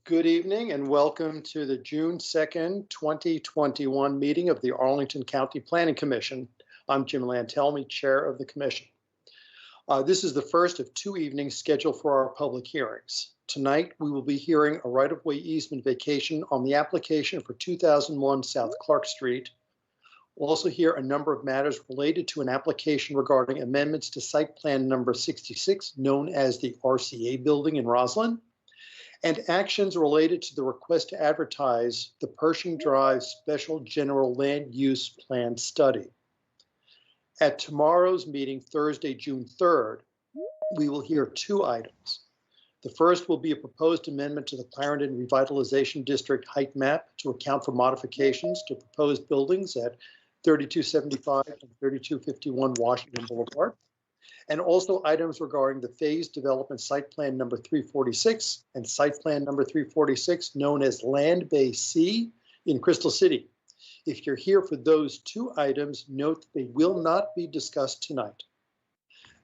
Good evening and welcome to the June 2nd, 2021 meeting of the Arlington County Planning Commission. I'm Jim Lantelmi, Chair of the Commission. This is the first of two evenings scheduled for our public hearings. Tonight, we will be hearing a right-of-way easement vacation on the application for 2001 South Clark Street. We'll also hear a number of matters related to an application regarding amendments to site plan number 66, known as the RCA building in Roslyn, and actions related to the request to advertise the Pershing Drive Special General Land Use Plan Study. At tomorrow's meeting, Thursday, June 3rd, we will hear two items. The first will be a proposed amendment to the Clarendon Revitalization District height map to account for modifications to proposed buildings at 3275 and 3251 Washington Boulevard, and also items regarding the phased development site plan number 346 and site plan number 346, known as Land Bay C in Crystal City. If you're here for those two items, note that they will not be discussed tonight.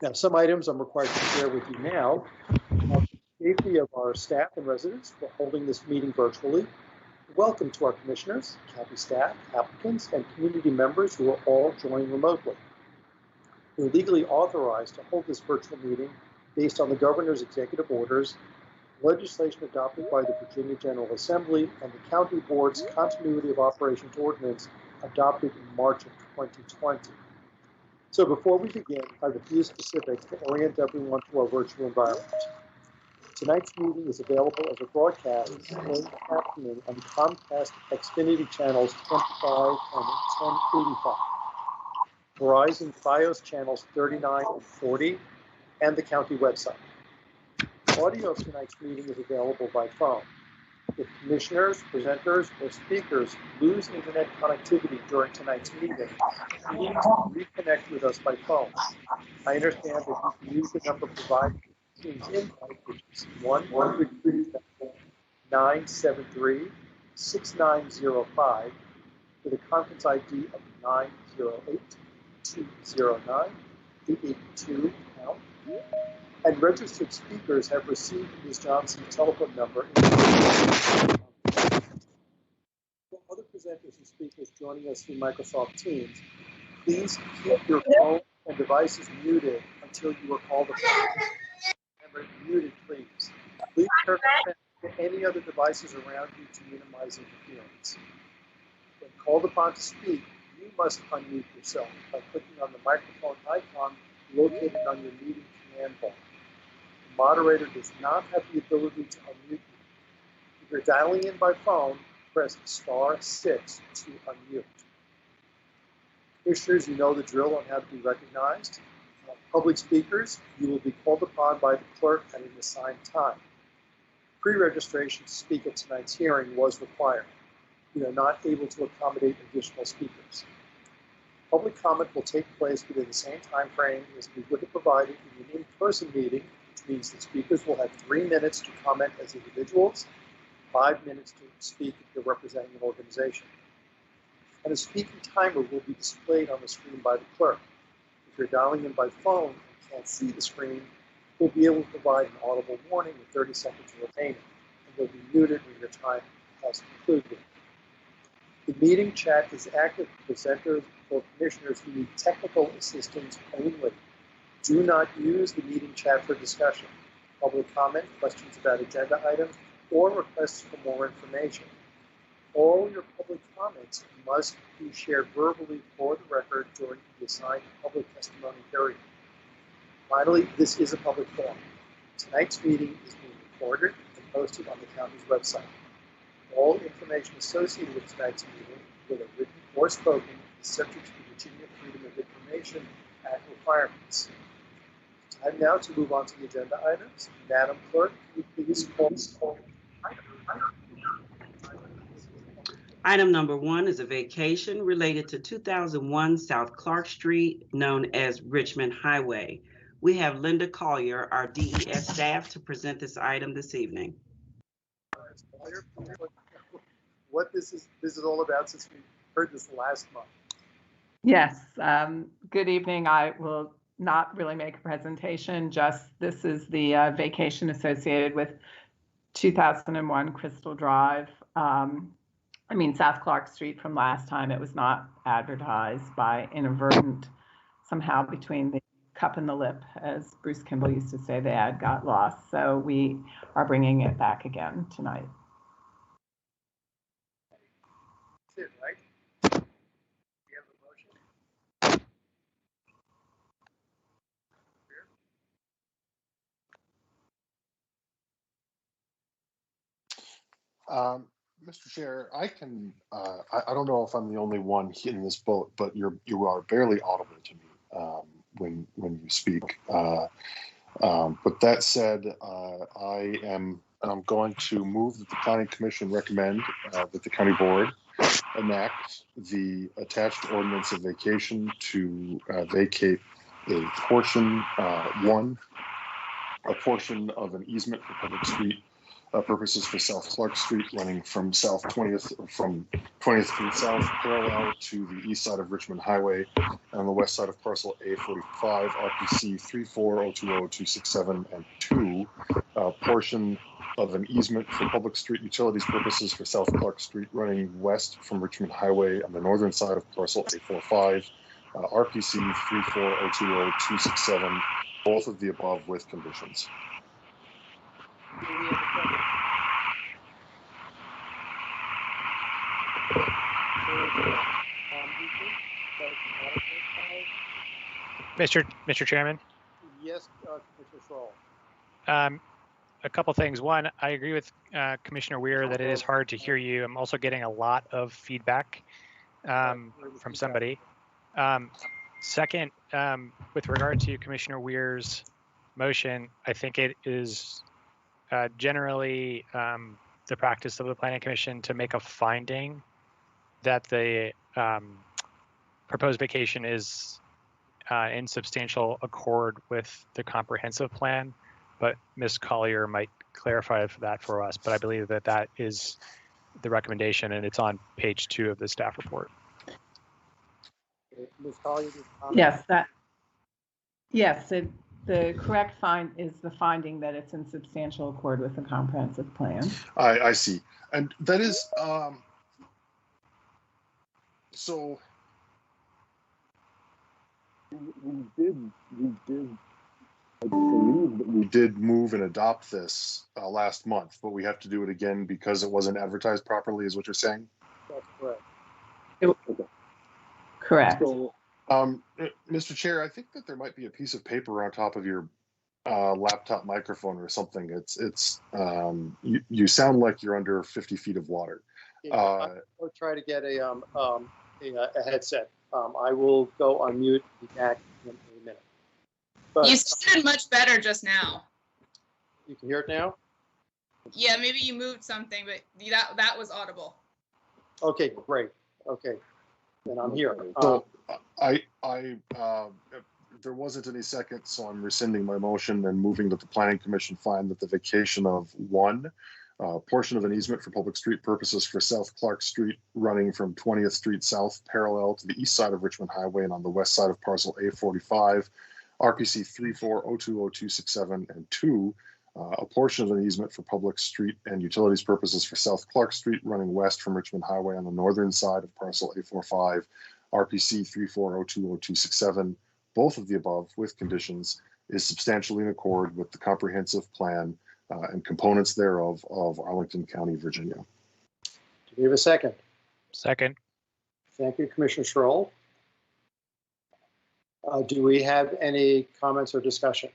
Now, some items I'm required to share with you now. For the safety of our staff and residents, we're holding this meeting virtually. Welcome to our commissioners, county staff, applicants, and community members who are all joining remotely. We're legally authorized to hold this virtual meeting based on the governor's executive orders, legislation adopted by the Virginia General Assembly, and the county board's continuity of operations ordinance adopted in March of 2020. So before we begin, I have a few specifics to orient everyone to our virtual environment. Tonight's meeting is available as a broadcast and happening on Comcast Xfinity channels 25 and 1085. Verizon Fios channels 39 and 40, and the county website. Audio of tonight's meeting is available by phone. If commissioners, presenters, or speakers lose internet connectivity during tonight's meeting, please reconnect with us by phone. I understand that you can use the number provided in Teams invite, which is 1-973-6905, with a conference ID of 908-209-882 pound. And registered speakers have received Ms. Johnson's telephone number. Other presenters and speakers joining us through Microsoft Teams, please keep your phone and devices muted until you are called upon. Remember, muted, please. Please turn to any other devices around you to minimize interference. When called upon to speak, you must unmute yourself by clicking on the microphone icon located on your meeting command bar. The moderator does not have the ability to unmute you. If you're dialing in by phone, press *6 to unmute. Commissioners, you know the drill on how to be recognized. Public speakers, you will be called upon by the clerk at an assigned time. Pre-registration to speak at tonight's hearing was required. We are not able to accommodate additional speakers. Public comment will take place within the same time frame as we would have provided in an in-person meeting, which means that speakers will have 3 minutes to comment as individuals, 5 minutes to speak if you're representing an organization. And a speaking timer will be displayed on the screen by the clerk. If you're dialing in by phone and can't see the screen, we'll be able to provide an audible warning with 30 seconds remaining, and you'll be muted when your time has concluded. The meeting chat is active for presenters or commissioners who need technical assistance only. Do not use the meeting chat for discussion, public comment, questions about agenda items, or requests for more information. All your public comments must be shared verbally for the record during the assigned public testimony period. Finally, this is a public forum. Tonight's meeting is being recorded and posted on the county's website. All information associated with tonight's meeting, whether written or spoken, is subject to the Virginia Freedom of Information Act requirements. Time now to move on to the agenda items. Madam Clerk, can you please call this Item number 1 is a vacation related to 2001 South Clark Street, known as Richmond Highway. We have Linda Collier, our DES staff, to present this item this evening. What this is all about, since we heard this last month. Yes, good evening. I will not really make a presentation, just this is the vacation associated with 2001 Crystal Drive. South Clark Street from last time. It was not advertised by inadvertent, somehow between the cup and the lip, as Bruce Kimball used to say, the ad got lost. So we are bringing it back again tonight. That's it, right? We have a motion. Mr. Chair, I can. I don't know if I'm the only one in this boat, but you are barely audible to me when you speak. But that said, I'm going to move that the Planning Commission recommend that the County Board enact the attached ordinance of vacation to vacate a portion of an easement for public street purposes for South Clark Street, running from 20th Street South, parallel to the east side of Richmond Highway, and on the west side of parcel A45, RPC 34020267 and 2, portion of an easement for public street utilities purposes for South Clark Street, running west from Richmond Highway on the northern side of parcel A45, RPC 34020267, both of the above with conditions. Mr. Chairman, Yes, Commissioner Saul. a couple things. One, I agree with Commissioner Weir that it is hard to hear you. I'm also getting a lot of feedback from somebody. Second, with regard to Commissioner Weir's motion, I think it is generally the practice of the Planning Commission to make a finding that the proposed vacation is in substantial accord with the comprehensive plan, but Ms. Collier might clarify that for us. But I believe that that is the recommendation, and it's on page 2 of the staff report. Ms. Collier, The correct is the finding that it's in substantial accord with the comprehensive plan. I see, and that is so. I believe that we did move and adopt this last month, but we have to do it again because it wasn't advertised properly, is what you're saying? that's correct. Okay. Correct. So, Mr. Chair, I think that there might be a piece of paper on top of your laptop microphone or something. You sound like you're under 50 feet of water. I'll try to get a headset. I will go on mute and be back in a minute. But you sounded much better just now. you can hear it now? Yeah, maybe you moved something, but that was audible. Okay, great. Okay, then I'm here. So there wasn't any second, so I'm rescinding my motion and moving that the Planning Commission find that the vacation of one portion of an easement for public street purposes for South Clark Street, running from 20th Street South, parallel to the east side of Richmond Highway and on the west side of parcel A45, RPC 34020267 and 2, a portion of an easement for public street and utilities purposes for South Clark Street, running west from Richmond Highway on the northern side of parcel A45, RPC 34020267, both of the above with conditions, is substantially in accord with the comprehensive plan and components thereof of Arlington County, Virginia. Do we have a second? Second. Thank you, Commissioner Schroll. Do we have any comments or discussion?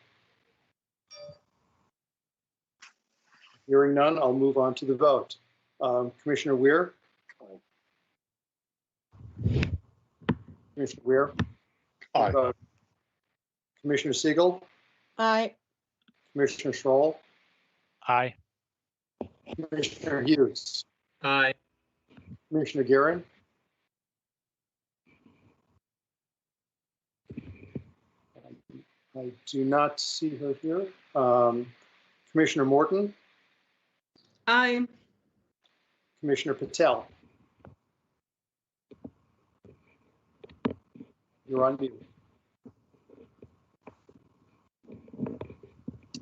Hearing none, I'll move on to the vote. Commissioner Weir? Commissioner Weir? Aye. Vote. Commissioner Siegel? Aye. Commissioner Schroll? Aye. Commissioner Hughes? Aye. Commissioner Guerin? I do not see her here. Commissioner Morton? Aye. Commissioner Patel? You're on mute.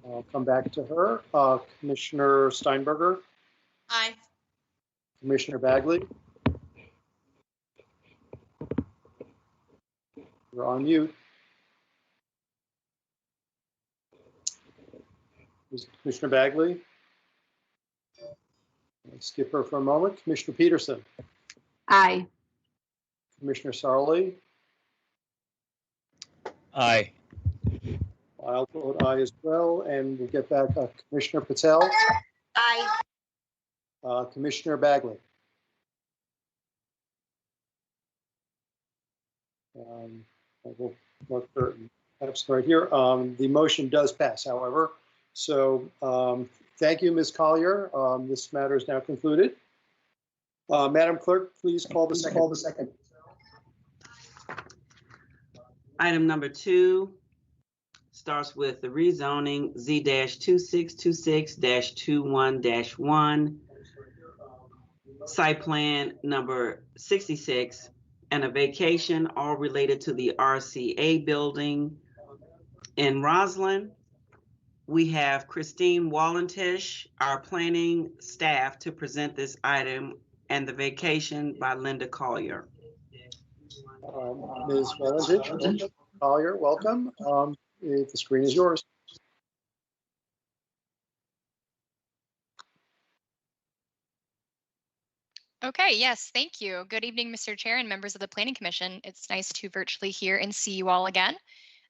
I'll come back to her. Commissioner Steinberger, Aye. Commissioner Bagley. You're on mute. Commissioner Bagley. Let's skip her for a moment. Commissioner Peterson, Aye. Commissioner Sarli. Aye. I'll vote aye as well, and we'll get back Commissioner Patel, Aye. Commissioner Bagley. I will mark her absent right here. The motion does pass, however. So thank you, Ms. Collier. This matter is now concluded. Madam Clerk, please call the second. Item number 2 starts with the rezoning Z-2626-21-1, site plan number 66, and a vacation, all related to the RCA building in Roslyn. We have Christine Walentish, our planning staff, to present this item, and the vacation by Linda Collier. Ms. Valentich, Collier, welcome. The screen is yours. Okay, yes, thank you. Good evening, Mr. Chair and members of the Planning Commission. It's nice to virtually hear and see you all again.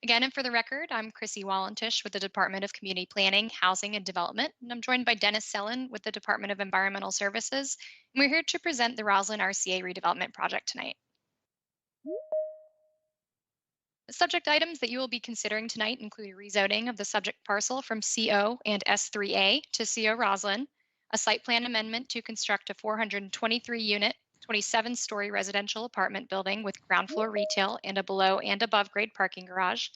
Again, and for the record, I'm Chrissy Walentish with the Department of Community Planning, Housing, and Development, and I'm joined by Dennis Sellen with the Department of Environmental Services, and we're here to present the Roslyn RCA redevelopment project tonight. The subject items that you will be considering tonight include rezoning of the subject parcel from CO and S3A to CO Roslyn, a site plan amendment to construct a 423-unit, 27-story residential apartment building with ground floor retail and a below and above grade parking garage,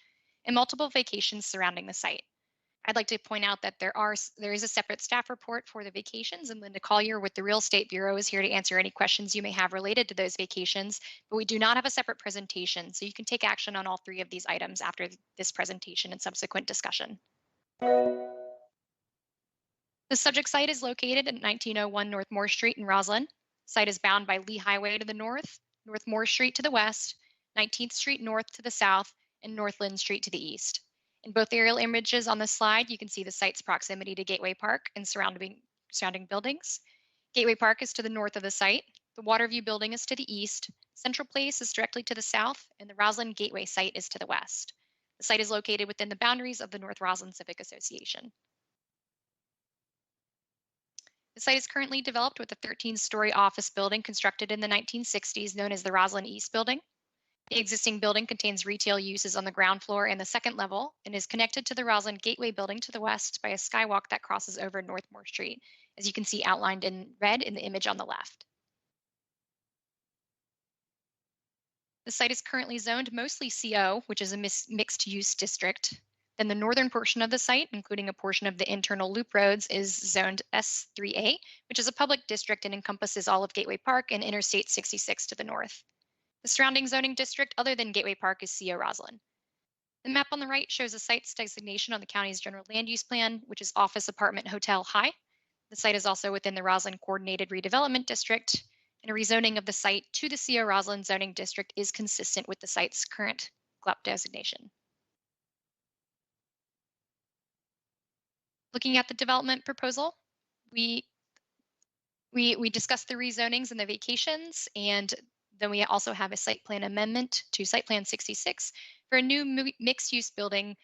and multiple vacations surrounding the site. I'd like to point out that there is a separate staff report for the vacations, and Linda Collier with the Real Estate Bureau is here to answer any questions you may have related to those vacations, but we do not have a separate presentation, so you can take action on all 3 of these items after this presentation and subsequent discussion. The subject site is located at 1901 North Moore Street in Roslyn. The site is bound by Lee Highway to the north, North Moore Street to the west, 19th Street North to the south, and North Lynn Street to the east. In both aerial images on this slide, you can see the site's proximity to Gateway Park and surrounding buildings. Gateway Park is to the north of the site. The Waterview building is to the east. Central Place is directly to the south, and the Roslyn Gateway site is to the west. The site is located within the boundaries of the North Roslyn Civic Association. The site is currently developed with a 13-story office building constructed in the 1960s known as the Roslyn East Building. The existing building contains retail uses on the ground floor and the second level and is connected to the Roslyn Gateway building to the west by a skywalk that crosses over North Moore Street, as you can see outlined in red in the image on the left. The site is currently zoned mostly CO, which is a mixed-use district. Then the northern portion of the site, including a portion of the internal loop roads, is zoned S3A, which is a public district and encompasses all of Gateway Park and Interstate 66 to the north. The surrounding zoning district other than Gateway Park is CO Roslyn. The map on the right shows the site's designation on the county's general land use plan, which is Office Apartment Hotel High. The site is also within the Roslyn Coordinated Redevelopment District, and a rezoning of the site to the CO Roslyn zoning district is consistent with the site's current GLUP designation. Looking at the development proposal, we discussed the rezonings and the vacations, and then we also have a site plan amendment to Site Plan 66 for a new mixed-use building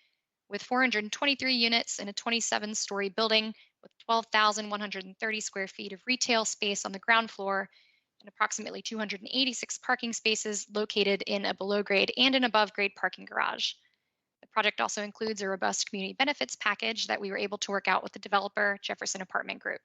with 423 units and a 27-story building with 12,130 square feet of retail space on the ground floor and approximately 286 parking spaces located in a below-grade and an above-grade parking garage. The project also includes a robust community benefits package that we were able to work out with the developer, Jefferson Apartment Group.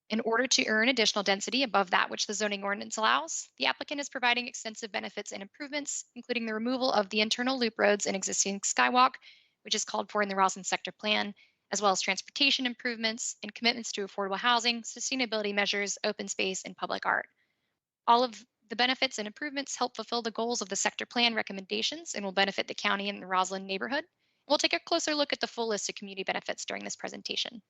In order to earn additional density above that which the zoning ordinance allows, the applicant is providing extensive benefits and improvements, including the removal of the internal loop roads and existing skywalk, which is called for in the Roslyn Sector Plan, as well as transportation improvements and commitments to affordable housing, sustainability measures, open space, and public art. All of the benefits and improvements help fulfill the goals of the Sector Plan recommendations and will benefit the county and the Roslyn neighborhood. We'll take a closer look at the full list of community benefits during this presentation.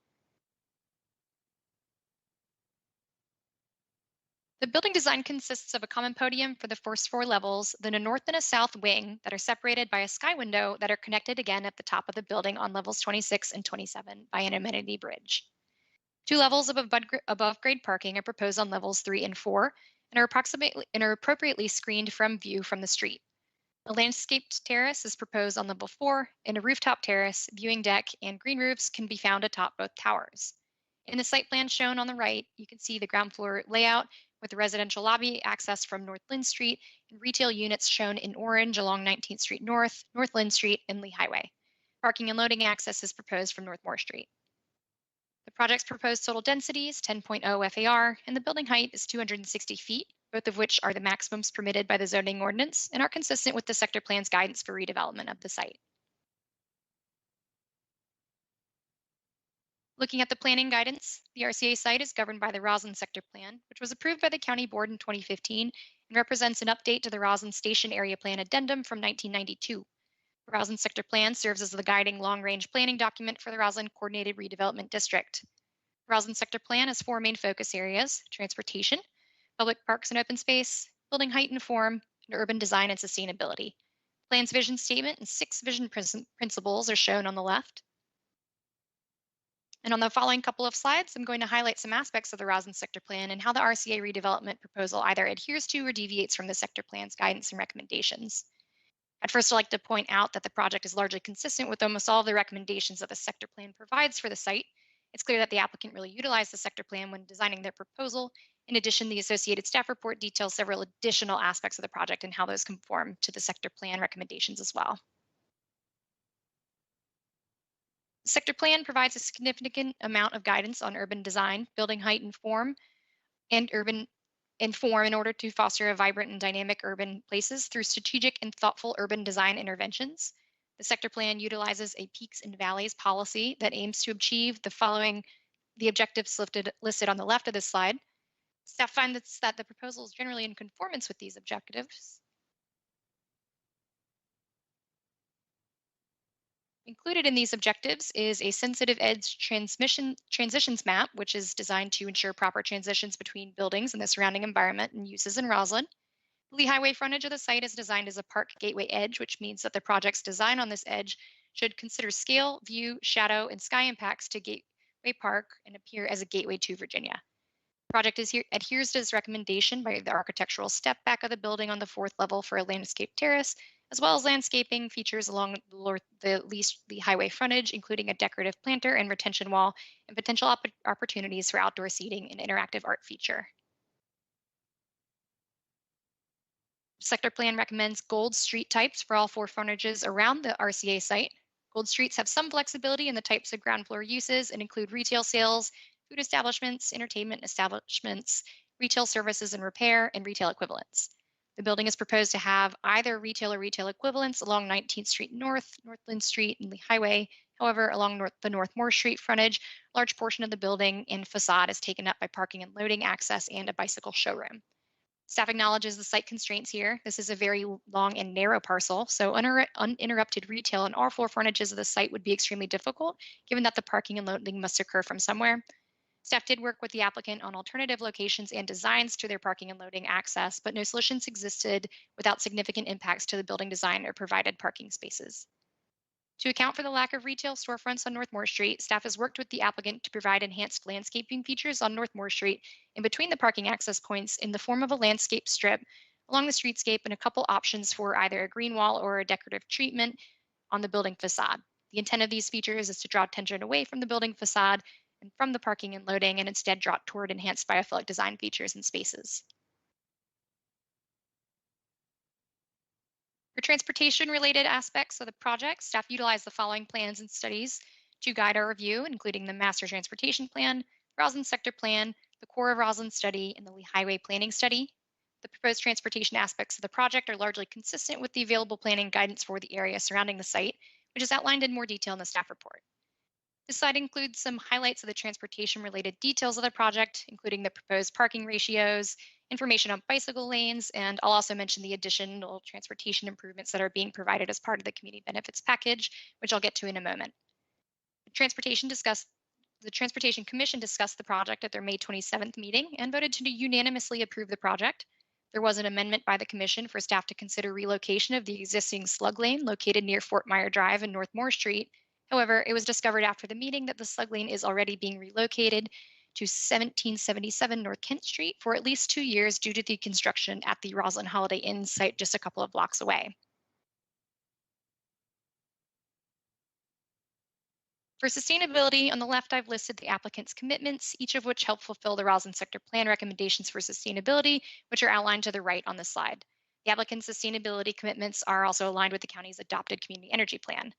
The building design consists of a common podium for the first 4 levels, then a north and a south wing that are separated by a sky window that are connected again at the top of the building on levels 26 and 27 by an amenity bridge. 2 levels of above grade parking are proposed on levels 3 and 4 and are appropriately screened from view from the street. A landscaped terrace is proposed on level 4, and a rooftop terrace, viewing deck, and green roofs can be found atop both towers. In the site plan shown on the right, you can see the ground floor layout with the residential lobby access from North Lynn Street and retail units shown in orange along 19th Street North, North Lynn Street, and Lee Highway. Parking and loading access is proposed from North Moore Street. The project's proposed total density is 10.0 FAR, and the building height is 260 feet, both of which are the maximums permitted by the zoning ordinance and are consistent with the sector plan's guidance for redevelopment of the site. Looking at the planning guidance, the RCA site is governed by the Roslyn Sector Plan, which was approved by the County Board in 2015 and represents an update to the Roslyn Station Area Plan Addendum from 1992. The Roslyn Sector Plan serves as the guiding long-range planning document for the Roslyn Coordinated Redevelopment District. The Roslyn Sector Plan has 4 main focus areas: transportation, public parks and open space, building height and form, and urban design and sustainability. The plan's vision statement and 6 vision principles are shown on the left. And on the following couple of slides, I'm going to highlight some aspects of the Roslyn Sector Plan and how the RCA redevelopment proposal either adheres to or deviates from the sector plan's guidance and recommendations. I'd first like to point out that the project is largely consistent with almost all of the recommendations that the sector plan provides for the site. It's clear that the applicant really utilized the sector plan when designing their proposal. In addition, the associated staff report details several additional aspects of the project and how those conform to the sector plan recommendations as well. The sector plan provides a significant amount of guidance on urban design, building height and form, and urban form in order to foster a vibrant and dynamic urban places through strategic and thoughtful urban design interventions. The sector plan utilizes a peaks and valleys policy that aims to achieve the objectives listed on the left of this slide. Staff finds that the proposal is generally in conformance with these objectives. Included in these objectives is a sensitive edge transitions map, which is designed to ensure proper transitions between buildings and the surrounding environment and uses in Roslyn. The Lee Highway frontage of the site is designed as a park gateway edge, which means that the project's design on this edge should consider scale, view, shadow, and sky impacts to Gateway Park and appear as a gateway to Virginia. The project adheres to this recommendation by the architectural step back of the building on the 4th level for a landscape terrace, as well as landscaping features along the Lee Highway frontage, including a decorative planter and retention wall, and potential opportunities for outdoor seating and interactive art feature. Sector plan recommends gold street types for all 4 frontages around the RCA site. Gold streets have some flexibility in the types of ground floor uses and include retail sales, food establishments, entertainment establishments, retail services and repair, and retail equivalents. The building is proposed to have either retail or retail equivalents along 19th Street North, North Lynn Street, and Lee Highway. However, along the North Moore Street frontage, a large portion of the building and facade is taken up by parking and loading access and a bicycle showroom. Staff acknowledges the site constraints here. This is a very long and narrow parcel, so uninterrupted retail on all 4 frontages of the site would be extremely difficult, given that the parking and loading must occur from somewhere. Staff did work with the applicant on alternative locations and designs to their parking and loading access, but no solutions existed without significant impacts to the building design or provided parking spaces. To account for the lack of retail storefronts on North Moore Street, staff has worked with the applicant to provide enhanced landscaping features on North Moore Street in between the parking access points in the form of a landscape strip along the streetscape and a couple options for either a green wall or a decorative treatment on the building facade. The intent of these features is to draw attention away from the building facade and from the parking and loading, and instead draw toward enhanced biophilic design features and spaces. For transportation-related aspects of the project, staff utilized the following plans and studies to guide our review, including the Master Transportation Plan, Roslyn Sector Plan, the Core of Roslyn Study, and the Lee Highway Planning Study. The proposed transportation aspects of the project are largely consistent with the available planning guidance for the area surrounding the site, which is outlined in more detail in the staff report. This slide includes some highlights of the transportation-related details of the project, including the proposed parking ratios information on bicycle lanes, and I'll also mention the additional transportation improvements that are being provided as part of the community benefits package, which I'll get to in a moment. The Transportation Commission discussed the project at their May 27th meeting and voted to unanimously approve the project. There was an amendment by the Commission for staff to consider relocation of the existing slug lane located near Fort Myer Drive and North Moore Street. However, it was discovered after the meeting that the slug lane is already being relocated to 1777 North Kent Street for at least 2 years due to the construction at the Roslyn Holiday Inn site just a couple of blocks away. For sustainability, on the left, I've listed the applicant's commitments, each of which help fulfill the Roslyn Sector Plan recommendations for sustainability, which are outlined to the right on the slide. The applicant's sustainability commitments are also aligned with the county's adopted community energy plan.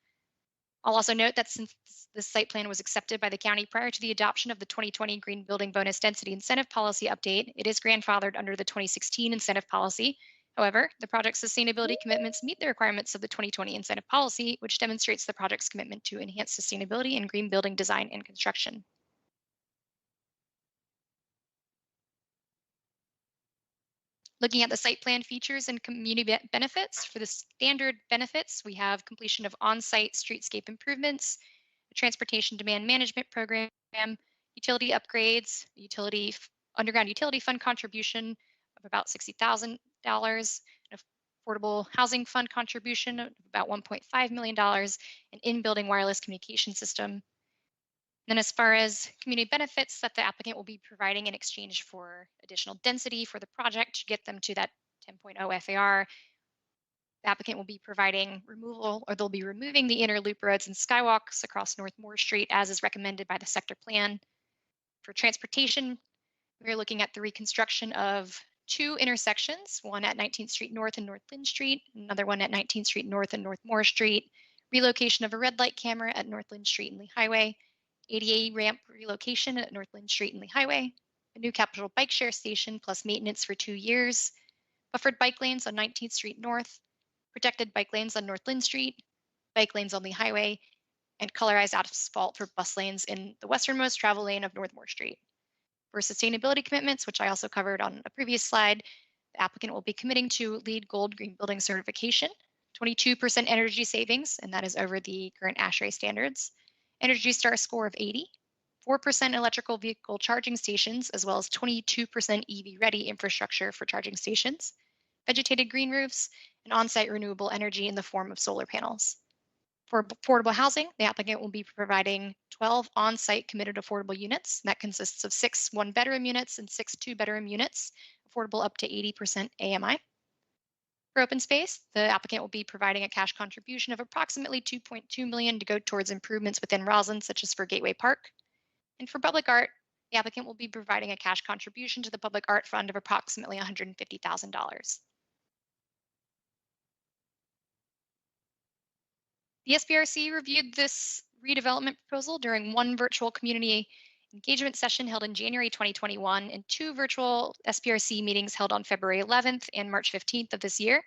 I'll also note that since this site plan was accepted by the county prior to the adoption of the 2020 Green Building Bonus Density Incentive Policy Update, it is grandfathered under the 2016 Incentive Policy. However, the project's sustainability commitments meet the requirements of the 2020 Incentive Policy, which demonstrates the project's commitment to enhance sustainability in green building design and construction. Looking at the site plan features and community benefits, for the standard benefits, we have completion of on-site streetscape improvements, a transportation demand management program, utility upgrades, underground utility fund contribution of about $60,000, an affordable housing fund contribution of about $1.5 million, an in-building wireless communication system. Then as far as community benefits that the applicant will be providing in exchange for additional density for the project to get them to that 10.0 FAR, the applicant will be providing removal, or they'll be removing the inner loop roads and skywalks across North Moore Street as is recommended by the sector plan. For transportation, we're looking at the reconstruction of 2 intersections, one at 19th Street North and North Lynn Street, another one at 19th Street North and North Moore Street, relocation of a red light camera at North Lynn Street and Lee Highway, ADA ramp relocation at North Lynn Street and Lee Highway, a new Capitol bike share station plus maintenance for 2 years, buffered bike lanes on 19th Street North, protected bike lanes on North Lynn Street, bike lanes on Lee Highway, and colorized asphalt for bus lanes in the westernmost travel lane of North Moore Street. For sustainability commitments, which I also covered on a previous slide, the applicant will be committing to LEED Gold Green Building Certification, 22% energy savings, and that is over the current ASHRAE standards, Energy Star score of 80, 4% electrical vehicle charging stations, as well as 22% EV-ready infrastructure for charging stations, vegetated green roofs, and on-site renewable energy in the form of solar panels. For affordable housing, the applicant will be providing 12 on-site committed affordable units. That consists of 6 one-bedroom units and 6 two-bedroom units, affordable up to 80% AMI. For open space, the applicant will be providing a cash contribution of approximately $2.2 million to go towards improvements within Roslyn, such as for Gateway Park. And for public art, the applicant will be providing a cash contribution to the Public Art Fund of approximately $150,000. The SBRC reviewed this redevelopment proposal during one virtual community engagement session held in January 2021 and 2 virtual SBRC meetings held on February 11th and March 15th of this year.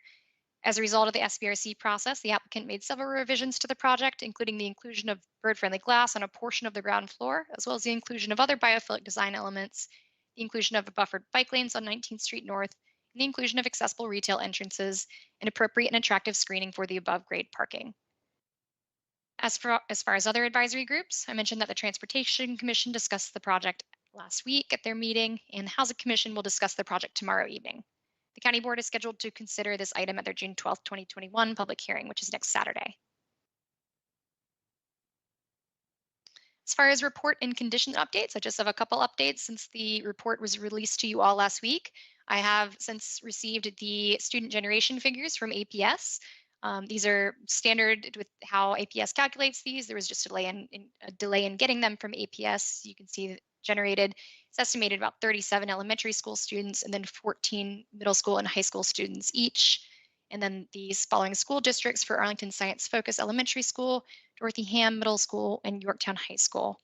As a result of the SBRC process, the applicant made several revisions to the project, including the inclusion of bird-friendly glass on a portion of the ground floor, as well as the inclusion of other biophilic design elements, the inclusion of buffered bike lanes on 19th Street North, and the inclusion of accessible retail entrances and appropriate and attractive screening for the above-grade parking. As far as other advisory groups, I mentioned that the Transportation Commission discussed the project last week at their meeting, and the Housing Commission will discuss the project tomorrow evening. The County Board is scheduled to consider this item at their June 12th, 2021 public hearing, which is next Saturday. As far as report and condition updates, I just have a couple updates since the report was released to you all last week. I have since received the student generation figures from APS. These are standard with how APS calculates these. There was just a delay in getting them from APS. You can see that generated, it's estimated about 37 elementary school students and then 14 middle school and high school students each. And then these following school districts for Arlington Science Focus Elementary School, Dorothy Ham Middle School, and Yorktown High School.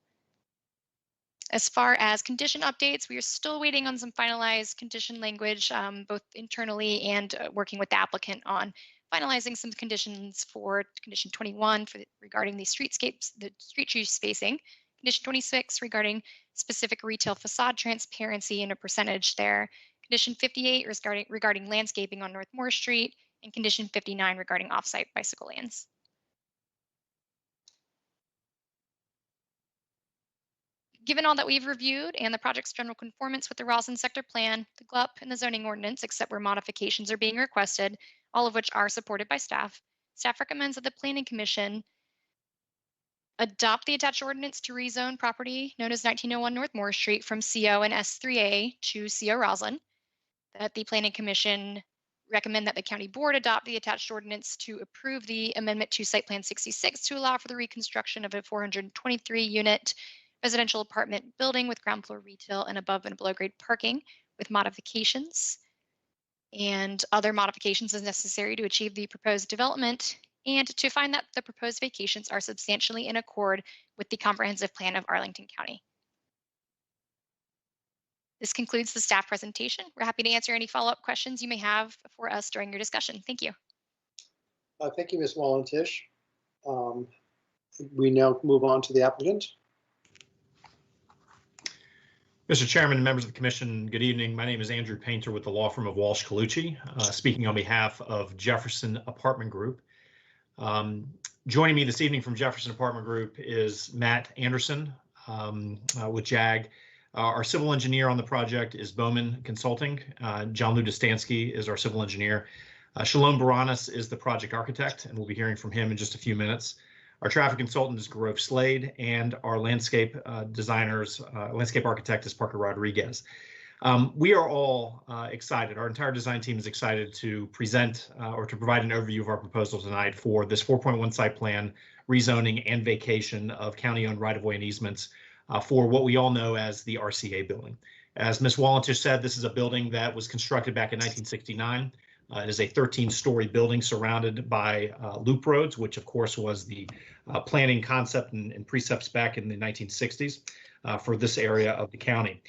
As far as condition updates, we are still waiting on some finalized condition language, both internally and working with the applicant on finalizing some conditions for condition 21 regarding the streetscapes, the street tree spacing, condition 26 regarding specific retail facade transparency and a percentage there, Condition 58 regarding landscaping on North Moore Street, and Condition 59 regarding off-site bicycle lanes. Given all that we've reviewed and the project's general conformance with the Roslyn Sector Plan, the GLUP, and the zoning ordinance, except where modifications are being requested, all of which are supported by staff recommends that the Planning Commission adopt the attached ordinance to rezone property known as 1901 North Moore Street from CO and S3A to CO Roslyn, that the Planning Commission recommend that the County Board adopt the attached ordinance to approve the amendment to Site Plan 66 to allow for the reconstruction of a 423-unit residential apartment building with ground floor retail and above and below grade parking with modifications and other modifications as necessary to achieve the proposed development, and to find that the proposed vacations are substantially in accord with the comprehensive plan of Arlington County. This concludes the staff presentation. We're happy to answer any follow-up questions you may have for us during your discussion. Thank you. Thank you, Ms. Wallentish. We now move on to the applicant. Mr. Chairman, members of the commission, good evening. My name is Andrew Painter with the law firm of Walsh Colucci, speaking on behalf of Jefferson Apartment Group. Joining me this evening from Jefferson Apartment Group is Matt Anderson with JAG. Our civil engineer on the project is Bowman Consulting. John Ludostansky is our civil engineer. Shalom Baranis is the project architect, and we'll be hearing from him in just a few minutes. Our traffic consultant is Grove Slade, and our landscape landscape architect is Parker Rodriguez. We are all excited. Our entire design team is excited to present or to provide an overview of our proposal tonight for this 4.1 site plan, rezoning, and vacation of county-owned right-of-way and easements for what we all know as the RCA building. As Ms. Wallentish said, this is a building that was constructed back in 1969. It is a 13-story building surrounded by loop roads, which of course was the planning concept and precepts back in the 1960s for this area of the county.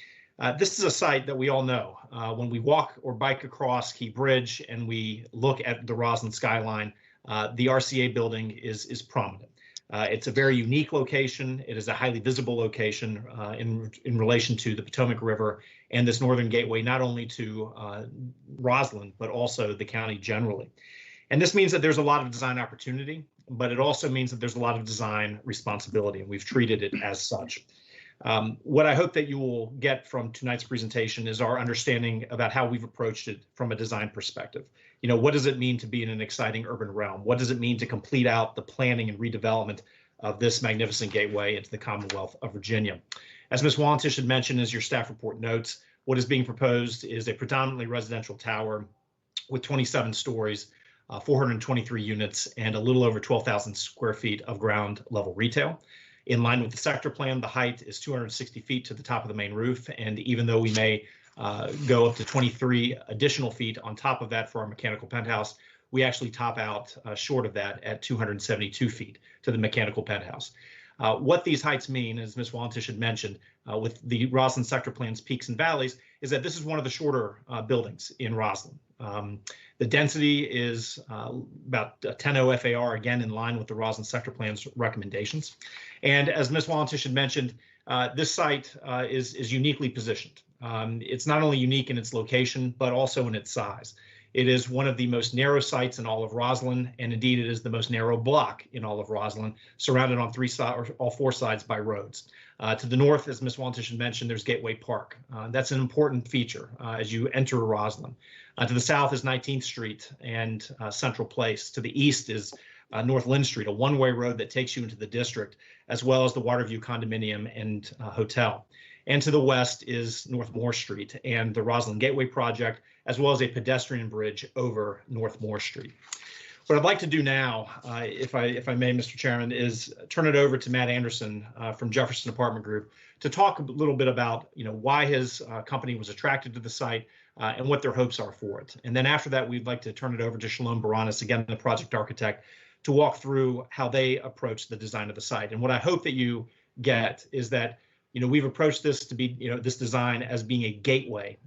This is a site that we all know. When we walk or bike across Key Bridge and we look at the Roslyn skyline, the RCA building is prominent. It's a very unique location. It is a highly visible location in relation to the Potomac River and this northern gateway, not only to Roslyn, but also the county generally. And this means that there's a lot of design opportunity, but it also means that there's a lot of design responsibility, and we've treated it as such. What I hope that you will get from tonight's presentation is our understanding about how we've approached it from a design perspective. You know, what does it mean to be in an exciting urban realm? What does it mean to complete out the planning and redevelopment of this magnificent gateway into the Commonwealth of Virginia? As Ms. Wallentish had mentioned, as your staff report notes, what is being proposed is a predominantly residential tower with 27 stories, 423 units, and a little over 12,000 square feet of ground level retail. In line with the sector plan, the height is 260 feet to the top of the main roof, and even though we may go up to 23 additional feet on top of that for our mechanical penthouse, we actually top out short of that at 272 feet to the mechanical penthouse. What these heights mean, as Ms. Wallentish had mentioned, with the Roslyn sector plan's peaks and valleys, is that this is one of the shorter buildings in Roslyn. The density is about 10.0 FAR, again in line with the Roslyn sector plan's recommendations. And as Ms. Wallentish had mentioned, this site is uniquely positioned. It's not only unique in its location, but also in its size. It is one of the most narrow sites in all of Roslyn, and indeed it is the most narrow block in all of Roslyn, surrounded on all four sides by roads. To the north, as Ms. Wallentish had mentioned, there's Gateway Park. That's an important feature as you enter Roslyn. To the south is 19th Street and Central Place. To the east is North Lynn Street, a one-way road that takes you into the district, as well as the Waterview Condominium and Hotel. And to the west is North Moore Street and the Roslyn Gateway Project, as well as a pedestrian bridge over North Moore Street. What I'd like to do now, if I may, Mr. Chairman, is turn it over to Matt Anderson from Jefferson Apartment Group to talk a little bit about, why his company was attracted to the site and what their hopes are for it. And then after that, we'd like to turn it over to Shalom Baranis, again, the project architect, to walk through how they approach the design of the site. And what I hope that you get is that we've approached this to be, this design as being a gateway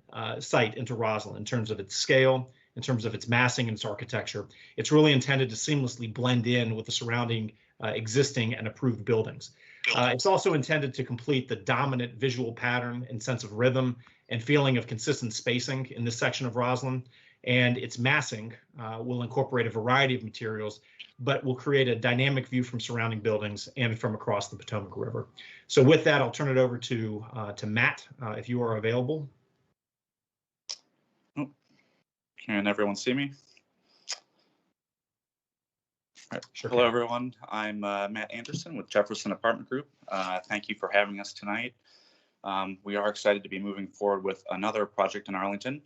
site into Roslyn in terms of its scale, in terms of its massing and its architecture. It's really intended to seamlessly blend in with the surrounding existing and approved buildings. It's also intended to complete the dominant visual pattern and sense of rhythm and feeling of consistent spacing in this section of Roslyn. And its massing will incorporate a variety of materials, but will create a dynamic view from surrounding buildings and from across the Potomac River. So with that, I'll turn it over to Matt, if you are available. Oh, can everyone see me? Right. Sure. Hello, everyone. I'm Matt Anderson with Jefferson Apartment Group. Thank you for having us tonight. We are excited to be moving forward with another project in Arlington.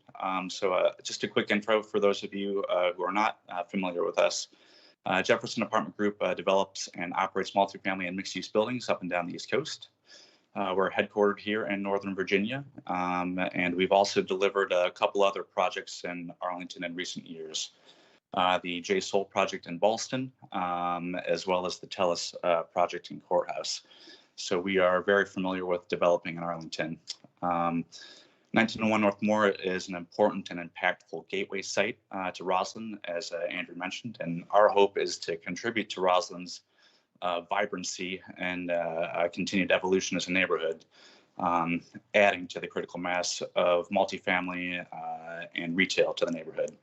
So just a quick intro for those of you who are not familiar with us. Jefferson Apartment Group develops and operates multifamily and mixed-use buildings up and down the East Coast. We're headquartered here in Northern Virginia, and we've also delivered a couple other projects in Arlington in recent years. The J. Soul project in Ballston, as well as the Terrace project in Courthouse. So we are very familiar with developing in Arlington. 1901 North Moore is an important and impactful gateway site to Roslyn, as Andrew mentioned, and our hope is to contribute to Roslyn's vibrancy and continued evolution as a neighborhood, adding to the critical mass of multifamily and retail to the neighborhood.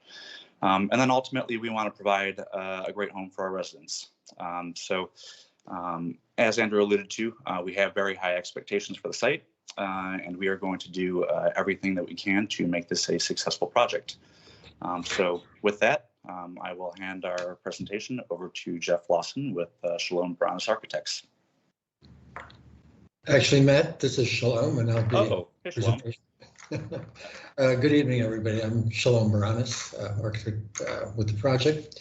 And then ultimately, we want to provide a great home for our residents. As Andrew alluded to, we have very high expectations for the site, and we are going to do everything that we can to make this a successful project. So with that, I will hand our presentation over to Jeff Lawson with Shalom Bronis Architects. Actually, Matt, this is Shalom, and I'll be. Hey, Shalom. Good evening, everybody. I'm Shalom Bronis, architect with the project.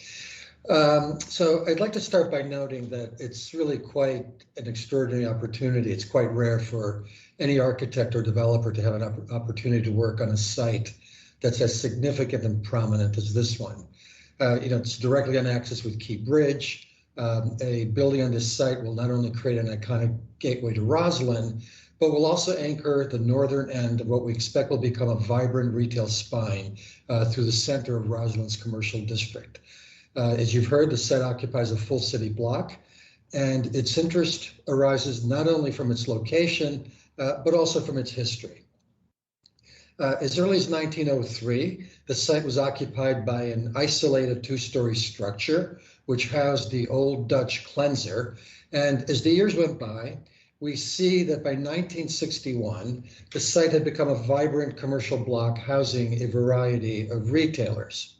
So I'd like to start by noting that it's really quite an extraordinary opportunity. It's quite rare for any architect or developer to have an opportunity to work on a site that's as significant and prominent as this one. It's directly on access with Key Bridge. A building on this site will not only create an iconic gateway to Roslyn, but will also anchor the northern end of what we expect will become a vibrant retail spine through the center of Roslyn's commercial district. As you've heard, the site occupies a full city block, and its interest arises not only from its location, but also from its history. As early as 1903, the site was occupied by an isolated two-story structure, which housed the old Dutch cleanser. And as the years went by, we see that by 1961, the site had become a vibrant commercial block housing a variety of retailers.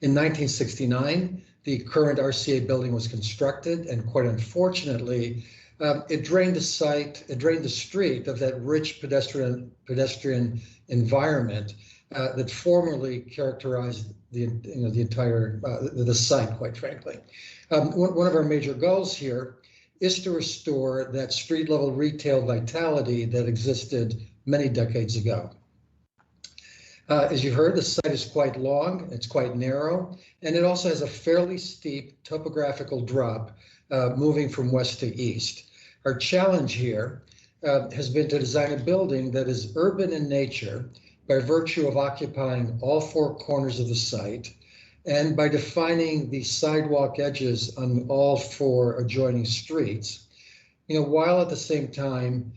In 1969, the current RCA building was constructed, and quite unfortunately, it drained the street of that rich pedestrian environment that formerly characterized the entire site, quite frankly. One of our major goals here is to restore that street level retail vitality that existed many decades ago. As you heard, the site is quite long, it's quite narrow, and it also has a fairly steep topographical drop moving from west to east. Our challenge here has been to design a building that is urban in nature by virtue of occupying all four corners of the site and by defining the sidewalk edges on all four adjoining streets, while at the same time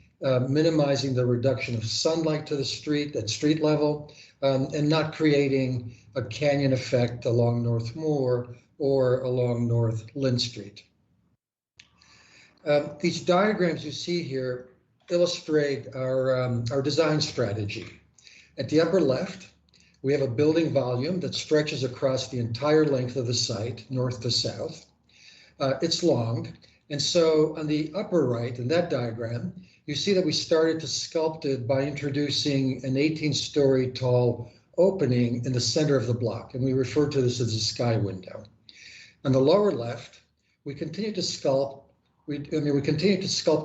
minimizing the reduction of sunlight to the street at street level and not creating a canyon effect along North Moore or along North Lynn Street. These diagrams you see here illustrate our design strategy. At the upper left, we have a building volume that stretches across the entire length of the site, north to south. It's long, and so on the upper right in that diagram, you see that we started to sculpt it by introducing an 18-story tall opening in the center of the block, and we refer to this as a sky window. On the lower left, we continue to sculpt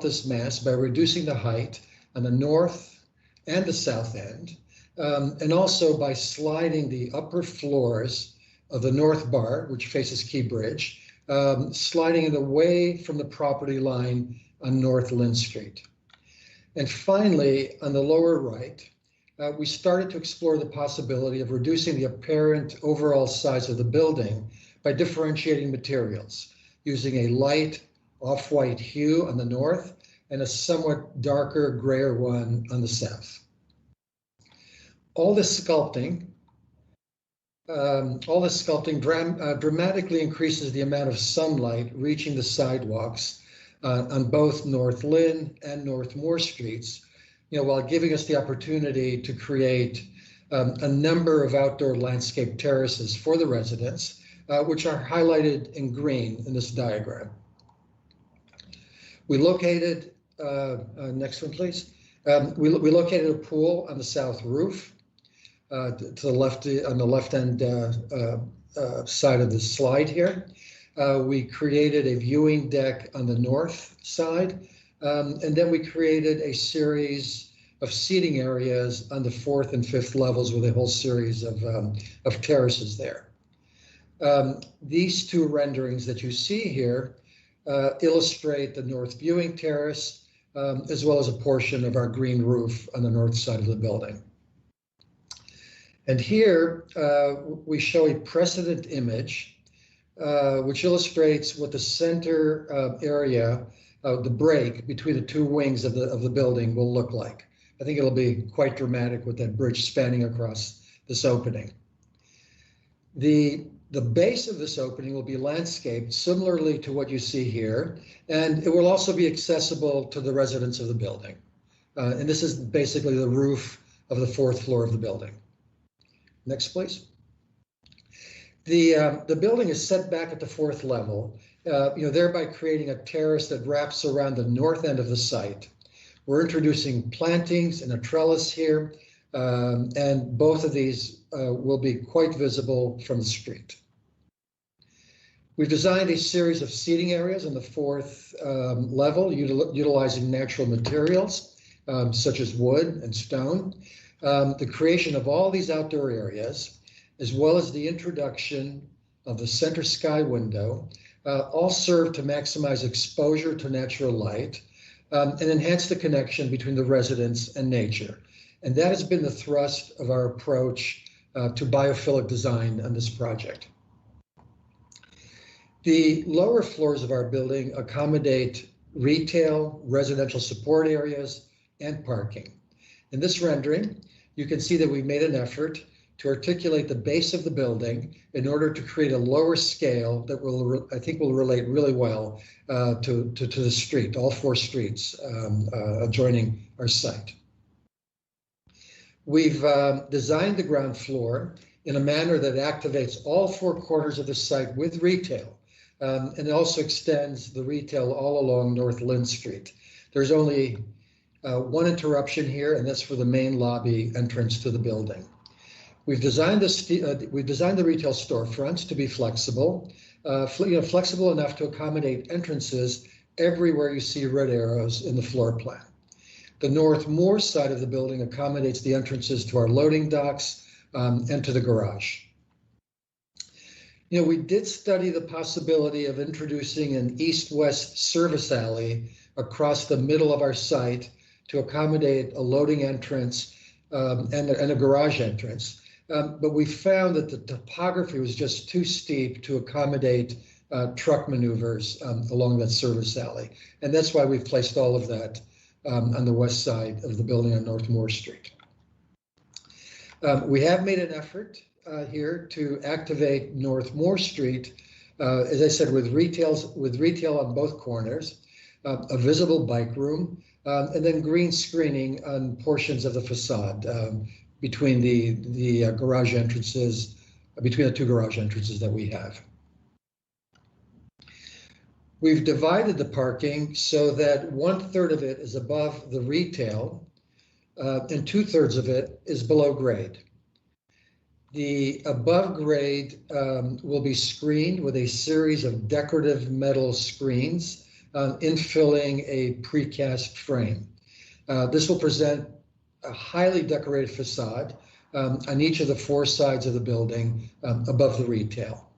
this mass by reducing the height on the north and the south end, and also by sliding the upper floors of the north bar, which faces Key Bridge, sliding it away from the property line on North Lynn Street. And finally, on the lower right, we started to explore the possibility of reducing the apparent overall size of the building by differentiating materials, using a light off-white hue on the north and a somewhat darker, grayer one on the south. All this sculpting dramatically increases the amount of sunlight reaching the sidewalks on both North Lynn and North Moore Streets, while giving us the opportunity to create a number of outdoor landscape terraces for the residents, which are highlighted in green in this diagram. We located, next one, please. We located a pool on the south roof. To the left, on the left-hand side of the slide here. We created a viewing deck on the north side, and then we created a series of seating areas on the 4th and 5th levels with a whole series of terraces there. These two renderings that you see here illustrate the north viewing terrace, as well as a portion of our green roof on the north side of the building. And here we show a precedent image, which illustrates what the center area, the break between the two wings of the building will look like. I think it'll be quite dramatic with that bridge spanning across this opening. The base of this opening will be landscaped similarly to what you see here, and it will also be accessible to the residents of the building. And this is basically the roof of the 4th floor of the building. Next, please. The building is set back at the 4th level, thereby creating a terrace that wraps around the north end of the site. We're introducing plantings and a trellis here, and both of these will be quite visible from the street. We've designed a series of seating areas on the 4th level, utilizing natural materials such as wood and stone. The creation of all these outdoor areas, as well as the introduction of the center sky window, all serve to maximize exposure to natural light and enhance the connection between the residents and nature. And that has been the thrust of our approach to biophilic design on this project. The lower floors of our building accommodate retail, residential support areas, and parking. In this rendering, you can see that we've made an effort to articulate the base of the building in order to create a lower scale that I think will relate really well to the street, all 4 streets adjoining our site. We've designed the ground floor in a manner that activates all 4 corners of the site with retail, and it also extends the retail all along North Lynn Street. There's only one interruption here, and that's for the main lobby entrance to the building. We've designed the retail storefronts to be flexible, flexible enough to accommodate entrances everywhere you see red arrows in the floor plan. The North Moore side of the building accommodates the entrances to our loading docks and to the garage. We did study the possibility of introducing an east-west service alley across the middle of our site to accommodate a loading entrance and a garage entrance. But we found that the topography was just too steep to accommodate truck maneuvers along that service alley. And that's why we've placed all of that on the west side of the building on North Moore Street. We have made an effort here to activate North Moore Street, as I said, with retail on both corners, a visible bike room, and then green screening on portions of the facade between the garage entrances, between the 2 garage entrances that we have. We've divided the parking so that 1/3 of it is above the retail and 2/3 of it is below grade. The above grade will be screened with a series of decorative metal screens infilling a precast frame. This will present a highly decorated facade on each of the 4 sides of the building above the retail.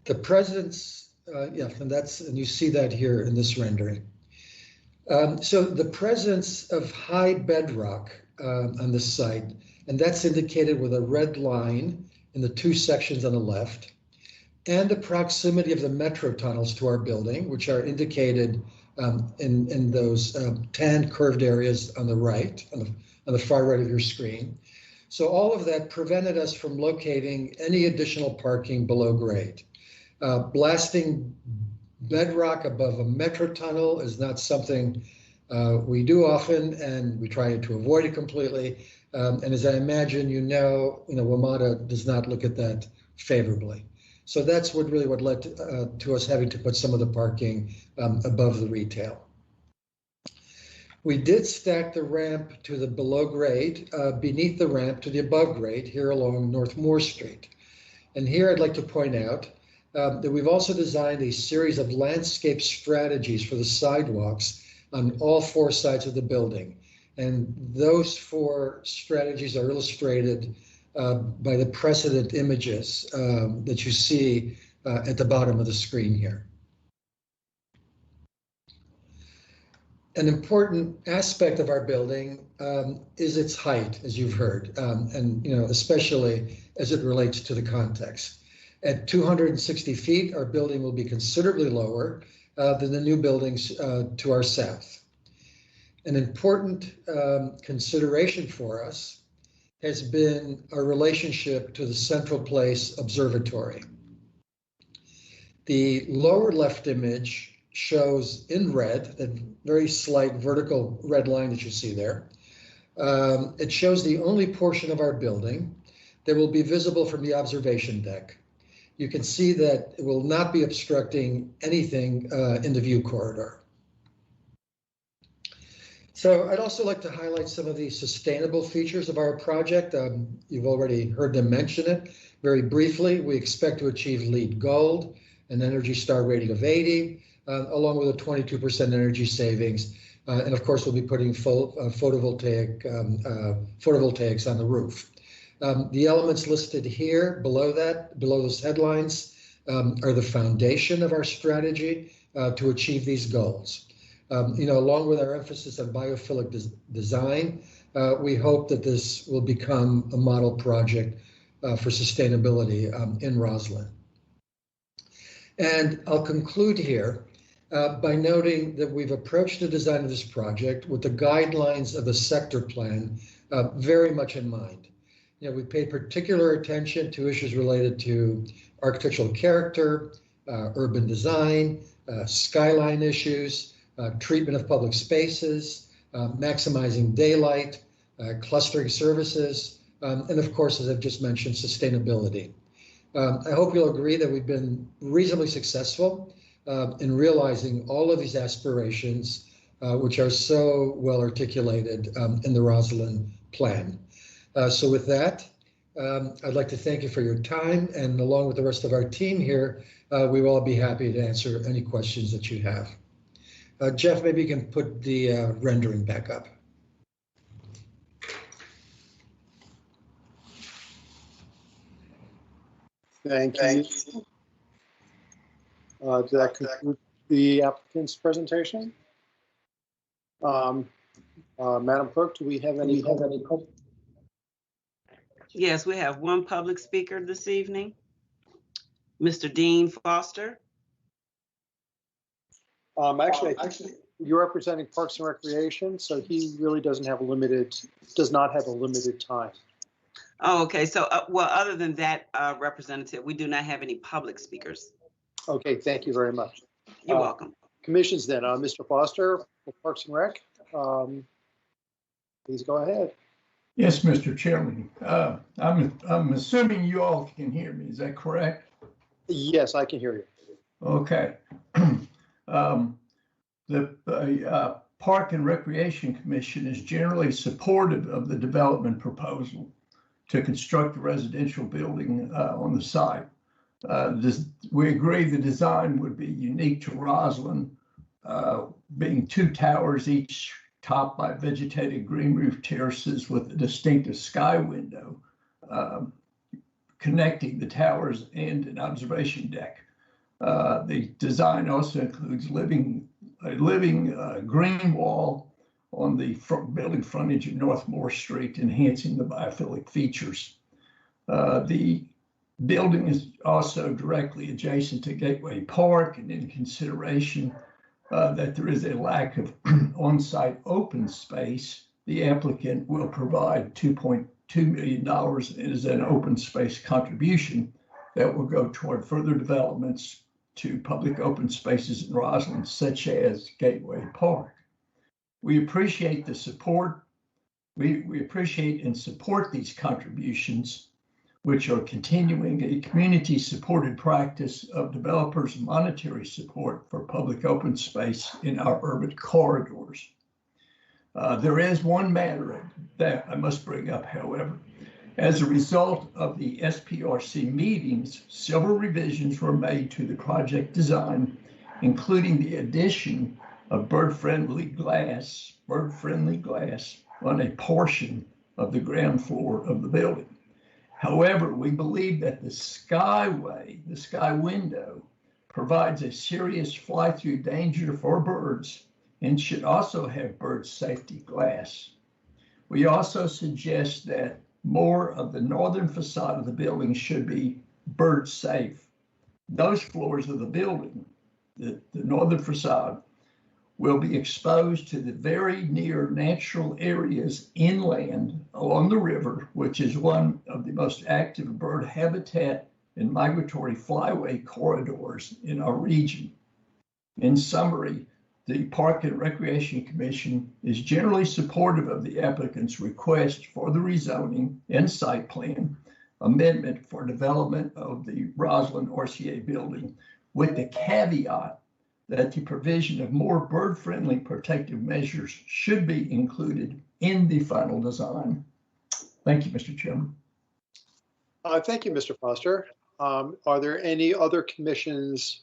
The presence, and you see that here in this rendering. So the presence of high bedrock on the site, and that's indicated with a red line in the 2 sections on the left, and the proximity of the metro tunnels to our building, which are indicated in those tan curved areas on the right, on on the far right of your screen. So all of that prevented us from locating any additional parking below grade. Blasting bedrock above a metro tunnel is not something we do often, and we try to avoid it completely. And as I imagine, WMATA does not look at that favorably. So that's what led to us having to put some of the parking above the retail. We did stack the ramp to the below grade beneath the ramp to the above grade here along North Moore Street. And here I'd like to point out that we've also designed a series of landscape strategies for the sidewalks on all 4 sides of the building. And those 4 strategies are illustrated by the precedent images that you see at the bottom of the screen here. An important aspect of our building is its height, as you've heard, and especially as it relates to the context. At 260 feet, our building will be considerably lower than the new buildings to our south. An important consideration for us has been our relationship to the Central Place Observatory. The lower left image shows in red, that very slight vertical red line that you see there. It shows the only portion of our building that will be visible from the observation deck. You can see that it will not be obstructing anything in the view corridor. So I'd also like to highlight some of the sustainable features of our project. You've already heard them mention it. Very briefly, we expect to achieve LEED Gold, an Energy Star rating of 80, along with a 22% energy savings. And of course, we'll be putting photovoltaics on the roof. The elements listed here below those headlines, are the foundation of our strategy to achieve these goals. Along with our emphasis on biophilic design, we hope that this will become a model project for sustainability in Roslyn. And I'll conclude here by noting that we've approached the design of this project with the guidelines of the sector plan very much in mind. We paid particular attention to issues related to architectural character, urban design, skyline issues, treatment of public spaces, maximizing daylight, clustering services, and of course, as I've just mentioned, sustainability. I hope you'll agree that we've been reasonably successful in realizing all of these aspirations, which are so well articulated in the Roslyn plan. So with that, I'd like to thank you for your time, and along with the rest of our team here, we will all be happy to answer any questions that you have. Jeff, maybe you can put the rendering back up. Thank you. Does that conclude the applicant's presentation? Madam Clerk, do we have any? Yes, we have one public speaker this evening, Mr. Dean Foster. Actually, I think you're representing Parks and Recreation, so he really does not have a limited time. Oh, okay. So, well, other than that, Representative, we do not have any public speakers. Okay, thank you very much. You're welcome. Commissions then, Mr. Foster, for Parks and Rec. Please go ahead. Yes, Mr. Chairman. I'm assuming you all can hear me. Is that correct? Yes, I can hear you. Okay. The Park and Recreation Commission is generally supportive of the development proposal to construct a residential building on the site. We agree the design would be unique to Roslyn, being 2 towers, each topped by vegetated green roof terraces with a distinctive sky window connecting the towers and an observation deck. The design also includes a living green wall on the building frontage of North Moore Street, enhancing the biophilic features. The building is also directly adjacent to Gateway Park, and in consideration that there is a lack of on-site open space, the applicant will provide $2.2 million as an open space contribution that will go toward further developments to public open spaces in Roslyn, such as Gateway Park. We appreciate the support. We appreciate and support these contributions, which are continuing a community-supported practice of developers' monetary support for public open space in our urban corridors. There is one matter that I must bring up, however. As a result of the SPRC meetings, several revisions were made to the project design, including the addition of bird-friendly glass on a portion of the ground floor of the building. However, we believe that the skyway, the sky window, provides a serious fly-through danger for birds and should also have bird safety glass. We also suggest that more of the northern facade of the building should be bird safe. Those floors of the building, the northern facade, will be exposed to the very near natural areas inland along the river, which is one of the most active bird habitat and migratory flyway corridors in our region. In summary, the Park and Recreation Commission is generally supportive of the applicant's request for the rezoning and site plan amendment for development of the Roslyn RCA building, with the caveat that the provision of more bird-friendly protective measures should be included in the final design. Thank you, Mr. Chairman. Thank you, Mr. Foster. Are there any other commissions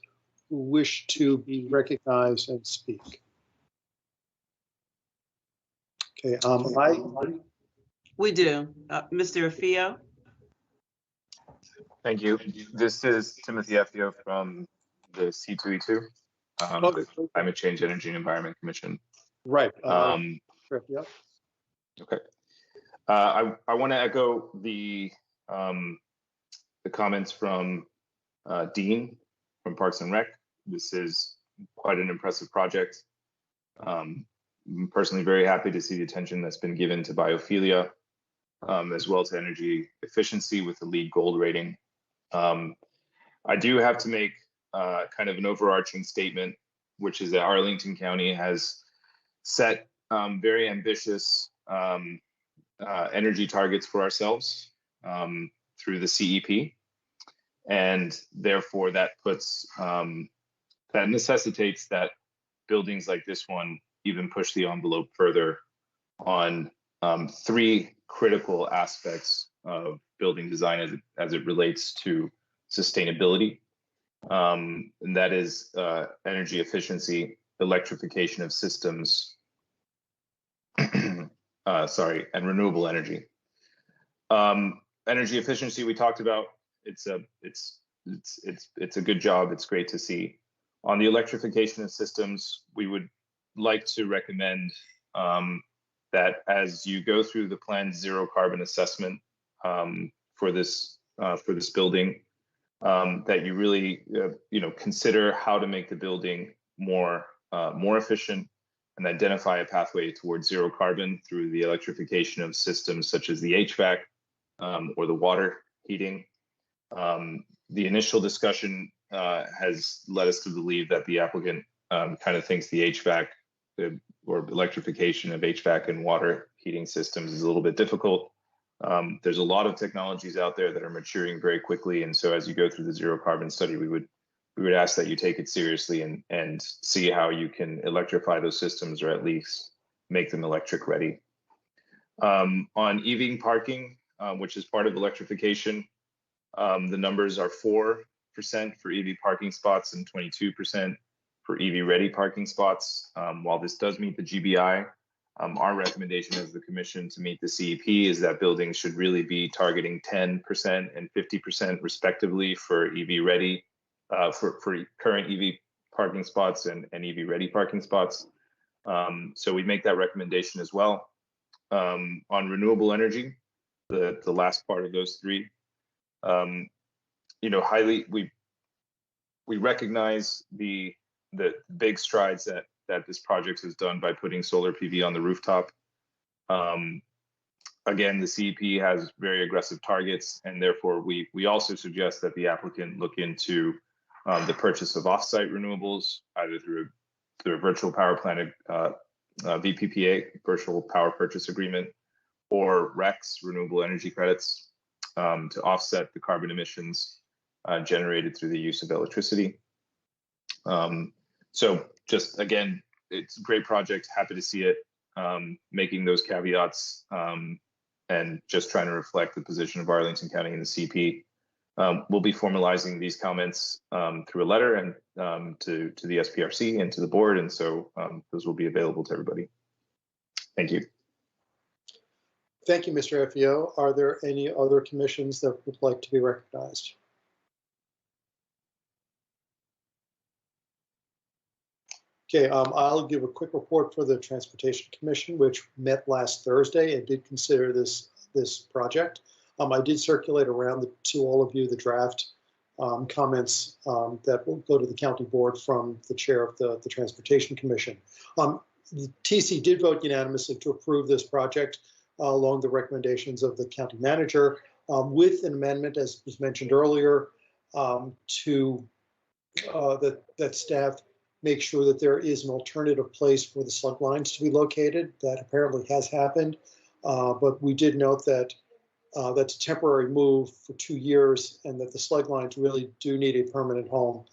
who wish to be recognized and speak? Okay, We do. Mr. Afio? Thank you. This is Timothy Afio from the C2E2, the Climate Change, Energy and Environment Commission. Right. Sure, yeah. Okay. I want to echo the comments from Dean from Parks and Rec. This is quite an impressive project. I'm personally very happy to see the attention that's been given to biophilia, as well as energy efficiency with the LEED Gold rating. I do have to make kind of an overarching statement, which is that Arlington County has set very ambitious energy targets for ourselves through the CEP. And therefore that puts, that necessitates that buildings like this one even push the envelope further on three critical aspects of building design as it relates to sustainability. And that is energy efficiency, electrification of systems, and renewable energy. Energy efficiency we talked about. It's a good job. It's great to see. On the electrification of systems, we would like to recommend that as you go through the planned zero carbon assessment for this building, that you really consider how to make the building more efficient and identify a pathway towards zero carbon through the electrification of systems such as the HVAC or the water heating. The initial discussion has led us to believe that the applicant kind of thinks the HVAC or electrification of HVAC and water heating systems is a little bit difficult. There's a lot of technologies out there that are maturing very quickly, and so as you go through the zero carbon study, we would ask that you take it seriously and see how you can electrify those systems, or at least make them electric ready. On EV parking, which is part of electrification, the numbers are 4% for EV parking spots and 22% for EV ready parking spots. While this does meet the GBI, our recommendation as the commission to meet the CEP is that buildings should really be targeting 10% and 50% respectively for EV ready, for current EV parking spots and EV ready parking spots. So we make that recommendation as well. On renewable energy, the last part of those three, we recognize the big strides that this project has done by putting solar PV on the rooftop. Again, the CEP has very aggressive targets, and therefore we also suggest that the applicant look into the purchase of offsite renewables, either through a virtual power plant VPPA, virtual power purchase agreement, or RECs, renewable energy credits, to offset the carbon emissions generated through the use of electricity. So just again, it's a great project. Happy to see it. Making those caveats and just trying to reflect the position of Arlington County and the CP. We'll be formalizing these comments through a letter and to the SPRC and to the board, and so those will be available to everybody. Thank you. Thank you, Mr. Fio. Are there any other commissions that would like to be recognized? Okay, I'll give a quick report for the Transportation Commission, which met last Thursday and did consider this project. I did circulate around to all of you the draft comments that will go to the county board from the chair of the Transportation Commission. The TC did vote unanimously to approve this project along the recommendations of the county manager with an amendment, as was mentioned earlier, to that staff make sure that there is an alternative place for the slug lines to be located. That apparently has happened, but we did note that that's a temporary move for 2 years and that the slug lines really do need a permanent home.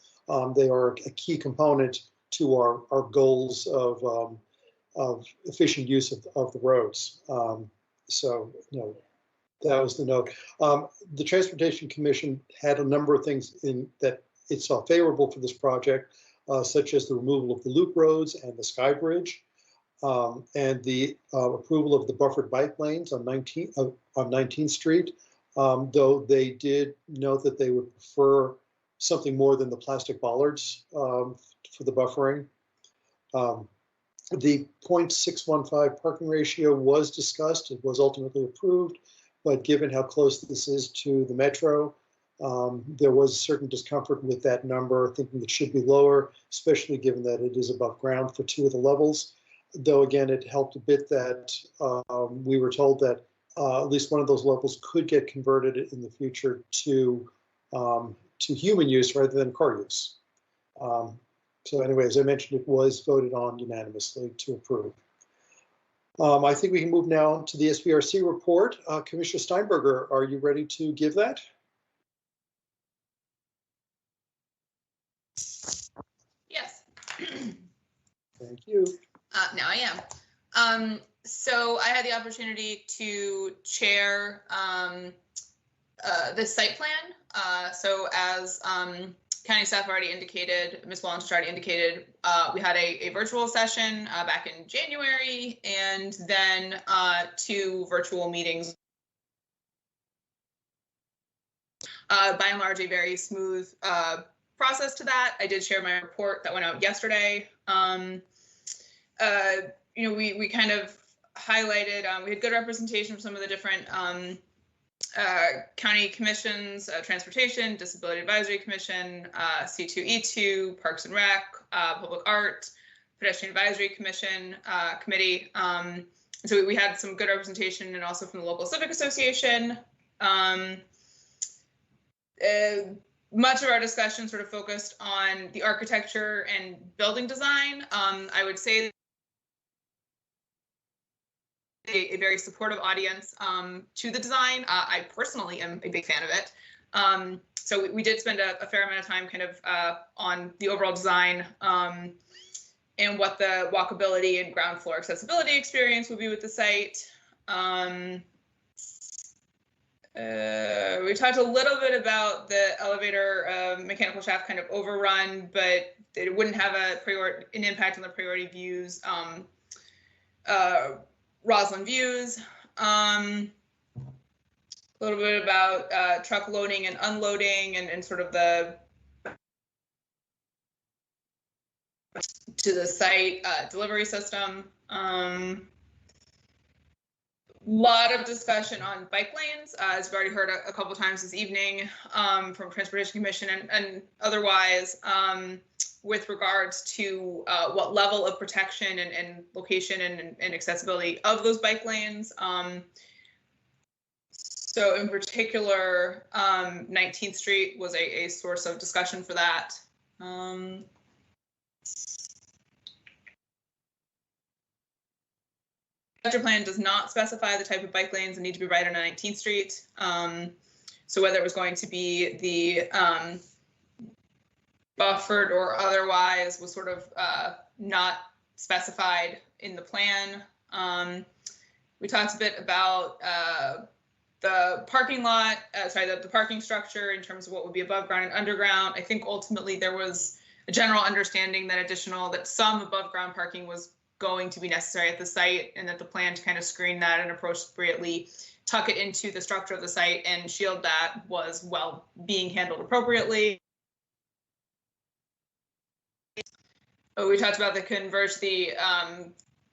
They are a key component to our goals of efficient use of the roads. So, that was the note. The Transportation Commission had a number of things in that it saw favorable for this project, such as the removal of the loop roads and the sky bridge, and the approval of the buffered bike lanes on 19th Street, though they did note that they would prefer something more than the plastic bollards for the buffering. The 0.615 parking ratio was discussed. It was ultimately approved, but given how close this is to the metro, there was certain discomfort with that number, thinking it should be lower, especially given that it is above ground for 2 of the levels. Though again, it helped a bit that we were told that at least one of those levels could get converted in the future to human use rather than car use. So anyway, as I mentioned, it was voted on unanimously to approve. I think we can move now to the SPRC report. Commissioner Steinberger, are you ready to give that? Yes. Thank you. Now I am. So I had the opportunity to chair the site plan. So as county staff already indicated, Ms. Wallinger already indicated, we had a virtual session back in January, and then 2 virtual meetings. By and large, a very smooth process to that. I did share my report that went out yesterday. We kind of highlighted, we had good representation from some of the different county commissions, Transportation, Disability Advisory Commission, C2E2, Parks and Rec, Public Art, Pedestrian Advisory Commission, Committee. So we had some good representation, and also from the local civic association. Much of our discussion sort of focused on the architecture and building design. I would say a very supportive audience to the design. I personally am a big fan of it. So we did spend a fair amount of time kind of on the overall design and what the walkability and ground floor accessibility experience would be with the site. We talked a little bit about the elevator mechanical shaft kind of overrun, but it wouldn't have an impact on the priority views. Roslyn views. A little bit about truck loading and unloading and sort of the to the site delivery system. Lot of discussion on bike lanes, as we've already heard a couple times this evening from Transportation Commission and otherwise, with regards to what level of protection and location and accessibility of those bike lanes. So in particular, 19th Street was a source of discussion for that. The plan does not specify the type of bike lanes that need to be right on 19th Street. So whether it was going to be the buffered or otherwise was sort of not specified in the plan. We talked a bit about the parking lot, the parking structure in terms of what would be above ground and underground. I think ultimately there was a general understanding that some above ground parking was going to be necessary at the site, and that the plan to kind of screen that and appropriately tuck it into the structure of the site and shield that was being handled appropriately. We talked about the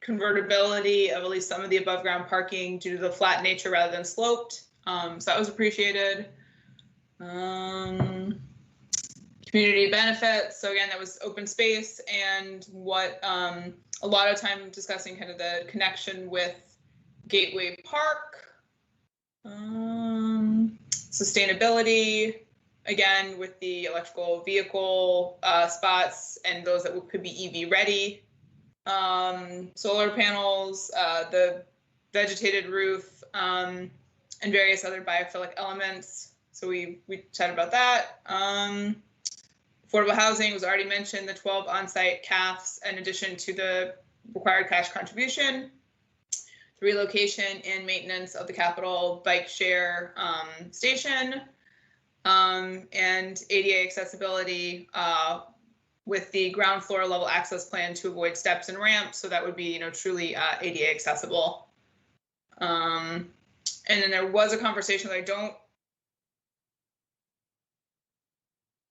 convertibility of at least some of the above ground parking due to the flat nature rather than sloped. So that was appreciated. Community benefits. So again, that was open space and what a lot of time discussing kind of the connection with Gateway Park. Sustainability, again, with the electrical vehicle spots and those that could be EV ready. Solar panels, the vegetated roof, and various other biophilic elements. So we chatted about that. Affordable housing was already mentioned, the 12 on-site CAFs in addition to the required cash contribution. The relocation and maintenance of the Capitol bike share station. And ADA accessibility with the ground floor level access plan to avoid steps and ramps. So that would be, truly ADA accessible. And then there was a conversation that I don't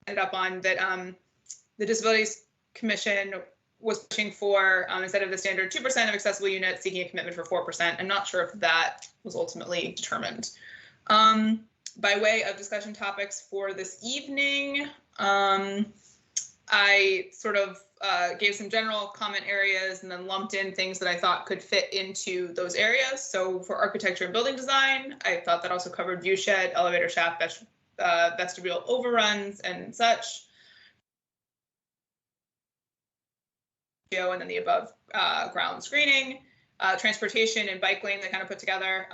ended up on that the Disabilities Commission was pushing for, instead of the standard 2% of accessible units, seeking a commitment for 4%. I'm not sure if that was ultimately determined. By way of discussion topics for this evening, I sort of gave some general comment areas and then lumped in things that I thought could fit into those areas. So for architecture and building design, I thought that also covered view shed, elevator shaft, vestibule overruns and such. And then the above ground screening, transportation and bike lane that kind of put together,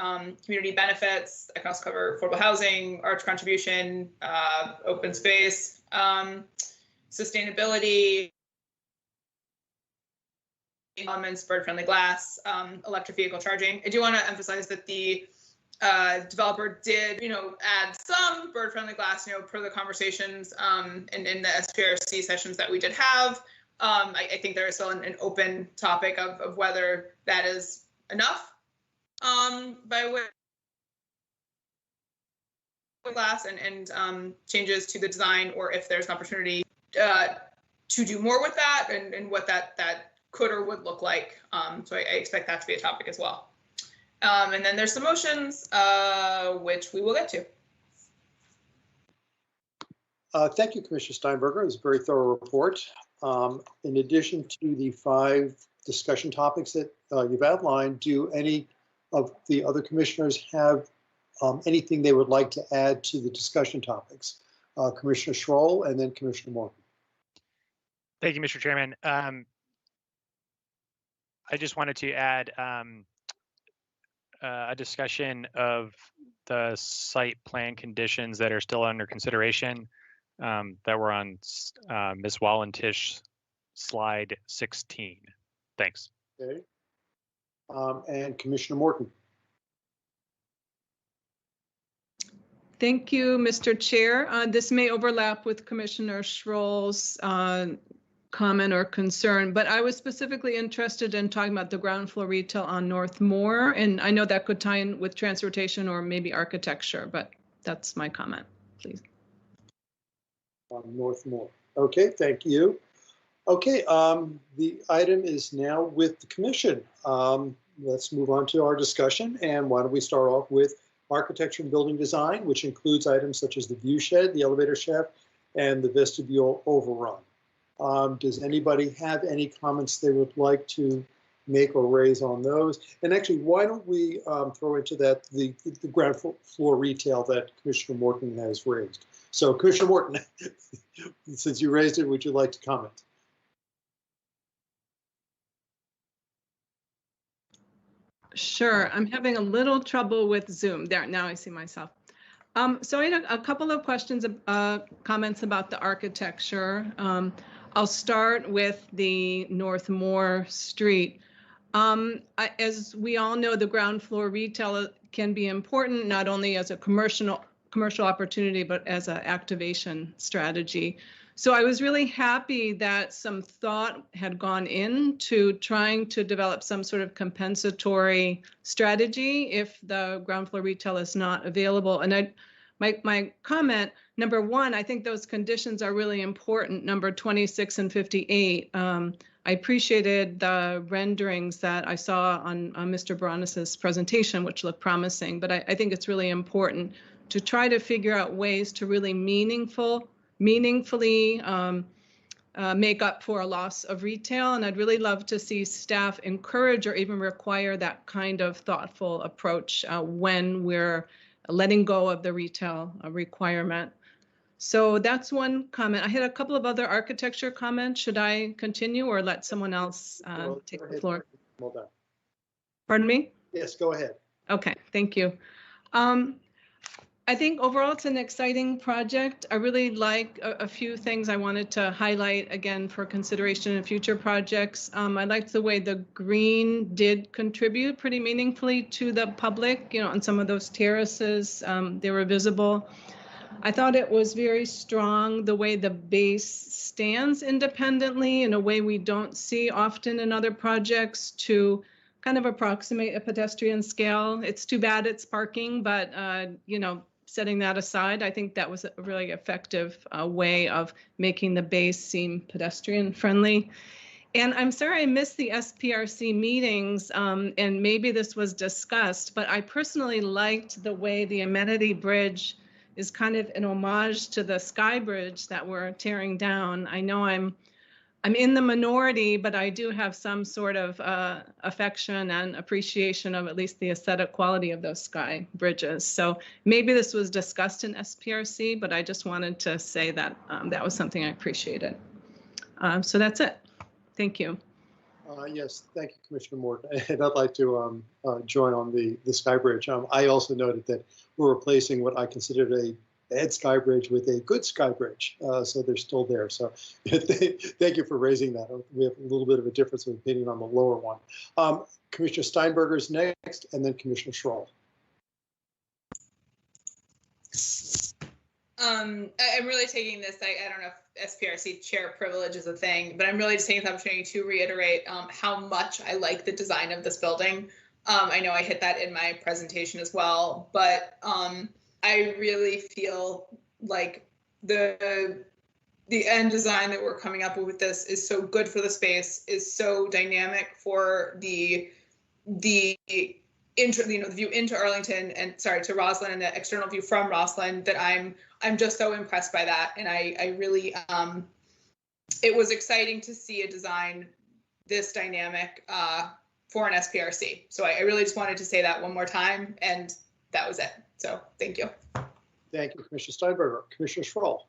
community benefits. I can also cover affordable housing, arch contribution, open space, sustainability, elements, bird-friendly glass, electric vehicle charging. I do want to emphasize that the developer did, add some bird-friendly glass, per the conversations in the SPRC sessions that we did have. I think there is still an open topic of whether that is enough by way of glass and changes to the design, or if there's an opportunity to do more with that and what that could or would look like. So I expect that to be a topic as well. And then there's some motions, which we will get to. Thank you, Commissioner Steinberger. It was a very thorough report. In addition to the 5 discussion topics that you've outlined, do any of the other commissioners have anything they would like to add to the discussion topics? Commissioner Schroll and then Commissioner Morgan. Thank you, Mr. Chairman. I just wanted to add a discussion of the site plan conditions that are still under consideration that were on Ms. Wallentish's slide 16. Thanks. Okay. And Commissioner Morton. Thank you, Mr. Chair. This may overlap with Commissioner Schroll's comment or concern, but I was specifically interested in talking about the ground floor retail on North Moore, and I know that could tie in with transportation or maybe architecture, but that's my comment, please. On North Moore. Okay, thank you. Okay, the item is now with the commission. let's move on to our discussion. And why don't we start off with architecture and building design, which includes items such as the view shed, the elevator shaft, and the vestibule overrun. Does anybody have any comments they would like to make or raise on those? And actually, why don't we throw into that the ground floor retail that Commissioner Morton has raised? So Commissioner Morton, since you raised it, would you like to comment? Sure, I'm having a little trouble with Zoom. There, now I see myself. So I had a couple of questions, comments about the architecture. I'll start with the North Moore Street. As we all know, the ground floor retail can be important, not only as a commercial opportunity, but as an activation strategy. So I was really happy that some thought had gone into trying to develop some sort of compensatory strategy if the ground floor retail is not available. And my comment, number one, I think those conditions are really important, number 26 and 58. I appreciated the renderings that I saw on Mr. Baronis's presentation, which looked promising, but I think it's really important to try to figure out ways to really meaningfully make up for a loss of retail. And I'd really love to see staff encourage or even require that kind of thoughtful approach when we're letting go of the retail requirement. So that's one comment. I had a couple of other architecture comments. Should I continue or let someone else take the floor? Well done. Pardon me? Yes, go ahead. Okay, thank you. I think overall it's an exciting project. I really like a few things I wanted to highlight again for consideration in future projects. I liked the way the green did contribute pretty meaningfully to the public, you know, on some of those terraces, they were visible. I thought it was very strong the way the base stands independently in a way we don't see often in other projects to kind of approximate a pedestrian scale. It's too bad it's parking, but you know, setting that aside, I think that was a really effective way of making the base seem pedestrian friendly. And I'm sorry I missed the SPRC meetings, and maybe this was discussed, but I personally liked the way the amenity bridge is kind of an homage to the sky bridge that we're tearing down. I know I'm in the minority, but I do have some sort of affection and appreciation of at least the aesthetic quality of those sky bridges. So maybe this was discussed in SPRC, but I just wanted to say that that was something I appreciated. So that's it. Thank you. Yes, thank you, Commissioner Morton. And I'd like to join on the sky bridge. I also noted that we're replacing what I considered a bad sky bridge with a good sky bridge, so they're still there. So thank you for raising that. We have a little bit of a difference of opinion on the lower one. Commissioner Steinberger is next, and then Commissioner Schroll. I'm really taking this, I don't know if SPRC chair privilege is a thing, but I'm really just taking the opportunity to reiterate how much I like the design of this building. I know I hit that in my presentation as well, but I really feel like the end design that we're coming up with this is so good for the space, is so dynamic for the view into Arlington and to Roslyn and the external view from Roslyn, that I'm just so impressed by that. And I really, it was exciting to see a design this dynamic for an SPRC. So I really just wanted to say that one more time, and that was it. So thank you. Thank you, Commissioner Steinberger. Commissioner Schroll.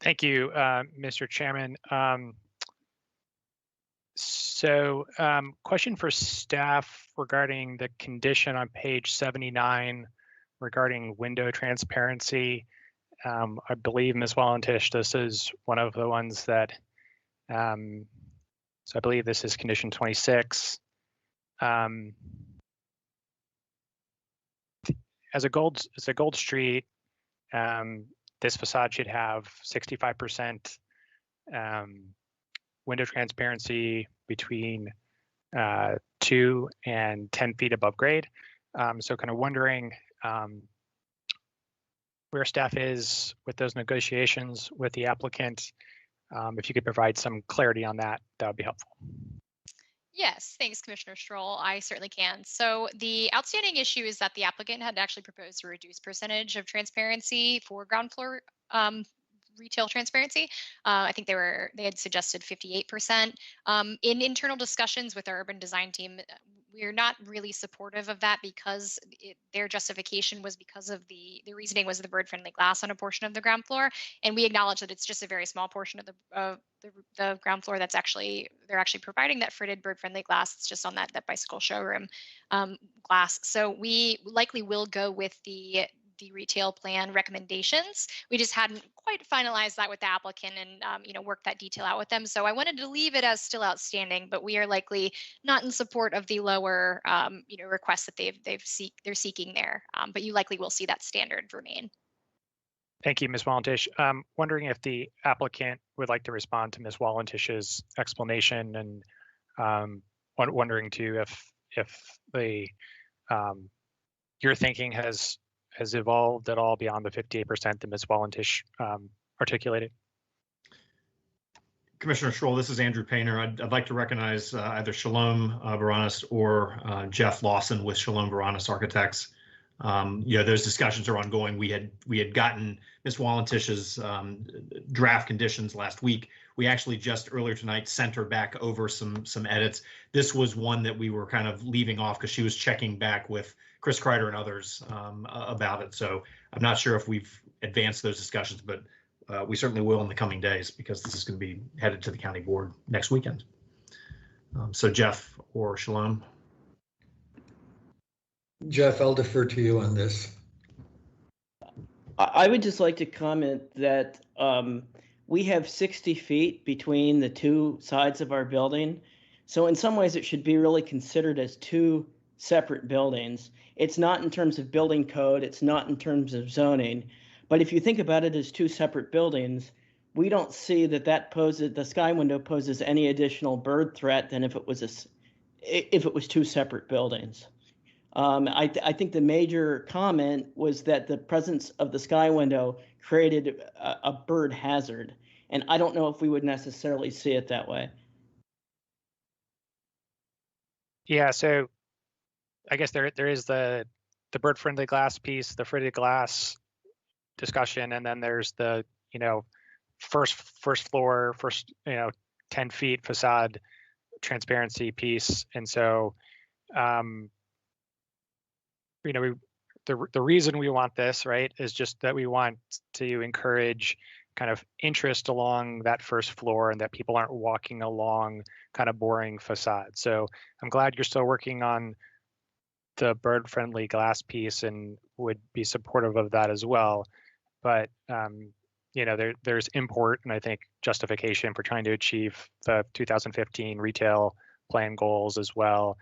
Thank you, Mr. Chairman. Question for staff regarding the condition on page 79 regarding window transparency. I believe, Ms. Wallentish, this is one of the ones that, so I believe this is condition 26. As a gold street, this facade should have 65% window transparency between 2 and 10 feet above grade. So kind of wondering where staff is with those negotiations with the applicant. If you could provide some clarity on that, that would be helpful. Yes, thanks, Commissioner Stroll. I certainly can. So the outstanding issue is that the applicant had actually proposed a reduced percentage of transparency for ground floor retail transparency. I think they had suggested 58%. In internal discussions with our urban design team, we're not really supportive of that because their justification was because of the reasoning was the bird-friendly glass on a portion of the ground floor, and we acknowledge that it's just a very small portion of the ground floor they're actually providing that fritted bird-friendly glass. It's just on that bicycle showroom glass. So we likely will go with the retail plan recommendations. We just hadn't quite finalized that with the applicant and worked that detail out with them. So I wanted to leave it as still outstanding, but we are likely not in support of the lower request that they're seeking there. But you likely will see that standard remain. Thank you, Ms. Walentish. Wondering if the applicant would like to respond to Ms. Walentish's explanation, and wondering too if the your thinking has evolved at all beyond the 58% that Ms. Walentish articulated. Commissioner Stroll, this is Andrew Painter. I'd like to recognize either Shalom Baranis or Jeff Lawson with Shalom Baranis Architects. Those discussions are ongoing. We had gotten Ms. Walentish's draft conditions last week. We actually just earlier tonight sent her back over some edits. This was one that we were kind of leaving off because she was checking back with Chris Kreider and others about it. So I'm not sure if we've advanced those discussions, but we certainly will in the coming days because this is going to be headed to the county board next weekend. So Jeff or Shalom. Jeff, I'll defer to you on this. I would just like to comment that we have 60 feet between the two sides of our building. So in some ways it should be really considered as two separate buildings. It's not in terms of building code, it's not in terms of zoning, but if you think about it as two separate buildings, we don't see the sky window poses any additional bird threat than if it was two separate buildings. I think the major comment was that the presence of the sky window created a bird hazard, and I don't know if we would necessarily see it that way. Yeah, so I guess there is the bird-friendly glass piece, the fritted glass discussion, and then there's the first floor, 10 feet facade transparency piece, and so. The reason we want this, right, is just that we want to encourage kind of interest along that first floor and that people aren't walking along kind of boring facades. So I'm glad you're still working on the bird-friendly glass piece and would be supportive of that as well. But, there's import and I think justification for trying to achieve the 2015 retail plan goals as well.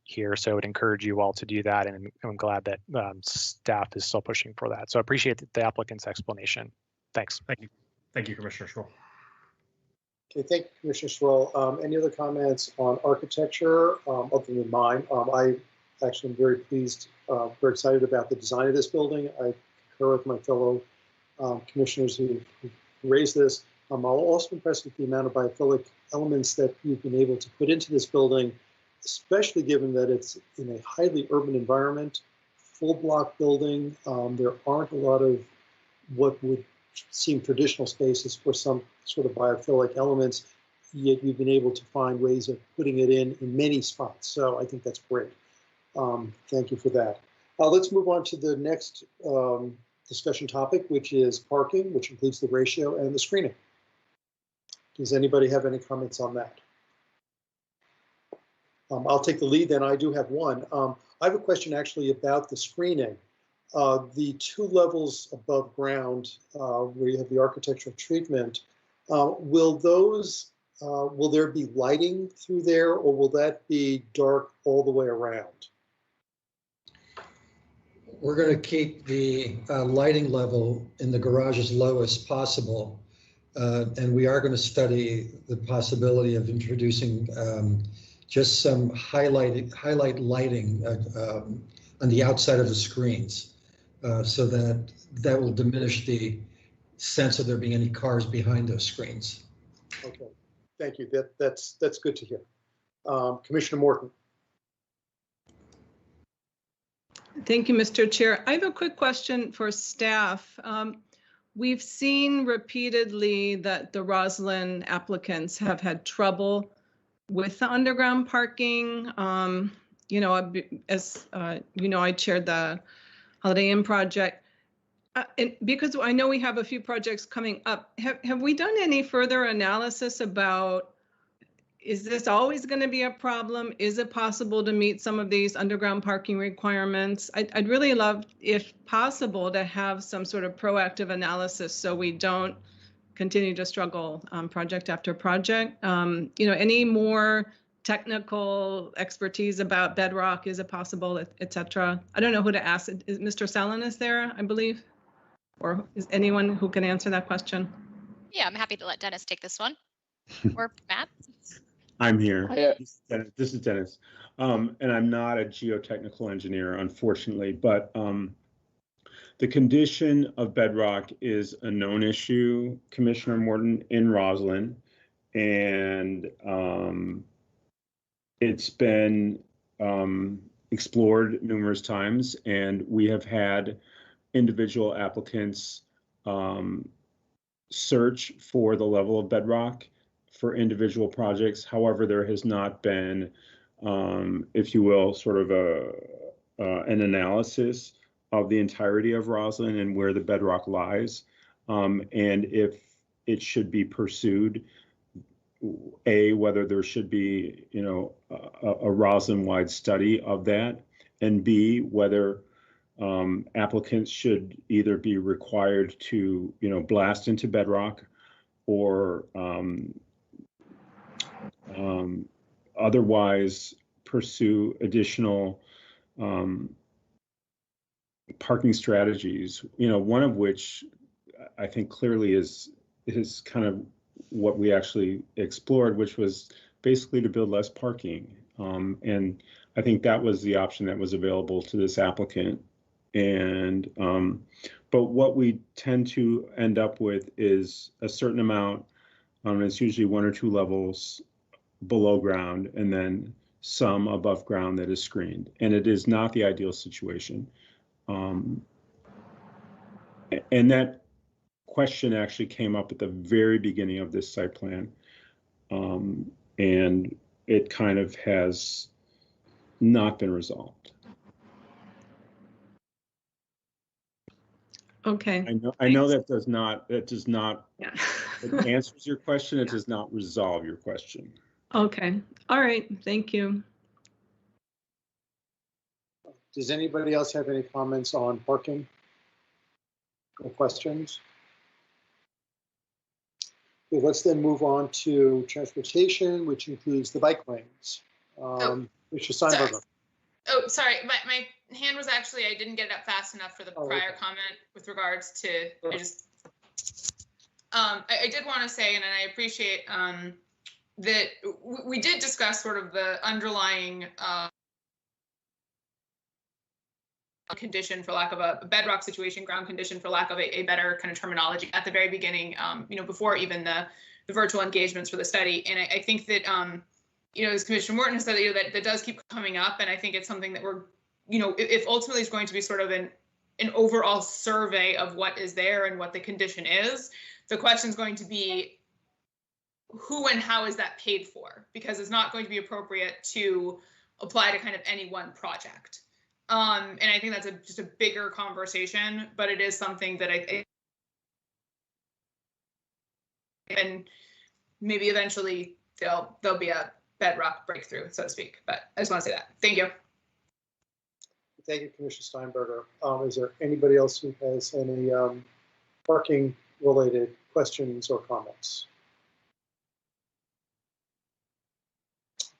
Here, so I would encourage you all to do that, and I'm glad that staff is still pushing for that. So I appreciate the applicant's explanation. Thanks. Thank you, Commissioner Stroll. Okay, thank you, Commissioner Stroll. Any other comments on architecture other than mine? I actually am very pleased, very excited about the design of this building. I concur with my fellow commissioners who raised this. I'm also impressed with the amount of biophilic elements that you've been able to put into this building, especially given that it's in a highly urban environment, full block building. There aren't a lot of what would seem traditional spaces for some sort of biophilic elements, yet you've been able to find ways of putting it in many spots. So I think that's great. Thank you for that. Let's move on to the next discussion topic, which is parking, which includes the ratio and the screening. Does anybody have any comments on that? I'll take the lead then. I do have one. I have a question actually about the screening. The 2 levels above ground where you have the architectural treatment, will there be lighting through there, or will that be dark all the way around? We're going to keep the lighting level in the garage as low as possible. And we are going to study the possibility of introducing just some highlight lighting on the outside of the screens, so that will diminish the sense of there being any cars behind those screens. Okay, thank you. That's good to hear. Commissioner Morton. Thank you, Mr. Chair. I have a quick question for staff. We've seen repeatedly that the Roslyn applicants have had trouble with the underground parking. You know, as you know, I chaired the Holiday Inn project. And because I know we have a few projects coming up, have we done any further analysis about, is this always going to be a problem? Is it possible to meet some of these underground parking requirements? I'd really love, if possible, to have some sort of proactive analysis so we don't continue to struggle project after project. You know, any more technical expertise about bedrock, is it possible, et cetera? I don't know who to ask. Is Mr. Salen there, I believe? Or is anyone who can answer that question? Yeah, I'm happy to let Dennis take this one. Or Matt. I'm here. This is Dennis. And I'm not a geotechnical engineer, unfortunately, but the condition of bedrock is a known issue, Commissioner Morton, in Roslyn. And it's been explored numerous times, and we have had individual applicants search for the level of bedrock for individual projects. However, there has not been, if you will, sort of an analysis of the entirety of Roslyn and where the bedrock lies, and if it should be pursued. Whether there should be, you know, a Roslyn-wide study of that, and B, whether applicants should either be required to, you know, blast into bedrock or otherwise pursue additional parking strategies, you know, one of which I think clearly is kind of what we actually explored, which was basically to build less parking. And I think that was the option that was available to this applicant. And but what we tend to end up with is a certain amount, it's usually 1 or 2 levels below ground and then some above ground that is screened. And it is not the ideal situation. And that question actually came up at the very beginning of this site plan. And it kind of has not been resolved. Okay. I know that does not yeah. it answers your question. It does not resolve your question. Okay. All right. Thank you. Does anybody else have any comments on parking or questions? Okay, let's then move on to transportation, which includes the bike lanes. Mr. Steinberger. Oh, sorry. My hand was actually, I didn't get it up fast enough for the prior comment with regards to, I did want to say, and I appreciate that we did discuss sort of the underlying condition, for lack of a bedrock situation, ground condition, for lack of a better kind of terminology at the very beginning, you know, before even the virtual engagements for the study. And I think that, you know, as Commissioner Morton said, you know, that does keep coming up. And I think it's something that we're, you know, if ultimately it's going to be sort of an overall survey of what is there and what the condition is, the question is going to be who and how is that paid for? Because it's not going to be appropriate to apply to kind of any one project. And I think that's just a bigger conversation, but it is something that and maybe eventually there'll be a bedrock breakthrough, so to speak. But I just want to say that. Thank you. Thank you, Commissioner Steinberger. Is there anybody else who has any parking related questions or comments?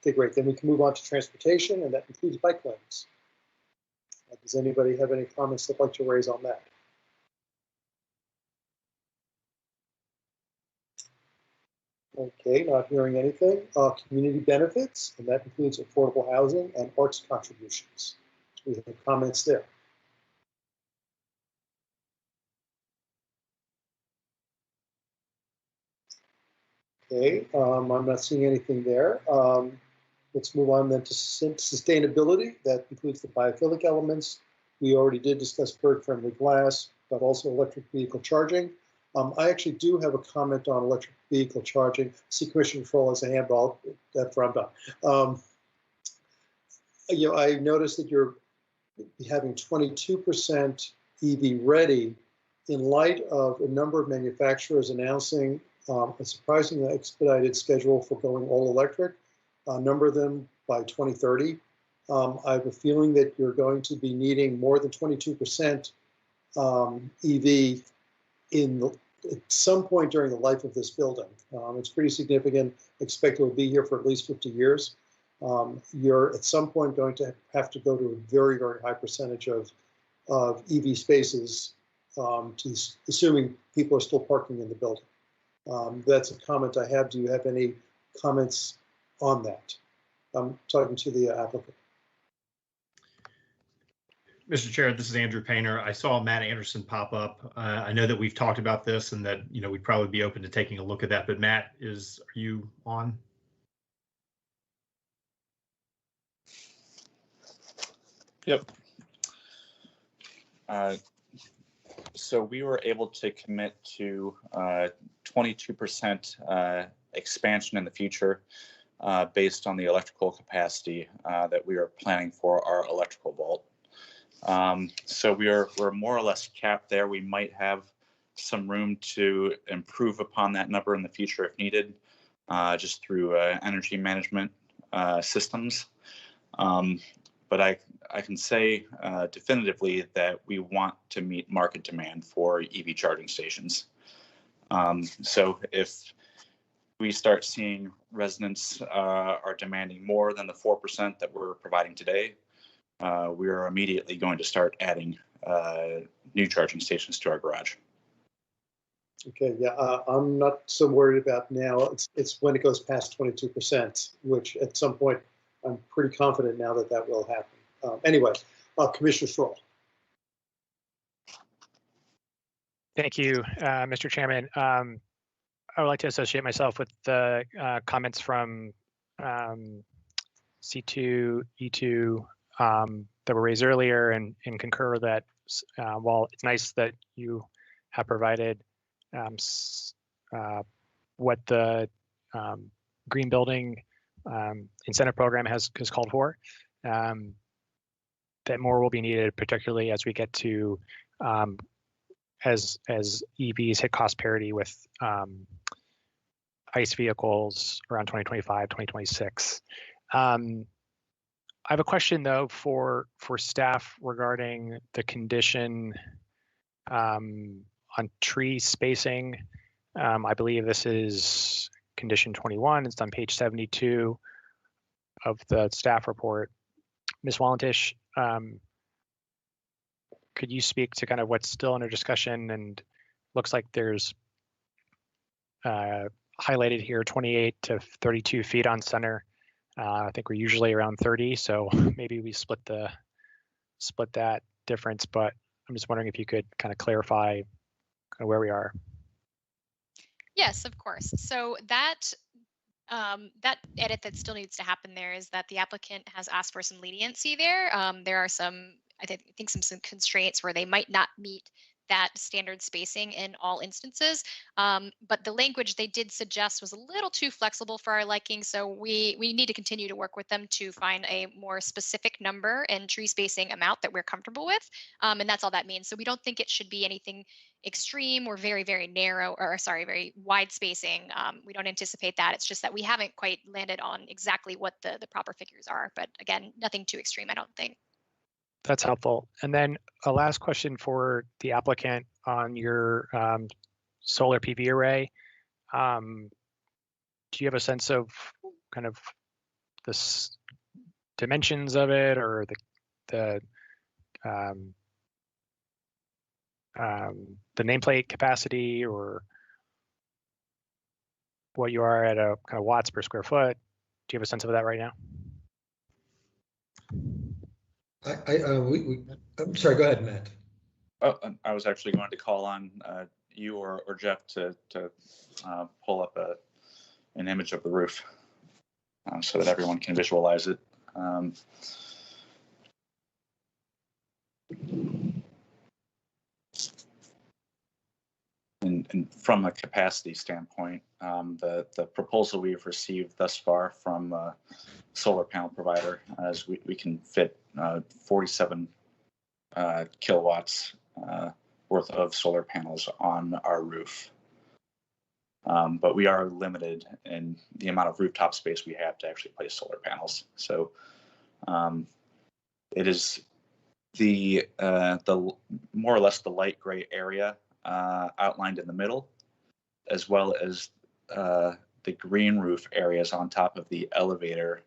Okay, great. Then we can move on to transportation, and that includes bike lanes. Does anybody have any comments they'd like to raise on that? Okay, not hearing anything. Community benefits, and that includes affordable housing and arts contributions. We have comments there. Okay, I'm not seeing anything there. Let's move on then to sustainability. That includes the biophilic elements. We already did discuss bird-friendly glass, but also electric vehicle charging. I actually do have a comment on electric vehicle charging. See Commissioner Troll as a handball. That's where I'm done. I noticed that you're having 22% EV ready in light of a number of manufacturers announcing a surprisingly expedited schedule for going all electric, a number of them by 2030. I have a feeling that you're going to be needing more than 22% EV at some point during the life of this building. It's pretty significant. Expect it will be here for at least 50 years. You're at some point going to have to go to a very, very high percentage of EV spaces, assuming people are still parking in the building. That's a comment I have. Do you have any comments on that? I'm talking to the applicant. Mr. Chair, this is Andrew Painter. I saw Matt Anderson pop up. I know that we've talked about this and that, we'd probably be open to taking a look at that, but Matt, are you on? Yep. So we were able to commit to 22% expansion in the future based on the electrical capacity that we are planning for our electrical vault. So we're more or less capped there. We might have some room to improve upon that number in the future if needed, just through energy management systems. But I can say definitively that we want to meet market demand for EV charging stations. So if we start seeing residents are demanding more than the 4% that we're providing today, we are immediately going to start adding new charging stations to our garage. Okay, yeah, I'm not so worried about now. It's when it goes past 22%, which at some point I'm pretty confident now that will happen. Anyway, Commissioner Stroll. Thank you, Mr. Chairman. I would like to associate myself with the comments from C2, E2 that were raised earlier and concur that while it's nice that you have provided what the green building incentive program has called for, that more will be needed, particularly as we get to as EVs hit cost parity with ICE vehicles around 2025, 2026. I have a question though for staff regarding the condition on tree spacing. I believe this is condition 21. It's on page 72 of the staff report. Ms. Walentish, could you speak to kind of what's still under discussion? And looks like there's highlighted here 28 to 32 feet on center. I think we're usually around 30, so maybe we split that difference. But I'm just wondering if you could kind of clarify kind of where we are. Yes, of course. So that edit that still needs to happen there is that the applicant has asked for some leniency there. There are some, I think some constraints where they might not meet that standard spacing in all instances. But the language they did suggest was a little too flexible for our liking. So we need to continue to work with them to find a more specific number and tree spacing amount that we're comfortable with. And that's all that means. So we don't think it should be anything extreme or very, very narrow, or sorry, very wide spacing. We don't anticipate that. It's just that we haven't quite landed on exactly what the proper figures are. But again, nothing too extreme, I don't think. That's helpful. And then a last question for the applicant on your solar PV array. Do you have a sense of kind of the dimensions of it, or the nameplate capacity, or what you are at a kind of watts per square foot? Do you have a sense of that right now? I'm sorry, go ahead, Matt. Oh, I was actually going to call on you or Jeff to pull up an image of the roof. so that everyone can visualize it. And from a capacity standpoint, the proposal we've received thus far from solar panel provider is we can fit 47 kilowatts worth of solar panels on our roof. But we are limited in the amount of rooftop space we have to actually place solar panels. So it is the more or less the light gray area outlined in the middle, as well as the green roof areas on top of the elevator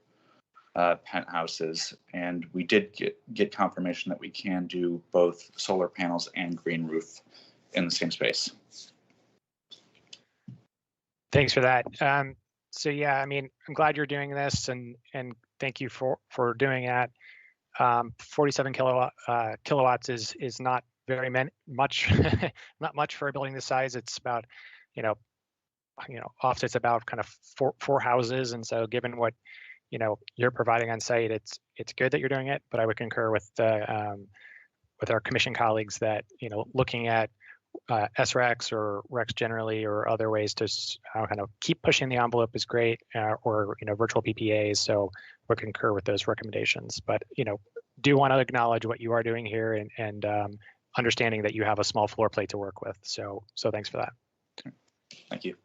penthouses. And we did get confirmation that we can do both solar panels and green roof in the same space. Thanks for that. So yeah, I mean, I'm glad you're doing this, and thank you for doing that. 47 kilowatts is not very much, not much for a building this size. It's about, offset's about kind of four houses, and so given what you're providing on site, it's good that you're doing it. But I would concur with our commission colleagues that looking at SRECs or RECs generally, or other ways to kind of keep pushing the envelope is great, or virtual PPAs. So we concur with those recommendations. But do want to acknowledge what you are doing here, and understanding that you have a small floor plate to work with. So thanks for that. Thank you.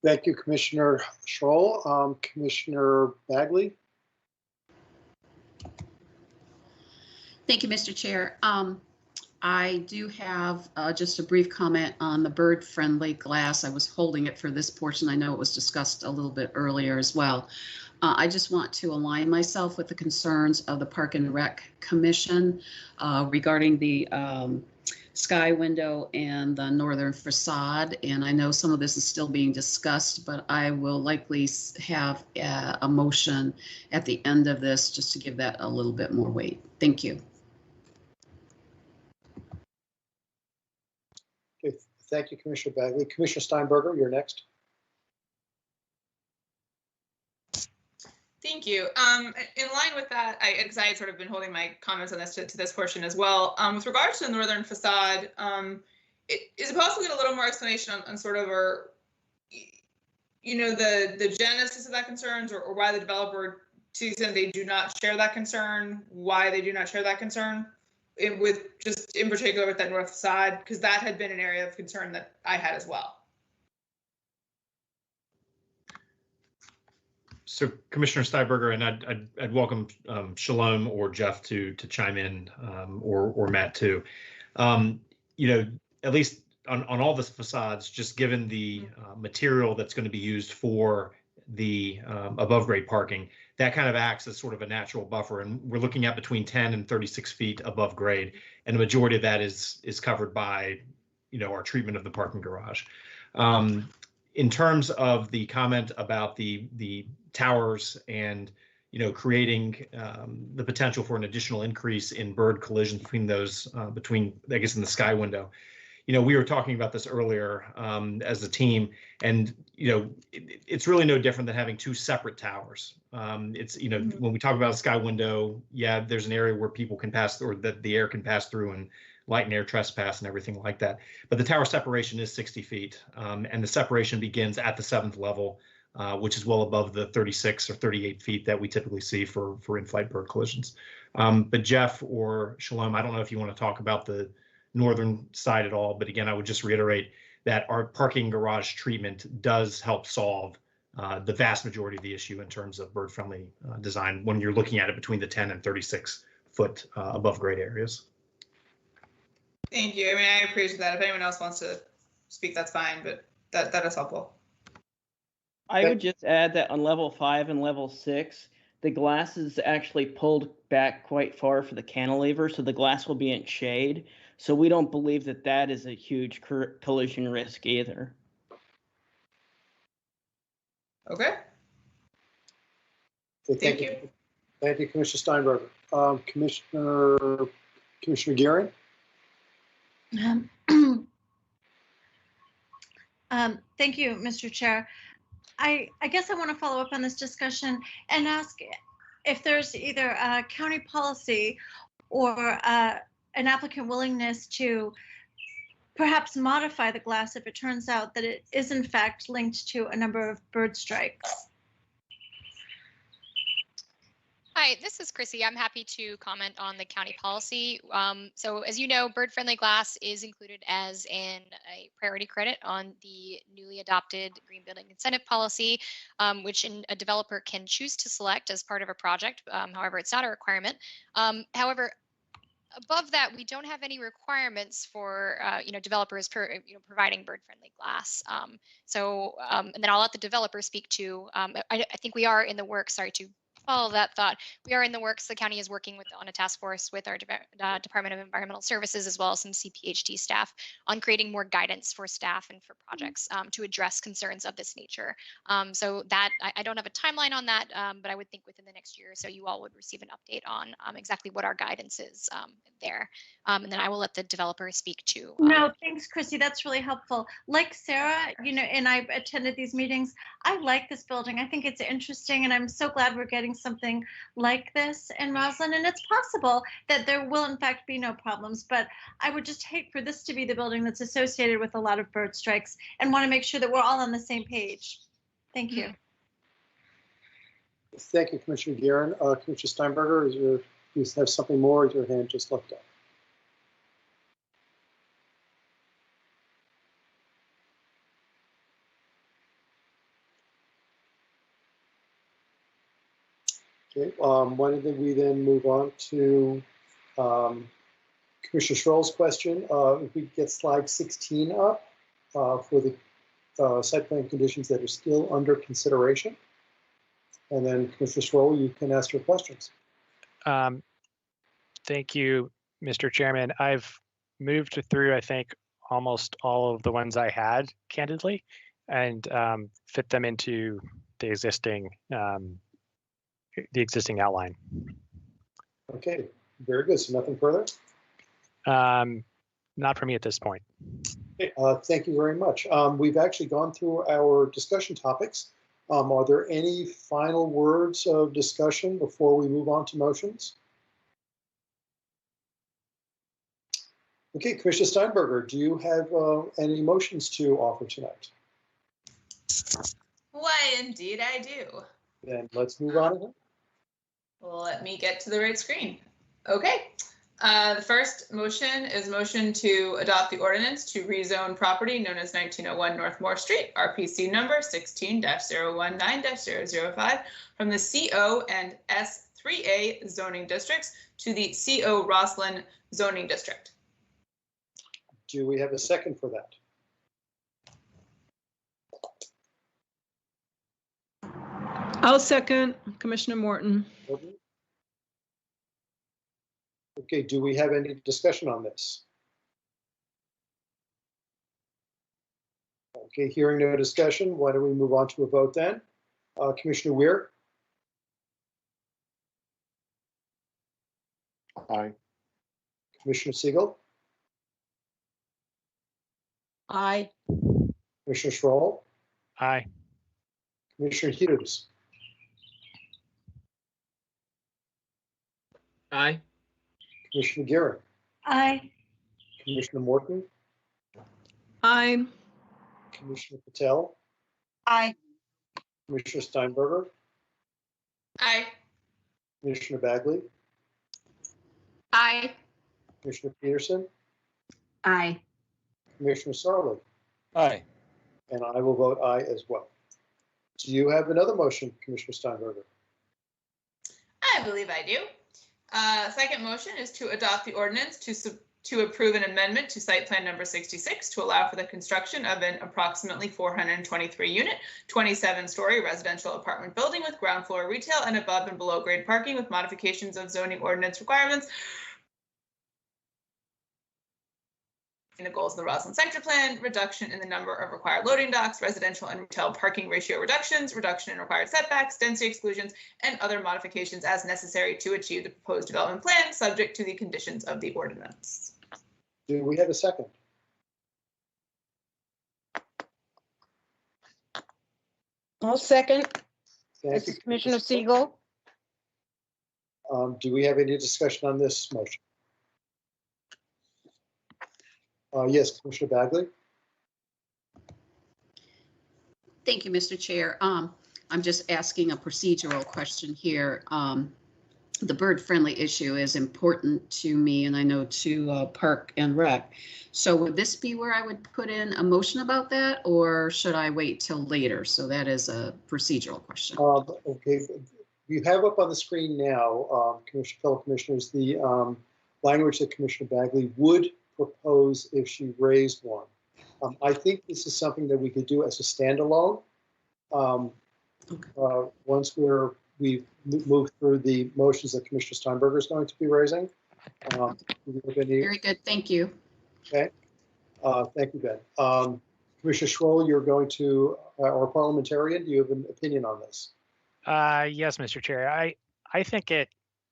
Thank you, Commissioner Schroll. Commissioner Bagley. Thank you, Mr. Chair. I do have just a brief comment on the bird-friendly glass. I was holding it for this portion. I know it was discussed a little bit earlier as well. I just want to align myself with the concerns of the Park and Rec Commission regarding the sky window and the northern facade. And I know some of this is still being discussed, but I will likely have a motion at the end of this just to give that a little bit more weight. Thank you. Okay, thank you, Commissioner Bagley. Commissioner Steinberger, you're next. Thank you. In line with that, I had sort of been holding my comments on this to this portion as well. With regards to the northern facade, is it possible to get a little more explanation on sort of, the genesis of that concerns, or why the developer, to the extent they do not share that concern, why they do not share that concern, with just in particular with that north facade, because that had been an area of concern that I had as well. So Commissioner Steinberger, and I'd welcome Shalom or Jeff to chime in, or Matt too. At least on all the facades, just given the material that's going to be used for the above grade parking, that kind of acts as sort of a natural buffer. And we're looking at between 10 and 36 feet above grade, and the majority of that is covered by our treatment of the parking garage. In terms of the comment about the towers and creating the potential for an additional increase in bird collisions between those in the sky window, we were talking about this earlier as a team, and it's really no different than having two separate towers. It's when we talk about a sky window, yeah, there's an area where people can pass, or that the air can pass through, and light and air trespass and everything like that. But the tower separation is 60 feet, and the separation begins at the 7th level, which is well above the 36 or 38 feet that we typically see for in-flight bird collisions. But Jeff or Shalom, I don't know if you want to talk about the northern side at all, but again, I would just reiterate that our parking garage treatment does help solve the vast majority of the issue in terms of bird-friendly design when you're looking at it between the 10 and 36 foot above grade areas. Thank you. I mean, I appreciate that. If anyone else wants to speak, that's fine, but that is helpful. I would just add that on level 5 and level 6, the glass is actually pulled back quite far for the cantilever, so the glass will be in shade. So we don't believe that that is a huge collision risk either. Okay. Thank you. Thank you, Commissioner Steinberger. Commissioner Gearing. Thank you, Mr. Chair. I guess I want to follow up on this discussion and ask if there's either a county policy or an applicant willingness to perhaps modify the glass if it turns out that it is in fact linked to a number of bird strikes. Hi, this is Chrissy. I'm happy to comment on the county policy. So as you know, bird-friendly glass is included as a priority credit on the newly adopted Green Building Incentive Policy, which a developer can choose to select as part of a project. However, it's not a requirement. However, above that, we don't have any requirements for developers providing bird-friendly glass. And then I'll let the developer speak to. I think we are in the works. Sorry to follow that thought. We are in the works. The county is working on a task force with our Department of Environmental Services as well as some CPHT staff on creating more guidance for staff and for projects to address concerns of this nature. So that I don't have a timeline on that, but I would think within the next year or so you all would receive an update on exactly what our guidance is there. And then I will let the developer speak to. No, thanks, Chrissy. That's really helpful. Like Sarah, and I've attended these meetings. I like this building. I think it's interesting, and I'm so glad we're getting something like this in Roslyn. And it's possible that there will, in fact, be no problems. But I would just hate for this to be the building that's associated with a lot of bird strikes, and want to make sure that we're all on the same page. Thank you. Thank you, Commissioner Guerin. Commissioner Steinberger, do you have something more? Is your hand just looked up? Okay, why don't we then move on to Commissioner Schroll's question. If we get slide 16 up for the site plan conditions that are still under consideration. And then Commissioner Schroll, you can ask your questions. Thank you, Mr. Chairman. I've moved through, I think, almost all of the ones I had, candidly, and fit them into the existing outline. Okay, very good. So nothing further? Not for me at this point. Okay, thank you very much. We've actually gone through our discussion topics. Are there any final words of discussion before we move on to motions? Okay, Commissioner Steinberger, do you have any motions to offer tonight? Why, indeed I do. Then let's move on. Let me get to the right screen. Okay. The first motion is motion to adopt the ordinance to rezone property known as 1901 North Moore Street, RPC number 16-019-005 from the CO and S3A zoning districts to the CO Roslyn zoning district. Do we have a second for that? I'll second Commissioner Morton. Okay, do we have any discussion on this? Okay, hearing no discussion, why don't we move on to a vote then? Commissioner Weir? Aye. Commissioner Siegel? Aye. Commissioner Schroll? Aye. Commissioner Hughes? Aye. Commissioner Guerin? Aye. Commissioner Morton? Aye. Commissioner Patel? Aye. Commissioner Steinberger? Aye. Commissioner Bagley? Aye. Commissioner Peterson? Aye. Commissioner Sarli? Aye. And I will vote aye as well. Do you have another motion, Commissioner Steinberger? I believe I do. Second motion is to adopt the ordinance to approve an amendment to site plan number 66 to allow for the construction of an approximately 423 unit, 27-story residential apartment building with ground floor retail and above and below grade parking with modifications of zoning ordinance requirements. The goals of the Roslyn Sector Plan, reduction in the number of required loading docks, residential and retail parking ratio reductions, reduction in required setbacks, density exclusions, and other modifications as necessary to achieve the proposed development plan, subject to the conditions of the ordinance. Do we have a second? I'll second. Thank This you. is Commissioner Siegel. Do we have any discussion on this motion? Yes, Commissioner Bagley. Thank you, Mr. Chair. I'm just asking a procedural question here. The bird-friendly issue is important to me, and I know to Park and Rec. So would this be where I would put in a motion about that, or should I wait till later? So that is a procedural question. Okay, you have up on the screen now, fellow commissioners, the language that Commissioner Bagley would propose if she raised one. I think this is something that we could do as a standalone. Once we've moved through the motions that Commissioner Steinberger is going to be raising. Very good, thank you. Okay, thank you, Ben. Commissioner Schroll, you're going to, our parliamentarian, do you have an opinion on this? Yes, Mr. Chair. I think it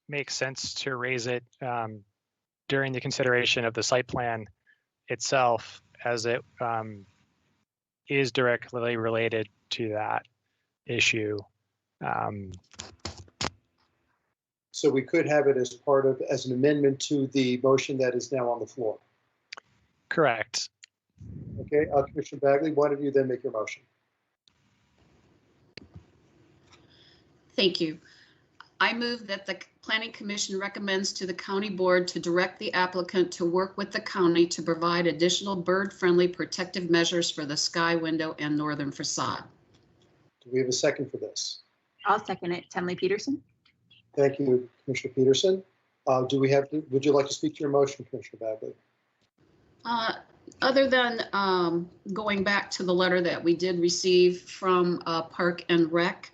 makes sense to raise it during the consideration of the site plan itself, as it is directly related to that issue. So we could have it as part of, as an amendment to the motion that is now on the floor. Correct. Okay, Commissioner Bagley, why don't you then make your motion? Thank you. I move that the Planning Commission recommends to the County Board to direct the applicant to work with the county to provide additional bird-friendly protective measures for the sky window and northern facade. Do we have a second for this? I'll second it. Tenley Peterson. Thank you, Commissioner Peterson. Would you like to speak to your motion, Commissioner Bagley? Other than going back to the letter that we did receive from Park and Rec,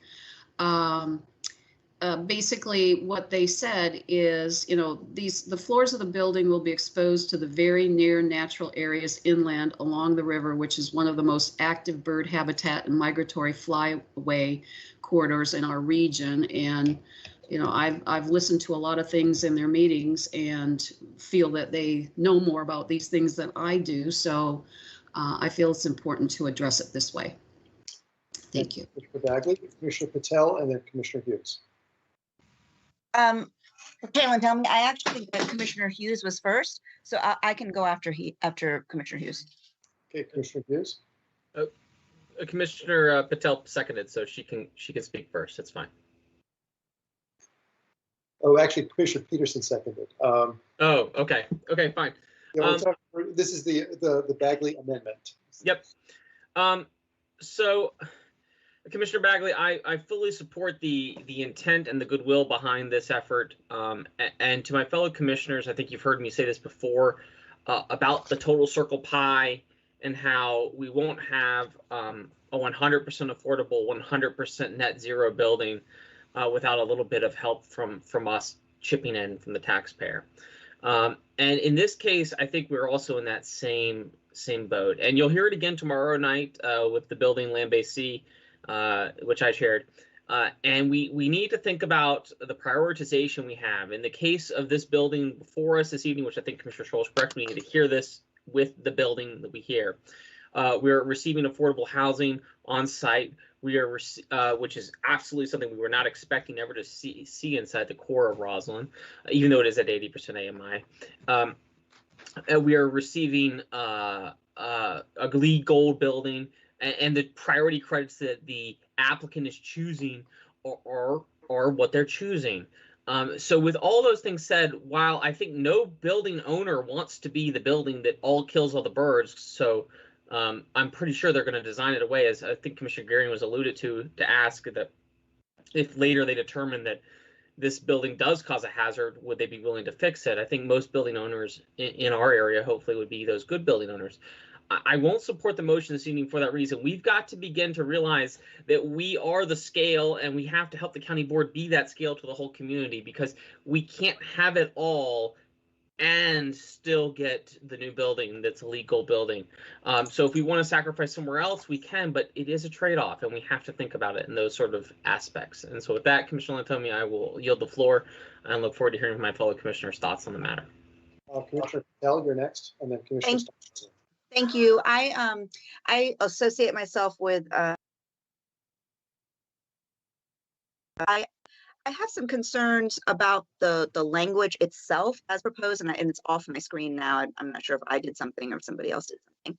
basically what they said is, the floors of the building will be exposed to the very near natural areas inland along the river, which is one of the most active bird habitat and migratory flyway corridors in our region. And I've listened to a lot of things in their meetings and feel that they know more about these things than I do. So I feel it's important to address it this way. Thank you. Commissioner Bagley, Commissioner Patel, and then Commissioner Hughes. Caitlin, tell me, I actually thought Commissioner Hughes was first, so I can go after Commissioner Hughes. Okay, Commissioner Hughes. Commissioner Patel seconded, so she can speak first. It's fine. Oh, actually, Commissioner Peterson seconded. Oh, okay. Okay, fine. Yeah, this is the Bagley Amendment. Yep. So, Commissioner Bagley, I fully support the intent and the goodwill behind this effort. And to my fellow commissioners, I think you've heard me say this before about the total circle pie and how we won't have a 100% affordable, 100% net zero building without a little bit of help from us chipping in from the taxpayer. And in this case, I think we're also in that same boat. And you'll hear it again tomorrow night with the building Land-Based C, which I shared. And we need to think about the prioritization we have. In the case of this building before us this evening, which I think Commissioner Scholl is correct, we need to hear this with the building that we hear. We're receiving affordable housing on site. We are, which is absolutely something we were not expecting ever to see inside the core of Roslyn, even though it is at 80% AMI. And we are receiving a LEED Gold building, and the priority credits that the applicant is choosing are what they're choosing. So with all those things said, while I think no building owner wants to be the building that kills all the birds, so I'm pretty sure they're going to design it away, as I think Commissioner Gearing was alluded to ask that if later they determine that this building does cause a hazard, would they be willing to fix it? I think most building owners in our area hopefully would be those good building owners. I won't support the motion this evening for that reason. We've got to begin to realize that we are the scale, and we have to help the county board be that scale to the whole community, because we can't have it all and still get the new building that's a legal building. So if we want to sacrifice somewhere else, we can, but it is a trade-off, and we have to think about it in those sort of aspects. And so with that, Commissioner Lantomi, I will yield the floor and look forward to hearing my fellow commissioners' thoughts on the matter. Commissioner Patel, you're next, and then Commissioner Steinberger. Thank you. I associate myself with I have some concerns about the language itself as proposed, and it's off my screen now. I'm not sure if I did something or if somebody else did something.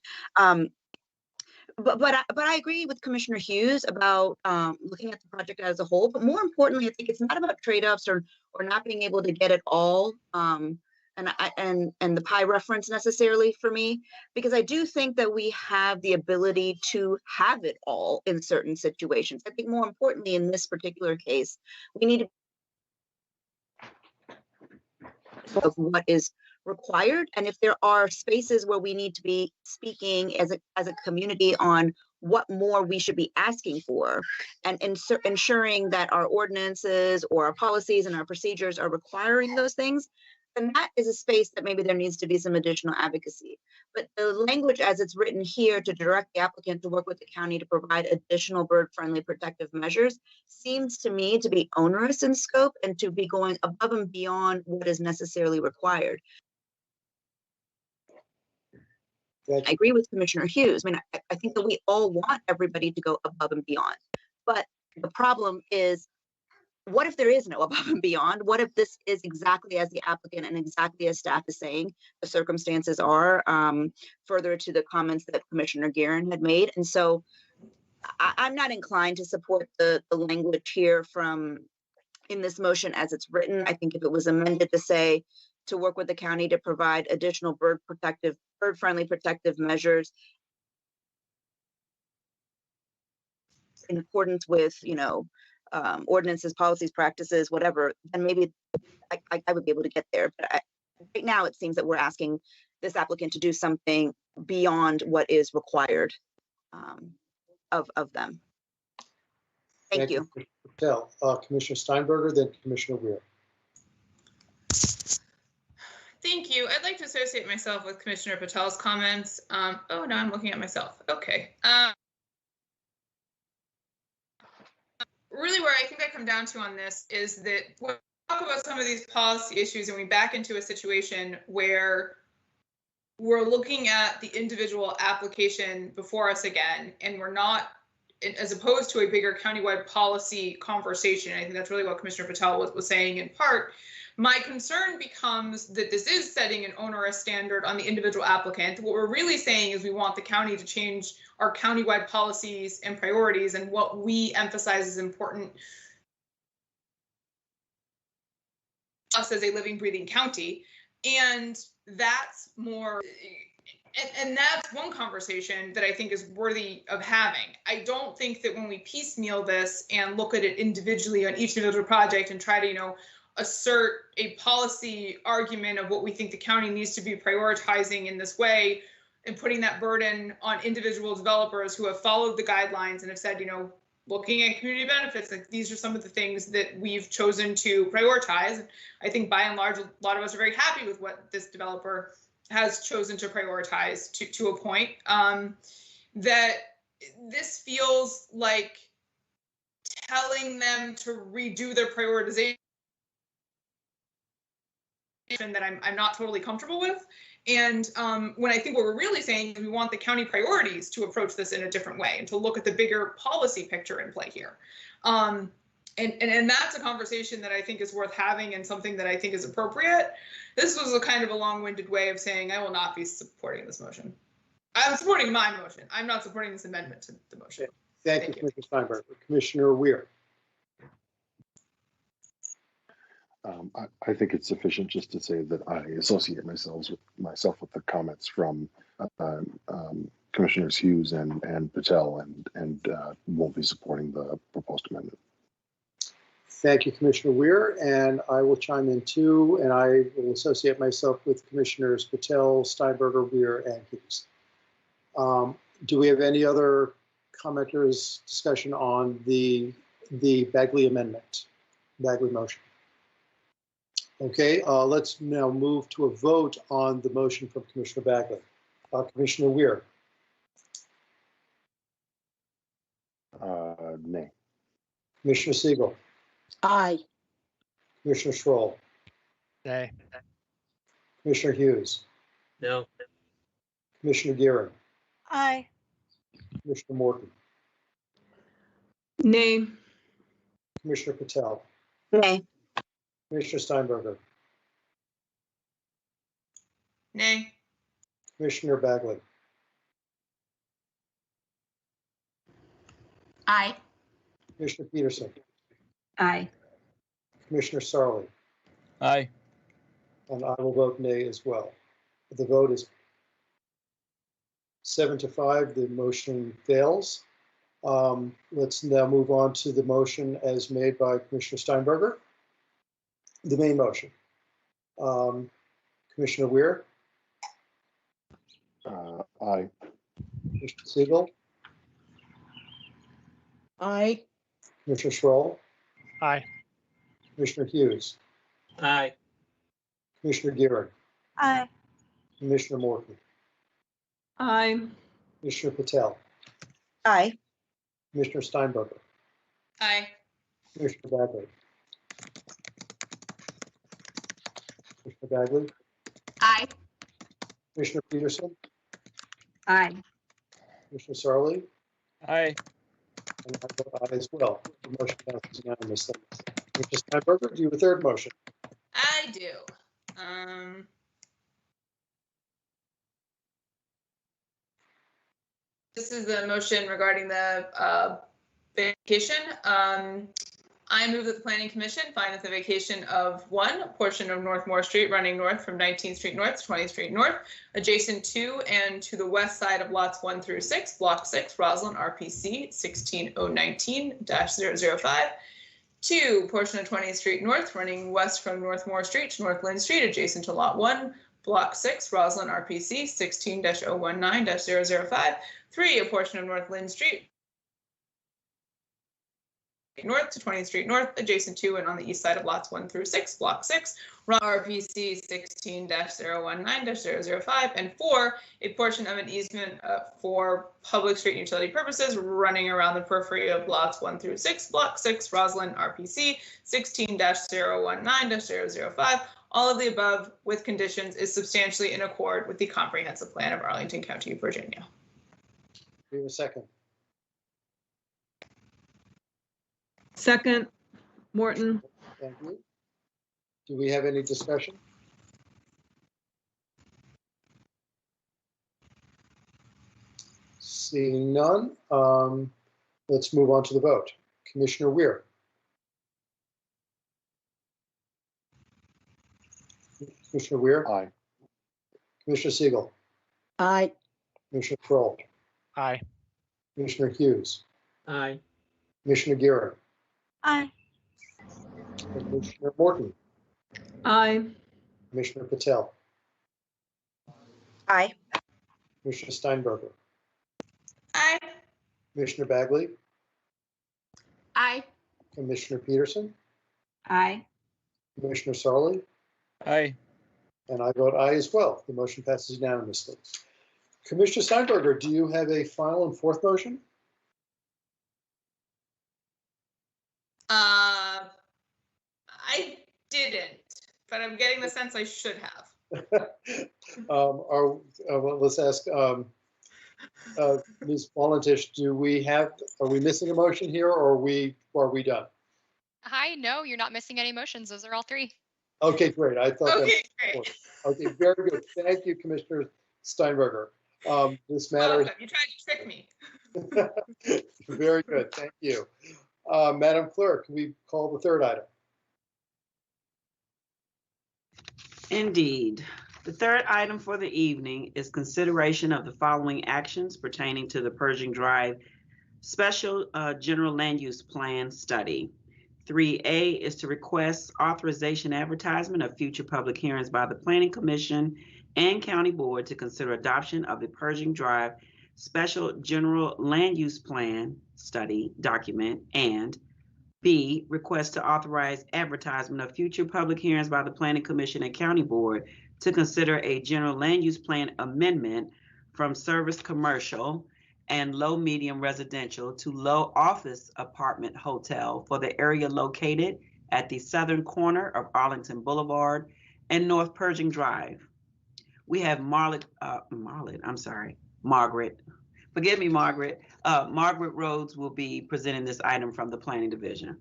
But I agree with Commissioner Hughes about looking at the project as a whole. But more importantly, I think it's not about trade-offs or not being able to get it all. And the pie reference necessarily for me, because I do think that we have the ability to have it all in certain situations. I think more importantly, in this particular case, we need to of what is required, and if there are spaces where we need to be speaking as a community on what more we should be asking for, and ensuring that our ordinances or our policies and our procedures are requiring those things, then that is a space that maybe there needs to be some additional advocacy. But the language as it's written here to direct the applicant to work with the county to provide additional bird-friendly protective measures seems to me to be onerous in scope and to be going above and beyond what is necessarily required. I agree with Commissioner Hughes. I mean, I think that we all want everybody to go above and beyond. But the problem is, what if there is no above and beyond? What if this is exactly as the applicant and exactly as staff is saying the circumstances are, further to the comments that Commissioner Guerin had made? And so I'm not inclined to support the language here in this motion as it's written. I think if it was amended to say to work with the county to provide additional bird-friendly protective measures in accordance with, ordinances, policies, practices, whatever, then maybe I would be able to get there. But right now, it seems that we're asking this applicant to do something beyond what is required of them. Thank you. Patel. Commissioner Steinberger, then Commissioner Weir. Thank you. I'd like to associate myself with Commissioner Patel's comments. Oh, no, I'm looking at myself. Okay. Really where I think I come down to on this is that when we talk about some of these policy issues and we back into a situation where we're looking at the individual application before us again, and we're not, as opposed to a bigger countywide policy conversation, I think that's really what Commissioner Patel was saying in part. My concern becomes that this is setting an onerous standard on the individual applicant. What we're really saying is we want the county to change our countywide policies and priorities and what we emphasize is important us as a living, breathing county. And that's more, and that's one conversation that I think is worthy of having. I don't think that when we piecemeal this and look at it individually on each individual project and try to, assert a policy argument of what we think the county needs to be prioritizing in this way and putting that burden on individual developers who have followed the guidelines and have said, looking at community benefits, like these are some of the things that we've chosen to prioritize. I think by and large, a lot of us are very happy with what this developer has chosen to prioritize to a point. That this feels like telling them to redo their prioritization that I'm not totally comfortable with. And when I think what we're really saying is we want the county priorities to approach this in a different way and to look at the bigger policy picture in play here. And that's a conversation that I think is worth having and something that I think is appropriate. This was a kind of a long-winded way of saying I will not be supporting this motion. I'm supporting my motion. I'm not supporting this amendment to the motion. Thank you, Commissioner Steinberg. Commissioner Weir. I think it's sufficient just to say that I associate myself with the comments from Commissioners Hughes and Patel, and won't be supporting the proposed amendment. Thank you, Commissioner Weir, and I will chime in too, and I will associate myself with Commissioners Patel, Steinberger, Weir, and Hughes. Do we have any other commenters discussion on the Bagley Amendment, Bagley motion? Okay, let's now move to a vote on the motion from Commissioner Bagley. Commissioner Weir. Nay. Commissioner Siegel. Aye. Commissioner Schroll. Nay. Commissioner Hughes. No. Commissioner Guerin. Aye. Commissioner Morton. Nay. Commissioner Patel, Nay. Commissioner Steinberger, Nay. Commissioner Bagley, Aye. Commissioner Peterson, Aye. Commissioner Sarley, Aye. and I will vote nay as well. The vote is 7-5. The motion fails. Let's now move on to the motion as made by Commissioner Steinberger. The main motion. Commissioner Weir, Aye. Commissioner Siegel, Aye. Commissioner Schroll, Aye. Commissioner Hughes, Aye. Commissioner Gearing, Aye. Commissioner Morton, Aye. Commissioner Patel, Aye. Commissioner Steinberger, Aye. Commissioner Bagley, Commissioner Bagley, Aye. Commissioner Peterson, Aye. Commissioner Sarley, Aye. and I vote aye as well. The motion passes unanimously. Commissioner Steinberger, do you have a third motion? I do. This is the motion regarding the vacation. I move that the Planning Commission find that the vacation of one portion of North Moore Street running north from 19th Street North to 20th Street North, adjacent to and to the west side of lots 1 through 6, Block 6, Roslyn, RPC 16019-005. 2, portion of 20th Street North running west from North Moore Street to North Lynn Street, adjacent to Lot 1, Block 6, Roslyn, RPC 16-019-005. 3, a portion of North Lynn Street north to 20th Street North, adjacent to and on the east side of lots 1 through 6, Block 6, RPC 16-019-005, and 4, a portion of an easement for public street and utility purposes running around the periphery of lots 1 through 6, Block 6, Roslyn, RPC 16-019-005. All of the above, with conditions, is substantially in accord with the comprehensive plan of Arlington County, Virginia. Do you have a second? Second, Morton. Thank you. Do we have any discussion? Seeing none, let's move on to the vote. Commissioner Weir. Commissioner Weir? Aye. Commissioner Siegel? Aye. Commissioner Kroll? Aye. Commissioner Hughes? Aye. Commissioner Gearing? Aye. Commissioner Morton? Aye. Commissioner Patel? Aye. Commissioner Steinberger? Aye. Commissioner Bagley? Aye. Commissioner Peterson? Aye. Commissioner Sarley? Aye. And I vote aye as well. The motion passes unanimously. Commissioner Steinberger, do you have a final and fourth motion? I didn't, but I'm getting the sense I should have. Well, let's ask Ms. Voluntish, are we missing a motion here, or are we done? Hi, no, you're not missing any motions. Those are all three. Okay, great. I thought Okay, that great. okay, very good. Thank you, Commissioner Steinberger. This matter. Welcome. You tried to trick me. Very good. Thank you. Madam Clerk, can we call the third item? Indeed. The third item for the evening is consideration of the following actions pertaining to the Pershing Drive Special General Land Use Plan Study. 3A is to request authorization advertisement of future public hearings by the Planning Commission and County Board to consider adoption of the Pershing Drive Special General Land Use Plan Study document, and B, request to authorize advertisement of future public hearings by the Planning Commission and County Board to consider a general land use plan amendment from service commercial and low medium residential to low office apartment hotel for the area located at the southern corner of Arlington Boulevard and North Pershing Drive. We have Margaret. Forgive me, Margaret. Margaret Rhodes will be presenting this item from the Planning Division.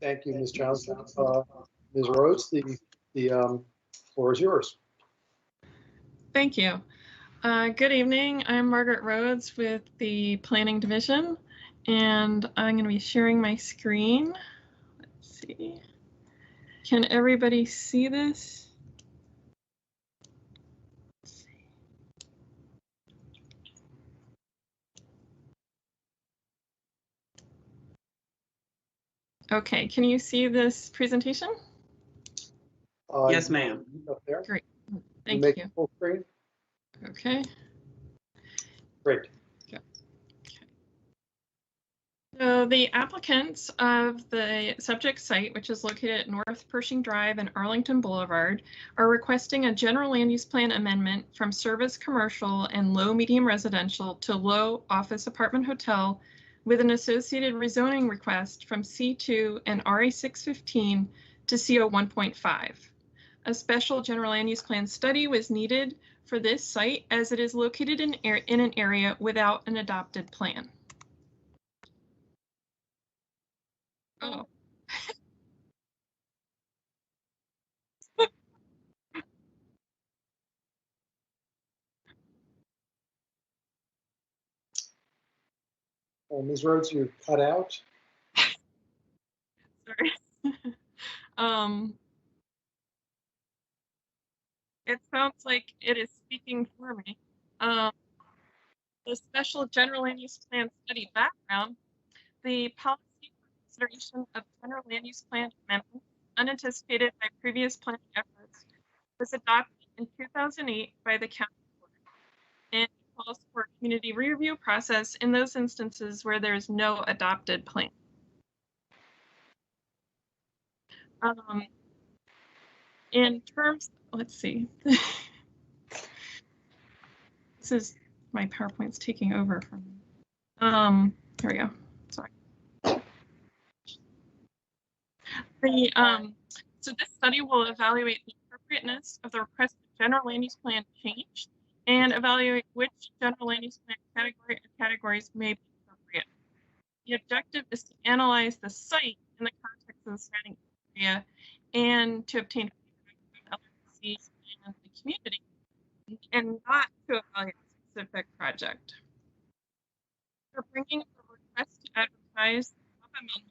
Thank you, Ms. Johnson. Ms. Rhodes, the floor is yours. Thank you. Good evening. I'm Margaret Rhodes with the Planning Division, and I'm going to be sharing my screen. Let's see. Can everybody see this? Okay, can you see this presentation? Yes, ma'am. Up there. Great. Thank Make you. full screen. Okay. Great. So the applicants of the subject site, which is located at North Pershing Drive and Arlington Boulevard, are requesting a general land use plan amendment from service commercial and low medium residential to low office apartment hotel with an associated rezoning request from C2 and RA 615 to CO 1.5. A special general land use plan study was needed for this site as it is located in an area without an adopted plan. Oh. Ms. Rhodes, you're cut out. Sorry. It sounds like it is speaking for me. The special general land use plan study background, the policy for consideration of general land use plan amendments unanticipated by previous planning efforts was adopted in 2008 by the county board and calls for a community review process in those instances where there is no adopted plan. In terms, let's see. This is my PowerPoint's taking over from me. Here we go. Sorry. So this study will evaluate the appropriateness of the requested general land use plan change and evaluate which general land use plan category or categories may be appropriate. The objective is to analyze the site in the context of the surrounding area and to obtain feedback from LRC and the community, and not to evaluate a specific project. We're bringing the request to advertise the amendment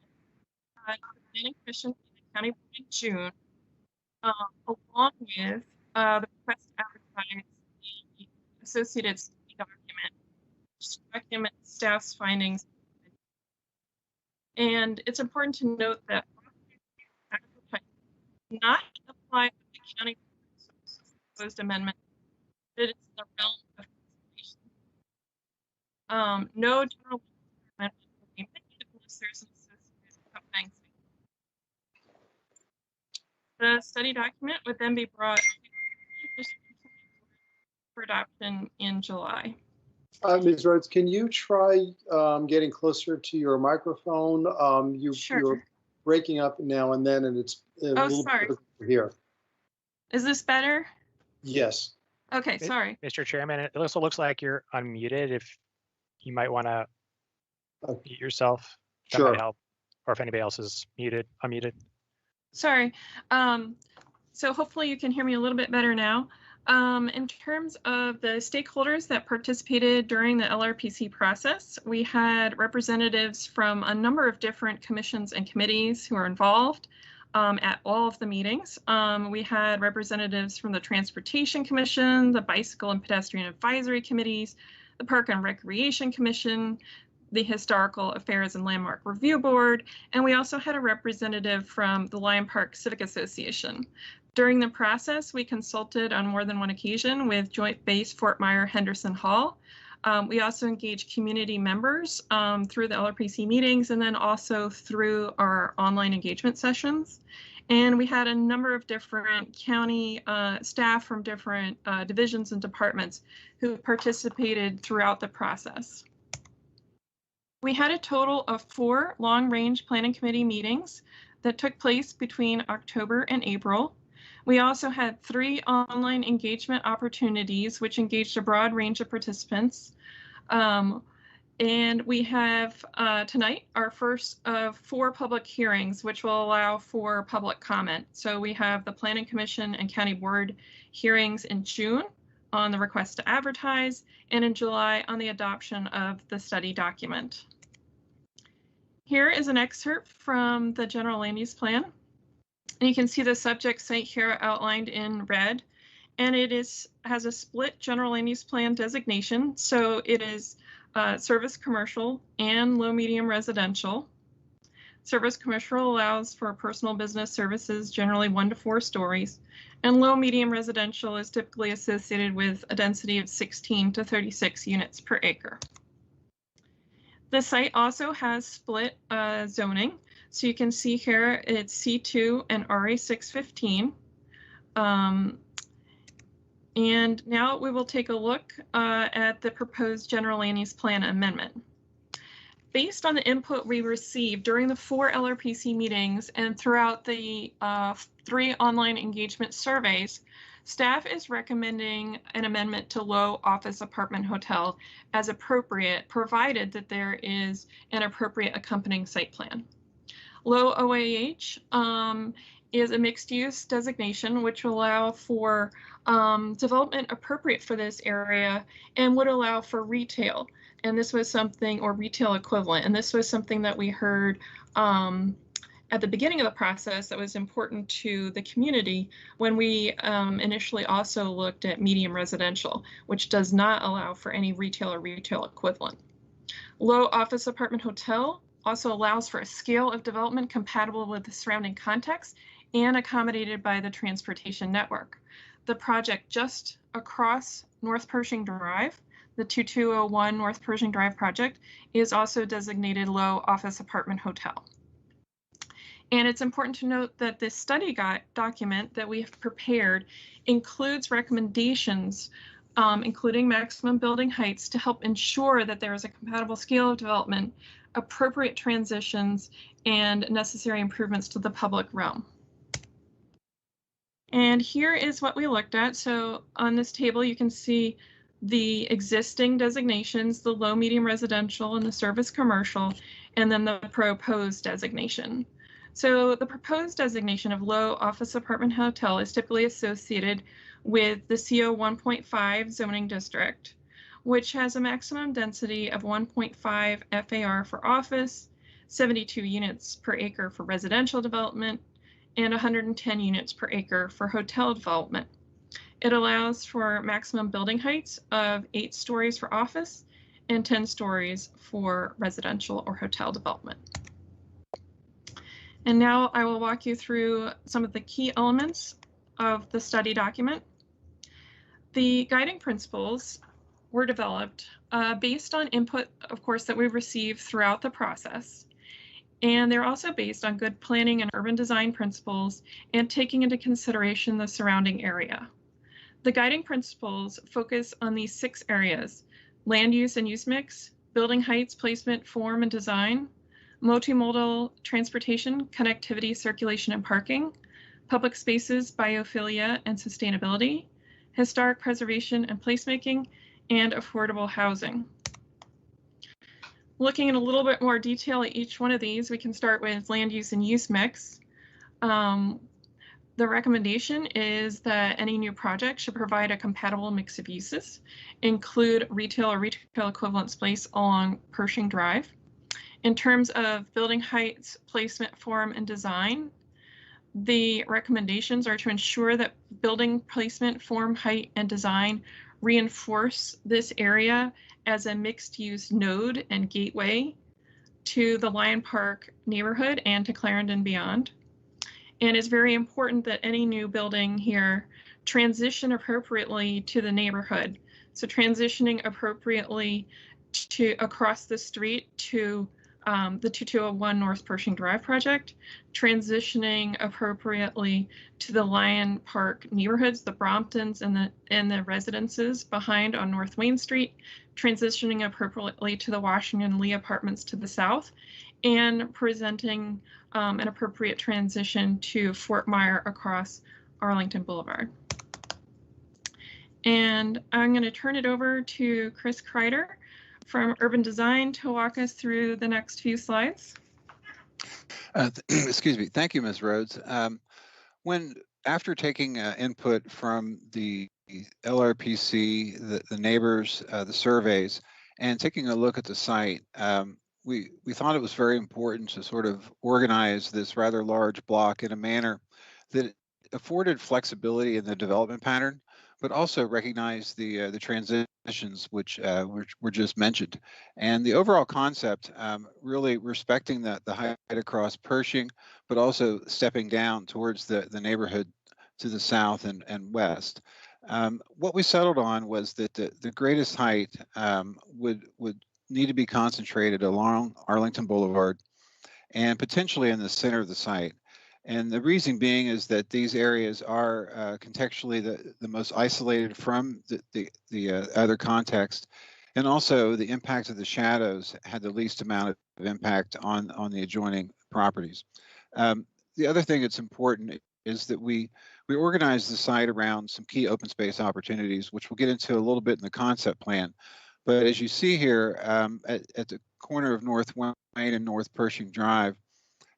to the Planning Commission in the County Board in June, along with the request to advertise the associated study document, which documents staff's findings. And it's important to note that not apply to the county proposed amendment that it's in the realm of consideration. No general amendment will be made unless there's an associated accompanying study. The study document would then be brought for adoption in July. Ms. Rhodes, can you try getting closer to your microphone? Sure. You're breaking up now and then, and it's a little sorry. bit over here. Is this better? Yes. Okay, sorry. Mr. Chairman, it also looks like you're unmuted. If you might want to mute yourself, that Sure. might help. Or if anybody else is unmuted. Sorry. So hopefully you can hear me a little bit better now. In terms of the stakeholders that participated during the LRPC process, we had representatives from a number of different commissions and committees who are involved at all of the meetings. We had representatives from the Transportation Commission, the Bicycle and Pedestrian Advisory Committees, the Park and Recreation Commission, the Historical Affairs and Landmark Review Board, and we also had a representative from the Lion Park Civic Association. During the process, we consulted on more than one occasion with Joint Base Fort Myer Henderson Hall. We also engaged community members through the LRPC meetings and then also through our online engagement sessions. And we had a number of different county staff from different divisions and departments who participated throughout the process. We had a total of 4 long-range planning committee meetings that took place between October and April. We also had 3 online engagement opportunities, which engaged a broad range of participants. And we have tonight our first of 4 public hearings, which will allow for public comment. So we have the Planning Commission and County Board hearings in June on the request to advertise, and in July on the adoption of the study document. Here is an excerpt from the General Land Use Plan. And you can see the subject site here outlined in red, and it has a split General Land Use Plan designation. So it is service commercial and low medium residential. Service commercial allows for personal business services, generally 1 to 4 stories, and low medium residential is typically associated with a density of 16 to 36 units per acre. The site also has split zoning. So you can see here it's C2 and RA 615. And now we will take a look at the proposed General Land Use Plan amendment. Based on the input we received during the 4 LRPC meetings and throughout the 3 online engagement surveys, staff is recommending an amendment to low office apartment hotel as appropriate, provided that there is an appropriate accompanying site plan. Low OAH is a mixed-use designation, which will allow for development appropriate for this area and would allow for retail. And this was something, or retail equivalent, and this was something that we heard at the beginning of the process that was important to the community when we initially also looked at medium residential, which does not allow for any retail or retail equivalent. Low office apartment hotel also allows for a scale of development compatible with the surrounding context and accommodated by the transportation network. The project just across North Pershing Drive, the 2201 North Pershing Drive project, is also designated low office apartment hotel. And it's important to note that this study document that we have prepared includes recommendations, including maximum building heights, to help ensure that there is a compatible scale of development, appropriate transitions, and necessary improvements to the public realm. And here is what we looked at. So on this table, you can see the existing designations, the low, medium residential, and the service commercial, and then the proposed designation. So the proposed designation of low office apartment hotel is typically associated with the CO 1.5 zoning district, which has a maximum density of 1.5 FAR for office, 72 units per acre for residential development, and 110 units per acre for hotel development. It allows for maximum building heights of 8 stories for office and 10 stories for residential or hotel development. And now I will walk you through some of the key elements of the study document. The guiding principles were developed based on input, of course, that we received throughout the process. And they're also based on good planning and urban design principles and taking into consideration the surrounding area. The guiding principles focus on these 6 areas: land use and use mix, building heights, placement, form, and design, multimodal transportation, connectivity, circulation, and parking, public spaces, biophilia, and sustainability, historic preservation and placemaking, and affordable housing. Looking in a little bit more detail at each one of these, we can start with land use and use mix. The recommendation is that any new project should provide a compatible mix of uses, include retail or retail equivalent space along Pershing Drive. In terms of building heights, placement, form, and design, the recommendations are to ensure that building placement, form, height, and design reinforce this area as a mixed-use node and gateway to the Lion Park neighborhood and to Clarendon beyond. And it's very important that any new building here transition appropriately to the neighborhood. So transitioning appropriately to across the street to the 2201 North Pershing Drive project, transitioning appropriately to the Lion Park neighborhoods, the Bromptons and the residences behind on North Wayne Street, transitioning appropriately to the Washington Lee apartments to the south, and presenting an appropriate transition to Fort Myer across Arlington Boulevard. And I'm going to turn it over to Chris Kreider, from Urban Design to walk us through the next few slides. Excuse me. Thank you, Ms. Rhodes. After taking input from the LRPC, the neighbors, the surveys, and taking a look at the site, we thought it was very important to sort of organize this rather large block in a manner that afforded flexibility in the development pattern, but also recognized the transitions which were just mentioned. And the overall concept, really respecting the height across Pershing, but also stepping down towards the neighborhood to the south and west. What we settled on was that the greatest height would need to be concentrated along Arlington Boulevard and potentially in the center of the site. And the reason being is that these areas are contextually the most isolated from the other context, and also the impact of the shadows had the least amount of impact on the adjoining properties. The other thing that's important is that we organized the site around some key open space opportunities, which we'll get into a little bit in the concept plan. But as you see here at the corner of North Wayne and North Pershing Drive,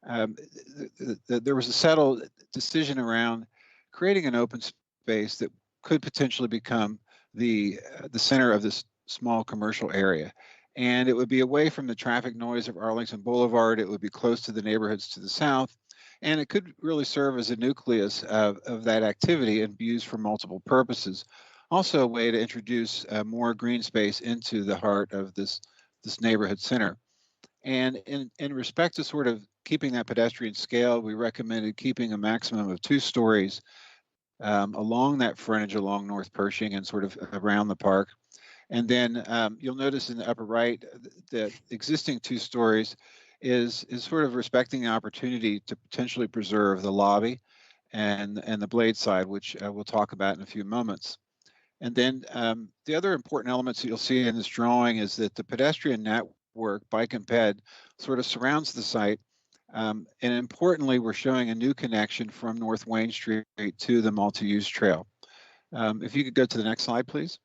there was a settled decision around creating an open space that could potentially become the center of this small commercial area. And it would be away from the traffic noise of Arlington Boulevard. It would be close to the neighborhoods to the south. And it could really serve as a nucleus of that activity and be used for multiple purposes. Also a way to introduce more green space into the heart of this neighborhood center. And in respect to sort of keeping that pedestrian scale, we recommended keeping a maximum of 2 stories along that frontage along North Pershing and sort of around the park. And then you'll notice in the upper right, the existing 2 stories is sort of respecting the opportunity to potentially preserve the lobby and the blade side, which we'll talk about in a few moments. And then the other important elements that you'll see in this drawing is that the pedestrian network, Bike and Ped, sort of surrounds the site. And importantly, we're showing a new connection from North Wayne Street to the multi-use trail. If you could go to the next slide, please.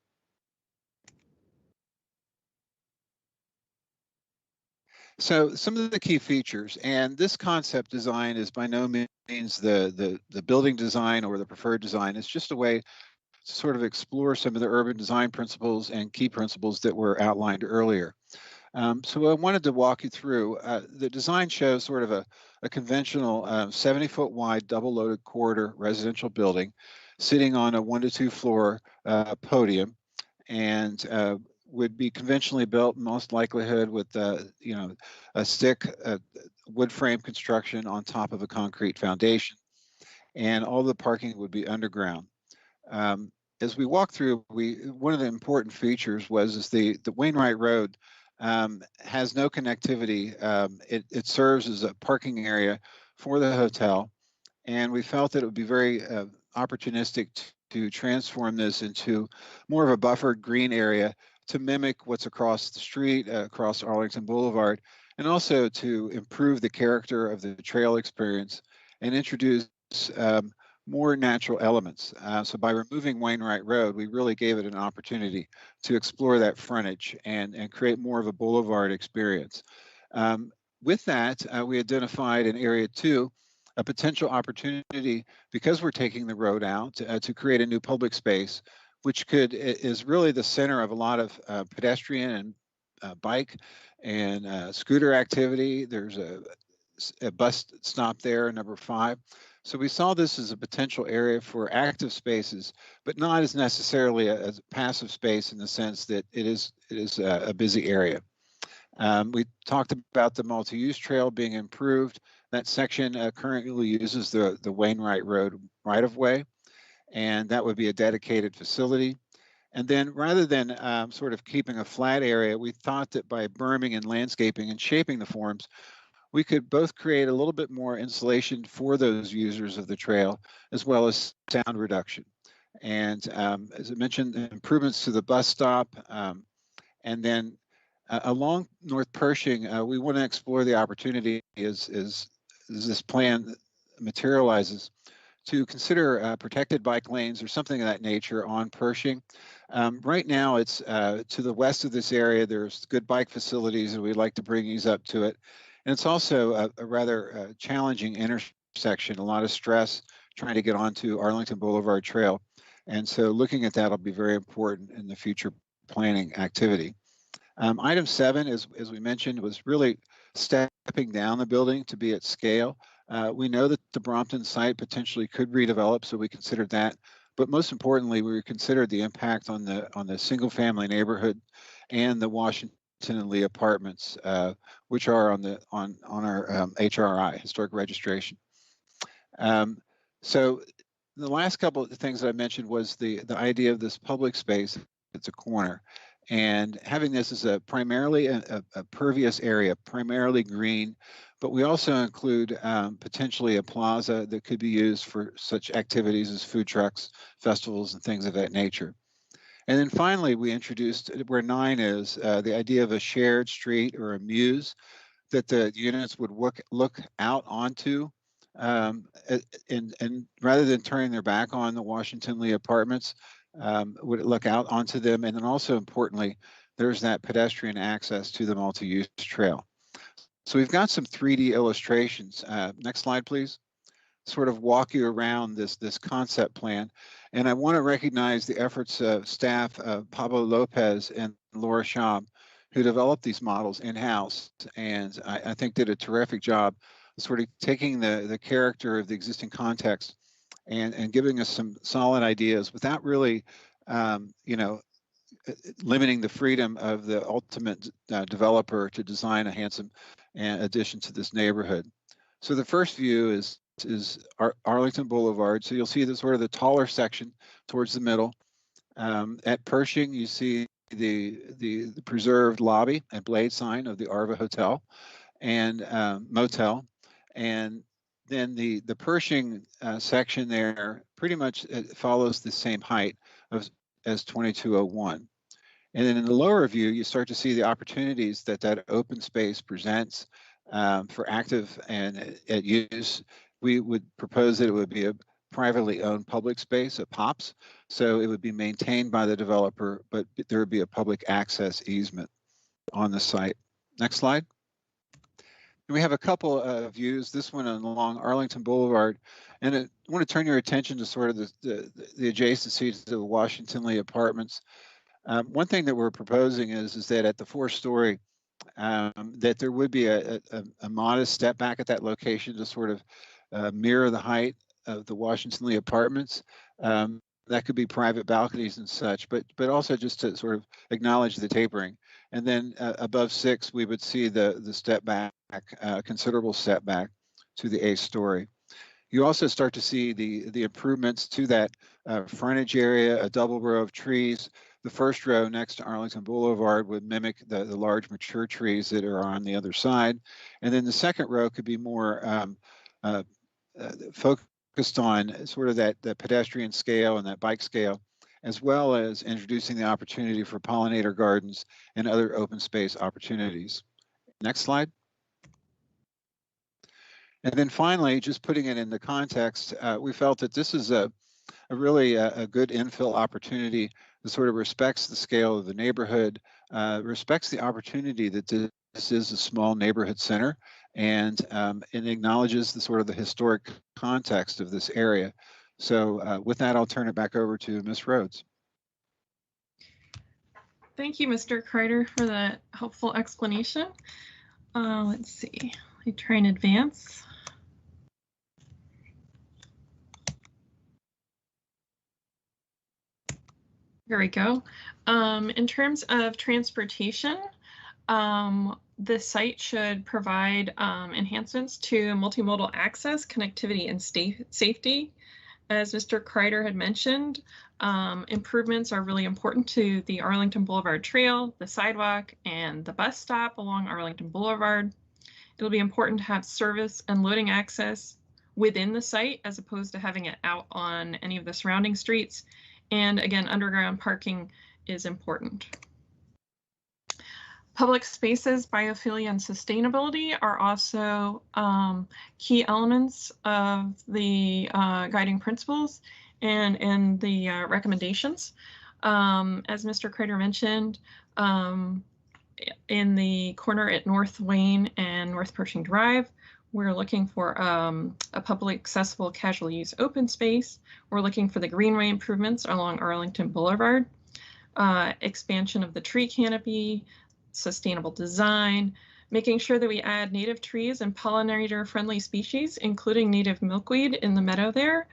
So some of the key features, and this concept design is by no means the building design or the preferred design. It's just a way to sort of explore some of the urban design principles and key principles that were outlined earlier. So I wanted to walk you through. The design shows sort of a conventional 70-foot wide double-loaded corridor residential building sitting on a 1 to 2 floor podium, and would be conventionally built, most likelihood with a stick wood frame construction on top of a concrete foundation, and all the parking would be underground. As we walk through, one of the important features was the Wainwright Road has no connectivity. It serves as a parking area for the hotel, and we felt that it would be very opportunistic to transform this into more of a buffered green area to mimic what's across the street, across Arlington Boulevard, and also to improve the character of the trail experience and introduce more natural elements. So by removing Wainwright Road, we really gave it an opportunity to explore that frontage and create more of a boulevard experience. With that, we identified in Area 2 a potential opportunity, because we're taking the road out, to create a new public space, which is really the center of a lot of pedestrian and bike and scooter activity. There's a bus stop there, number 5. So we saw this as a potential area for active spaces, but not as necessarily a passive space in the sense that it is a busy area. We talked about the multi-use trail being improved. That section currently uses the Wainwright Road right-of-way, and that would be a dedicated facility. And then rather than sort of keeping a flat area, we thought that by berming and landscaping and shaping the forms, we could both create a little bit more insulation for those users of the trail, as well as sound reduction. And as I mentioned, the improvements to the bus stop, and then along North Pershing, we want to explore the opportunity as this plan materializes to consider protected bike lanes or something of that nature on Pershing. Right now, it's to the west of this area. There's good bike facilities, and we'd like to bring these up to it. And it's also a rather challenging intersection, a lot of stress trying to get onto Arlington Boulevard Trail. And so looking at that will be very important in the future planning activity. Item 7, as we mentioned, was really stepping down the building to be at scale. We know that the Brompton site potentially could redevelop, so we considered that. But most importantly, we considered the impact on the single-family neighborhood and the Washington and Lee apartments, which are on our HRI, historic registration. So the last couple of things that I mentioned was the idea of this public space. It's a corner. And having this as primarily a pervious area, primarily green, but we also include potentially a plaza that could be used for such activities as food trucks, festivals, and things of that nature. And then finally, we introduced where 9 is the idea of a shared street or a muse that the units would look out onto. And rather than turning their back on the Washington Lee apartments, would look out onto them. And then also importantly, there's that pedestrian access to the multi-use trail. So we've got some 3D illustrations. Next slide, please. Sort of walk you around this concept plan. And I want to recognize the efforts of staff, Pablo Lopez and Laura Schaub, who developed these models in-house. And I think did a terrific job sort of taking the character of the existing context and giving us some solid ideas without really, limiting the freedom of the ultimate developer to design a handsome addition to this neighborhood. So the first view is Arlington Boulevard. So you'll see the sort of the taller section towards the middle. At Pershing, you see the preserved lobby and blade sign of the Arva Hotel and Motel. And then the Pershing section there pretty much follows the same height as 2201. And then in the lower view, you start to see the opportunities that open space presents for active and at use. We would propose that it would be a privately owned public space, a POPS. So it would be maintained by the developer, but there would be a public access easement on the site. Next slide. And we have a couple of views, this one along Arlington Boulevard. And I want to turn your attention to sort of the adjacency to the Washington Lee apartments. One thing that we're proposing is that at the 4-story, that there would be a modest step back at that location to sort of mirror the height of the Washington Lee apartments. That could be private balconies and such, but also just to sort of acknowledge the tapering. And then above 6, we would see the step back, considerable step back to the 8th story. You also start to see the improvements to that frontage area, a double row of trees. The first row next to Arlington Boulevard would mimic the large mature trees that are on the other side. And then the second row could be more focused on sort of that pedestrian scale and that bike scale, as well as introducing the opportunity for pollinator gardens and other open space opportunities. Next slide. And then finally, just putting it into context, we felt that this is a really good infill opportunity that sort of respects the scale of the neighborhood, respects the opportunity that this is a small neighborhood center, and it acknowledges the sort of the historic context of this area. So with that, I'll turn it back over to Ms. Rhodes. Thank you, Mr. Kreider, for that helpful explanation. Let's see, let me try and advance. There we go. In terms of transportation, the site should provide enhancements to multimodal access, connectivity, and safety. As Mr. Kreider had mentioned, improvements are really important to the Arlington Boulevard Trail, the sidewalk, and the bus stop along Arlington Boulevard. It'll be important to have service and loading access within the site as opposed to having it out on any of the surrounding streets. And again, underground parking is important. Public spaces, biophilia, and sustainability are also key elements of the guiding principles and the recommendations. As Mr. Crater mentioned, in the corner at North Wayne and North Pershing Drive, we're looking for a public accessible casual use open space. We're looking for the greenway improvements along Arlington Boulevard, expansion of the tree canopy, sustainable design, making sure that we add native trees and pollinator-friendly species, including native milkweed in the meadow there,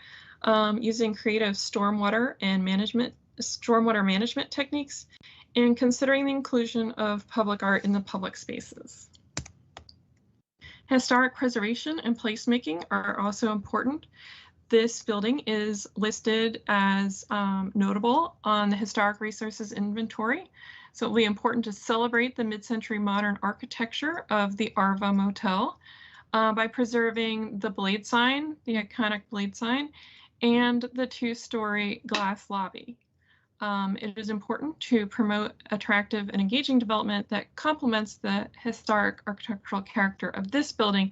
using creative stormwater management techniques, and considering the inclusion of public art in the public spaces. Historic preservation and placemaking are also important. This building is listed as notable on the Historic Resources Inventory. So it will be important to celebrate the mid-century modern architecture of the Arva Motel by preserving the blade sign, the iconic blade sign, and the two-story glass lobby. It is important to promote attractive and engaging development that complements the historic architectural character of this building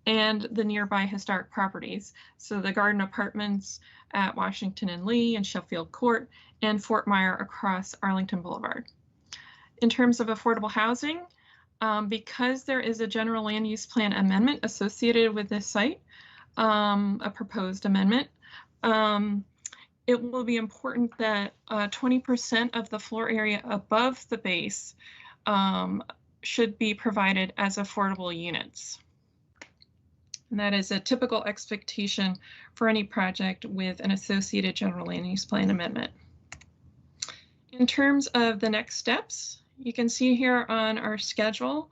and the nearby historic properties. So the garden apartments at Washington and Lee and Sheffield Court and Fort Myer across Arlington Boulevard. In terms of affordable housing, because there is a general land use plan amendment associated with this site, a proposed amendment, it will be important that 20% of the floor area above the base should be provided as affordable units. And that is a typical expectation for any project with an associated general land use plan amendment. In terms of the next steps, you can see here on our schedule,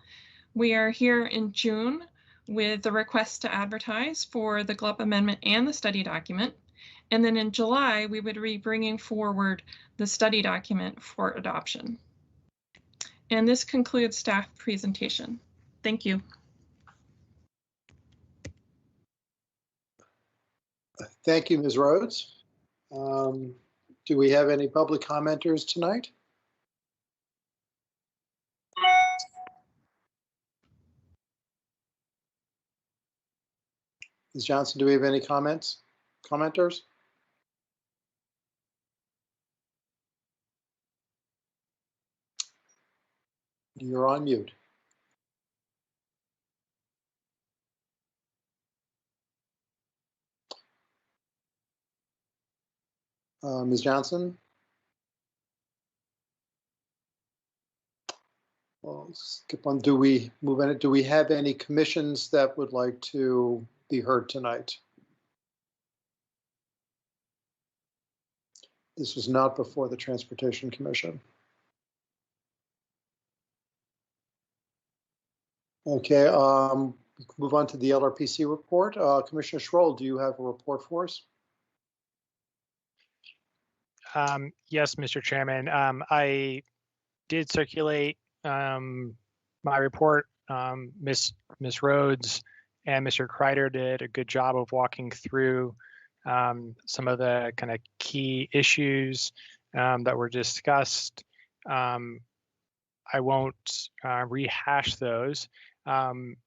we are here in June with the request to advertise for the GLUP amendment and the study document. And then in July, we would be bringing forward the study document for adoption. And this concludes staff presentation. Thank you. Thank you, Ms. Rhodes. Do we have any public commenters tonight? Ms. Johnson, do we have any commenters? You're on mute. Ms. Johnson? Well, skip on. Do we move on? Do we have any commissions that would like to be heard tonight? This was not before the Transportation Commission. Okay, move on to the LRPC report. Commissioner Schroll, do you have a report for us? Yes, Mr. Chairman. I did circulate my report. Ms. Rhodes and Mr. Kreider did a good job of walking through some of the kind of key issues that were discussed. I won't rehash those. And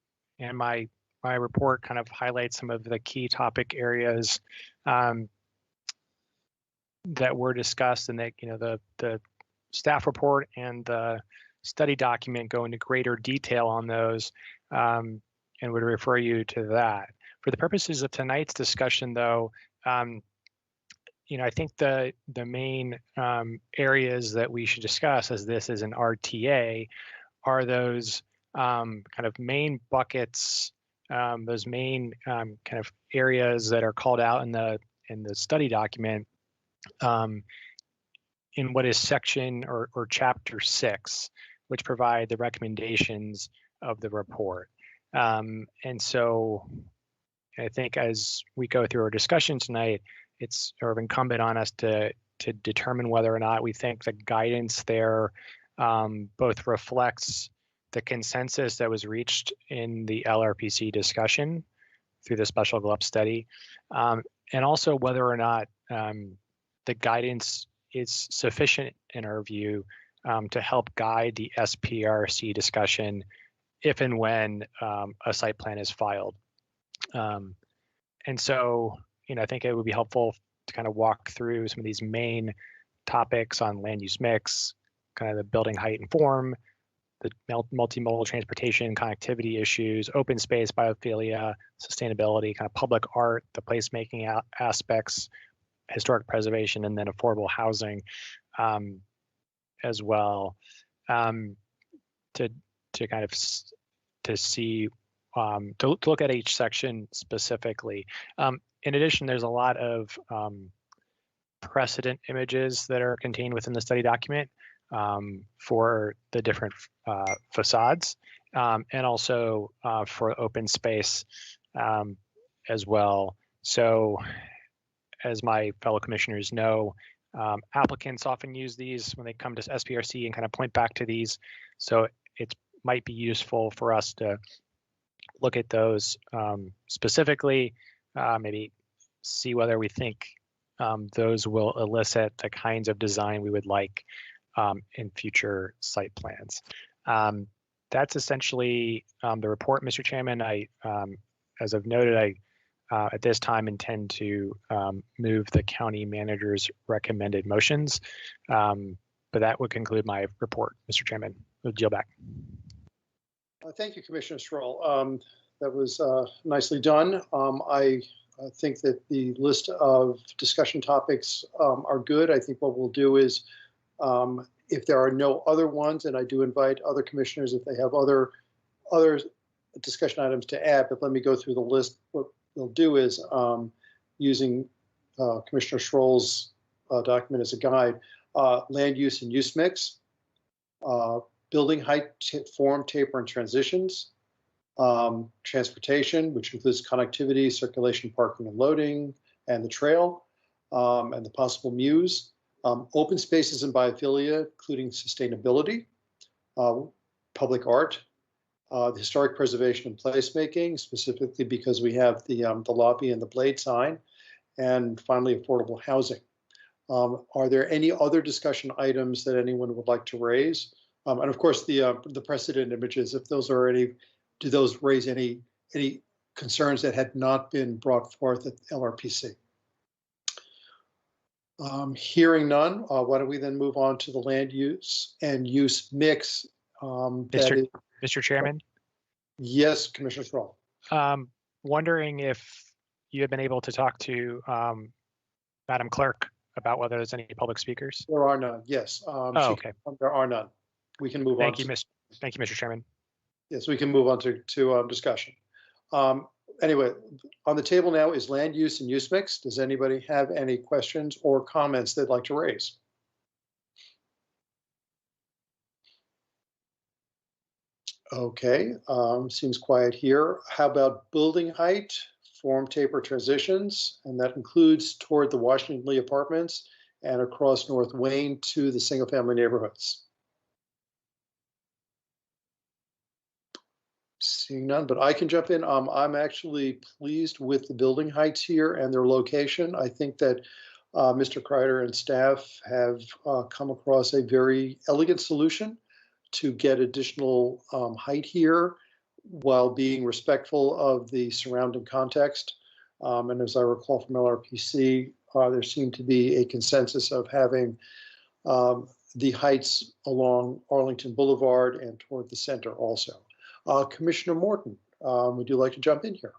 my report kind of highlights some of the key topic areas that were discussed, and that, you know, the staff report and the study document go into greater detail on those, and would refer you to that. For the purposes of tonight's discussion, though, you know, I think the main areas that we should discuss, as this is an RTA, are those kind of main buckets, those main kind of areas that are called out in the study document, in what is section or chapter 6, which provide the recommendations of the report. And so I think as we go through our discussion tonight, it's sort of incumbent on us to determine whether or not we think the guidance there both reflects the consensus that was reached in the LRPC discussion through the special GLUP study, and also whether or not the guidance is sufficient in our view to help guide the SPRC discussion if and when a site plan is filed. And so, I think it would be helpful to kind of walk through some of these main topics on land use mix, kind of the building height and form, the multimodal transportation, connectivity issues, open space, biophilia, sustainability, kind of public art, the placemaking aspects, historic preservation, and then affordable housing as well, to kind of to see to look at each section specifically. In addition, there's a lot of precedent images that are contained within the study document for the different facades, and also for open space as well. So, as my fellow commissioners know, applicants often use these when they come to SPRC and kind of point back to these. So it might be useful for us to look at those specifically, maybe see whether we think those will elicit the kinds of design we would like in future site plans. That's essentially the report, Mr. Chairman. As I've noted, I at this time intend to move the county manager's recommended motions, but that would conclude my report, Mr. Chairman. I'll yield back. Thank you, Commissioner Stroll. That was nicely done. I think that the list of discussion topics are good. I think what we'll do is, if there are no other ones, and I do invite other commissioners if they have other discussion items to add, but let me go through the list. What we'll do is, using Commissioner Schroll's document as a guide, land use and use mix, building height, form, taper, and transitions, transportation, which includes connectivity, circulation, parking, and loading, and the trail, and the possible muse, open spaces and biophilia, including sustainability, public art, the historic preservation and placemaking, specifically because we have the lobby and the blade sign, and finally, affordable housing. Are there any other discussion items that anyone would like to raise? And of course, the precedent images, if those are any, do those raise any concerns that had not been brought forth at LRPC? Hearing none, why don't we then move on to the land use and use mix? Mr. Chairman? Yes, Commissioner Stroll. Wondering if you have been able to talk to Madam Clerk about whether there's any public speakers? There are none, yes. Okay. There are none. We can move on. Thank you, Mr. Chairman. Yes, we can move on to discussion. Anyway, on the table now is land use and use mix. Does anybody have any questions or comments they'd like to raise? Okay, seems quiet here. How about building height, form, taper, transitions? And that includes toward the Washington Lee Apartments and across North Wayne to the single family neighborhoods. Seeing none, but I can jump in. I'm actually pleased with the building heights here and their location. I think that Mr. Kreider and staff have come across a very elegant solution to get additional height here while being respectful of the surrounding context. And as I recall from LRPC, there seemed to be a consensus of having the heights along Arlington Boulevard and toward the center also. Commissioner Morton, would you like to jump in here?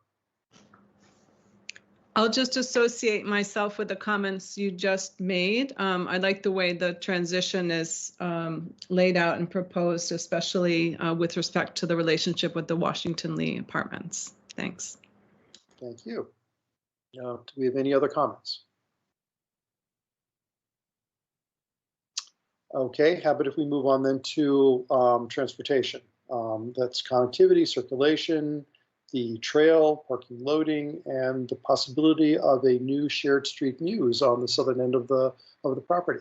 I'll just associate myself with the comments you just made. I like the way the transition is laid out and proposed, especially with respect to the relationship with the Washington Lee Apartments. Thanks. Thank you. Do we have any other comments? Okay, how about if we move on then to transportation? That's connectivity, circulation, the trail, parking, loading, and the possibility of a new shared street muse on the southern end of the property.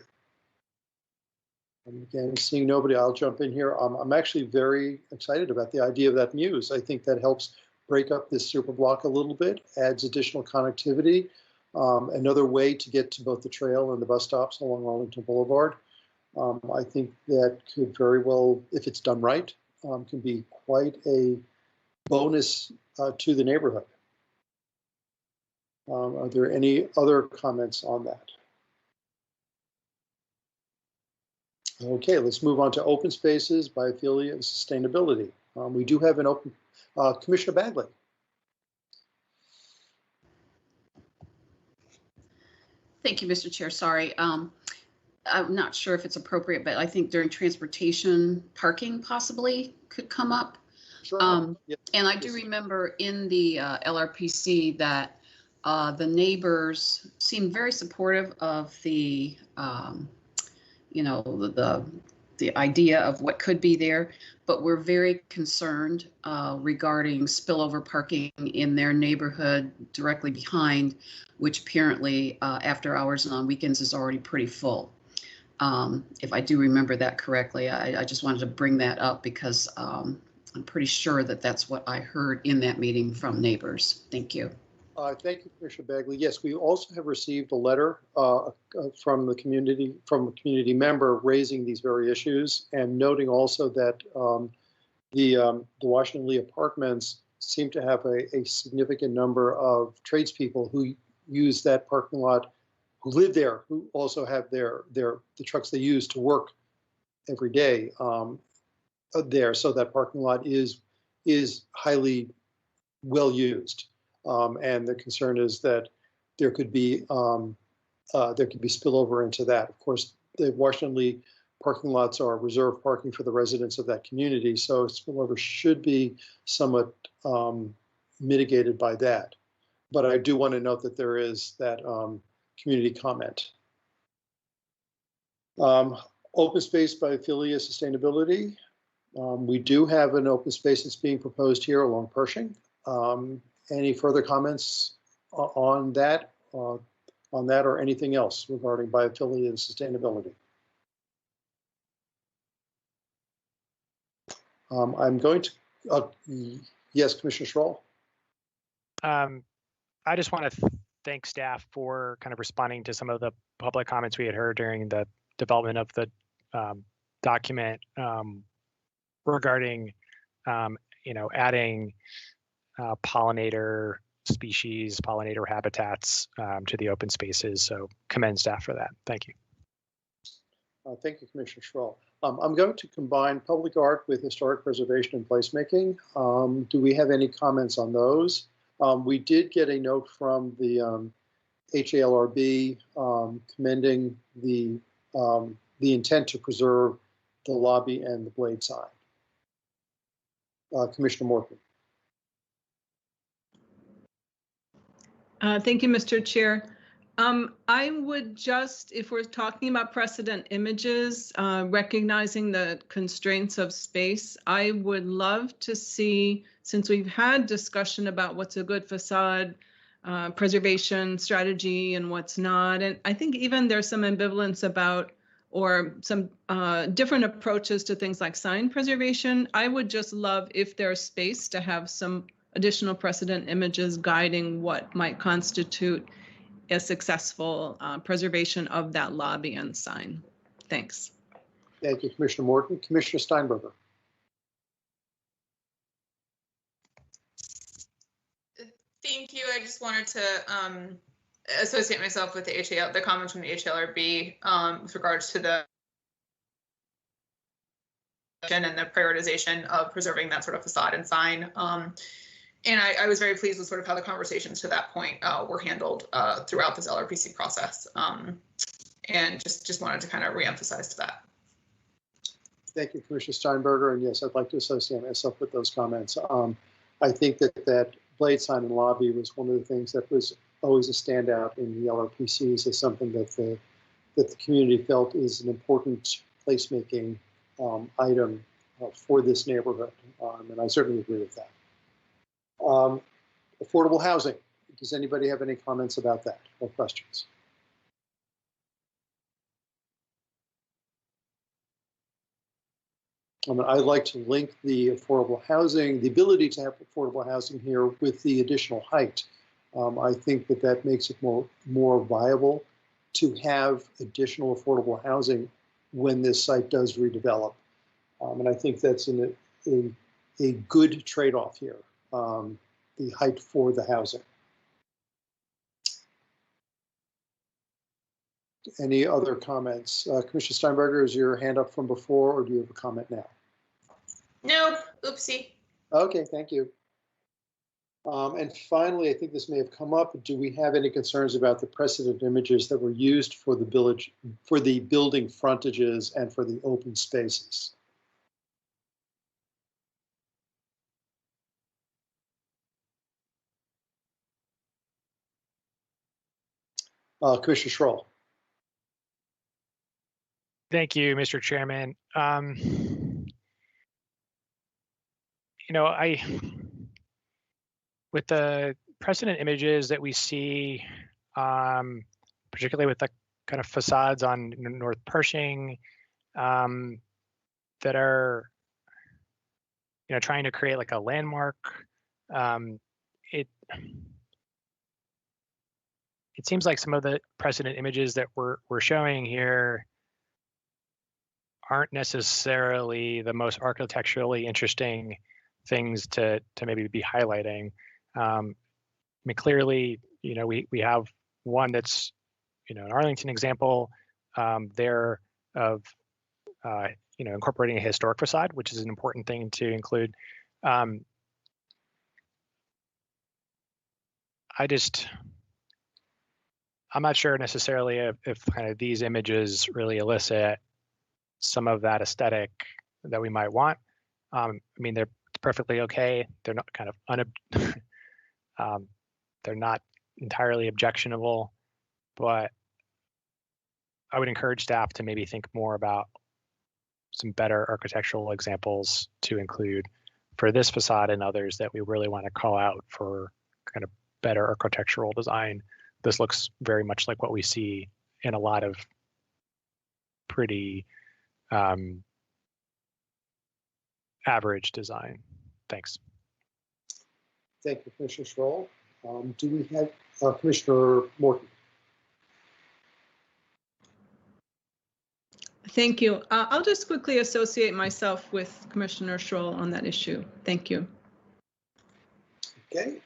And again, seeing nobody, I'll jump in here. I'm actually very excited about the idea of that muse. I think that helps break up this super block a little bit, adds additional connectivity, another way to get to both the trail and the bus stops along Arlington Boulevard. I think that could very well, if it's done right, can be quite a bonus to the neighborhood. Are there any other comments on that? Okay, let's move on to open spaces, biophilia, and sustainability. We do have an open, Commissioner Bagley. Thank you, Mr. Chair. Sorry. I'm not sure if it's appropriate, but I think during transportation, parking possibly could come up. Sure. Yes. And I do remember in the LRPC that the neighbors seemed very supportive of the, you know, the idea of what could be there, but we're very concerned regarding spillover parking in their neighborhood directly behind, which apparently after hours and on weekends is already pretty full. If I do remember that correctly, I just wanted to bring that up because I'm pretty sure that that's what I heard in that meeting from neighbors. Thank you. Thank you, Commissioner Bagley. Yes, we also have received a letter from the community, from a community member raising these very issues and noting also that the Washington Lee Apartments seem to have a significant number of tradespeople who use that parking lot, who live there, who also have the trucks they use to work every day there. So that parking lot is highly well used. And the concern is that there could be spillover into that. Of course, the Washington Lee parking lots are reserved parking for the residents of that community, so spillover should be somewhat mitigated by that. But I do want to note that there is that community comment. Open space, biophilia, sustainability. We do have an open space that's being proposed here along Pershing. Any further comments on that or anything else regarding biophilia and sustainability? I'm going to, yes, Commissioner Schroll. I just want to thank staff for kind of responding to some of the public comments we had heard during the development of the document regarding, you know, adding pollinator species, pollinator habitats to the open spaces. So commend staff for that. Thank you. Thank you, Commissioner Schroll. I'm going to combine public art with historic preservation and placemaking. Do we have any comments on those? We did get a note from the HALRB commending the intent to preserve the lobby and the blade sign. Commissioner Morgan. Thank you, Mr. Chair. I would just, if we're talking about precedent images, recognizing the constraints of space, I would love to see, since we've had discussion about what's a good facade preservation strategy and what's not, and I think even there's some ambivalence about, or some different approaches to things like sign preservation. I would just love if there's space to have some additional precedent images guiding what might constitute a successful preservation of that lobby and sign. Thanks. Thank you, Commissioner Morton. Commissioner Steinberger. Thank you. I just wanted to associate myself with the comments from the HLRB with regards to the and the prioritization of preserving that sort of facade and sign. And I was very pleased with sort of how the conversations to that point were handled throughout this LRPC process. And just wanted to kind of reemphasize to that. Thank you, Commissioner Steinberger. And yes, I'd like to associate myself with those comments. I think that blade sign and lobby was one of the things that was always a standout in the LRPCs as something that the community felt is an important placemaking item for this neighborhood. And I certainly agree with that. Affordable housing. Does anybody have any comments about that or questions? I'd like to link the affordable housing, the ability to have affordable housing here with the additional height. I think that makes it more viable to have additional affordable housing when this site does redevelop. And I think that's a good trade-off here, the height for the housing. Any other comments? Commissioner Steinberger, is your hand up from before, or do you have a comment now? No, oopsie. Okay, thank you. And finally, I think this may have come up. Do we have any concerns about the precedent images that were used for the building frontages and for the open spaces? Commissioner Schroll. Thank you, Mr. Chairman. With the precedent images that we see, particularly with the kind of facades on North Pershing, that are, trying to create like a landmark, it seems like some of the precedent images that we're showing here aren't necessarily the most architecturally interesting things to maybe be highlighting. I mean, clearly, we have one that's, an Arlington example there of, incorporating a historic facade, which is an important thing to include. I'm not sure necessarily if kind of these images really elicit some of that aesthetic that we might want. I mean, they're perfectly okay. They're not kind of they're not entirely objectionable, but I would encourage staff to maybe think more about some better architectural examples to include for this facade and others that we really want to call out for kind of better architectural design. This looks very much like what we see in a lot of pretty average design. Thanks. Thank you, Commissioner Schroll. Do we have Commissioner Morton? Thank you. I'll just quickly associate myself with Commissioner Schroll on that issue. Thank you. Okay.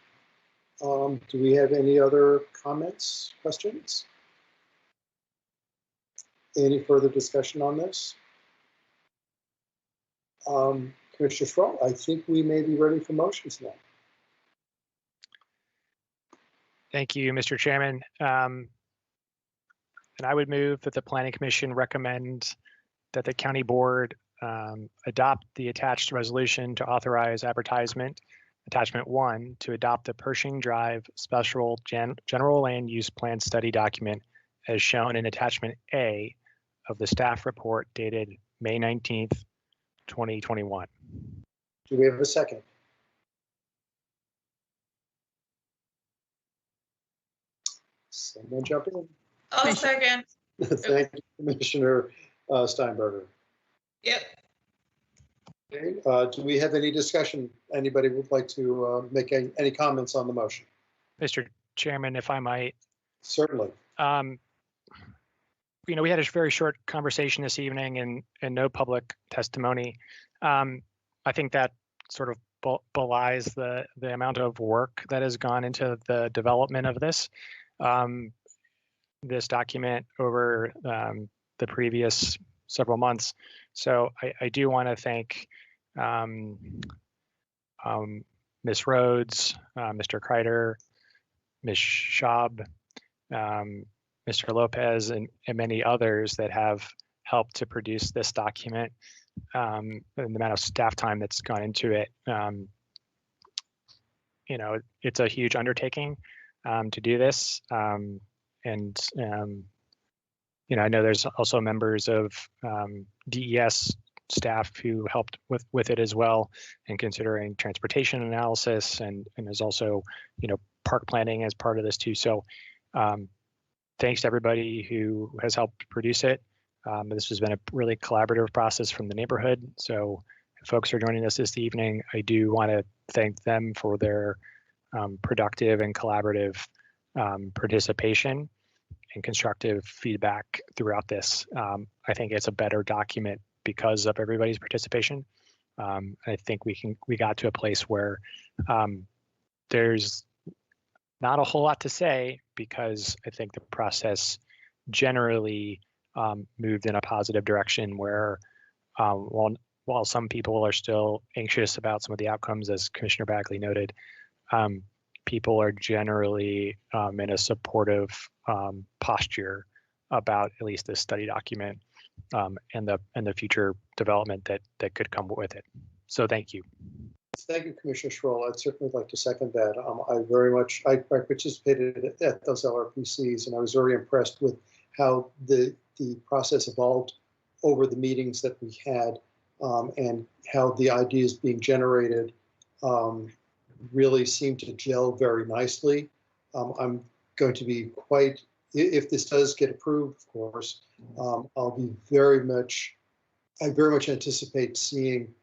Do we have any other comments, questions? Any further discussion on this? Commissioner Schroll, I think we may be ready for motions now. Thank you, Mr. Chairman. And I would move that the Planning Commission recommend that the County Board adopt the attached resolution to authorize advertisement, Attachment 1, to adopt the Pershing Drive Special General Land Use Plan Study document as shown in Attachment A of the staff report dated May 19th, 2021. Do we have a second? Someone jump in. I'll second. Thank you, Commissioner Steinberger. Yep. Okay. Do we have any discussion? Anybody would like to make any comments on the motion? Mr. Chairman, if I might. Certainly. We had a very short conversation this evening and no public testimony. I think that sort of belies the amount of work that has gone into the development of this document over the previous several months. So I do want to thank Ms. Rhodes, Mr. Kreider, Ms. Schaub, Mr. Lopez, and many others that have helped to produce this document, and the amount of staff time that's gone into it. It's a huge undertaking to do this. I know there's also members of DES staff who helped with it as well, and considering transportation analysis, and there's also, park planning as part of this too. So thanks to everybody who has helped produce it. This has been a really collaborative process from the neighborhood. So if folks are joining us this evening, I do want to thank them for their productive and collaborative participation. and constructive feedback throughout this. I think it's a better document because of everybody's participation. I think we got to a place where there's not a whole lot to say because I think the process generally moved in a positive direction where while some people are still anxious about some of the outcomes, as Commissioner Bagley noted, people are generally in a supportive posture about at least this study document and the future development that could come with it. So thank you. Thank you, Commissioner Schroll. I'd certainly like to second that. I participated at those LRPCs, and I was very impressed with how the process evolved over the meetings that we had, and how the ideas being generated really seemed to gel very nicely. I'm going to be quite, if this does get approved, of course, I'll be I very much anticipate seeing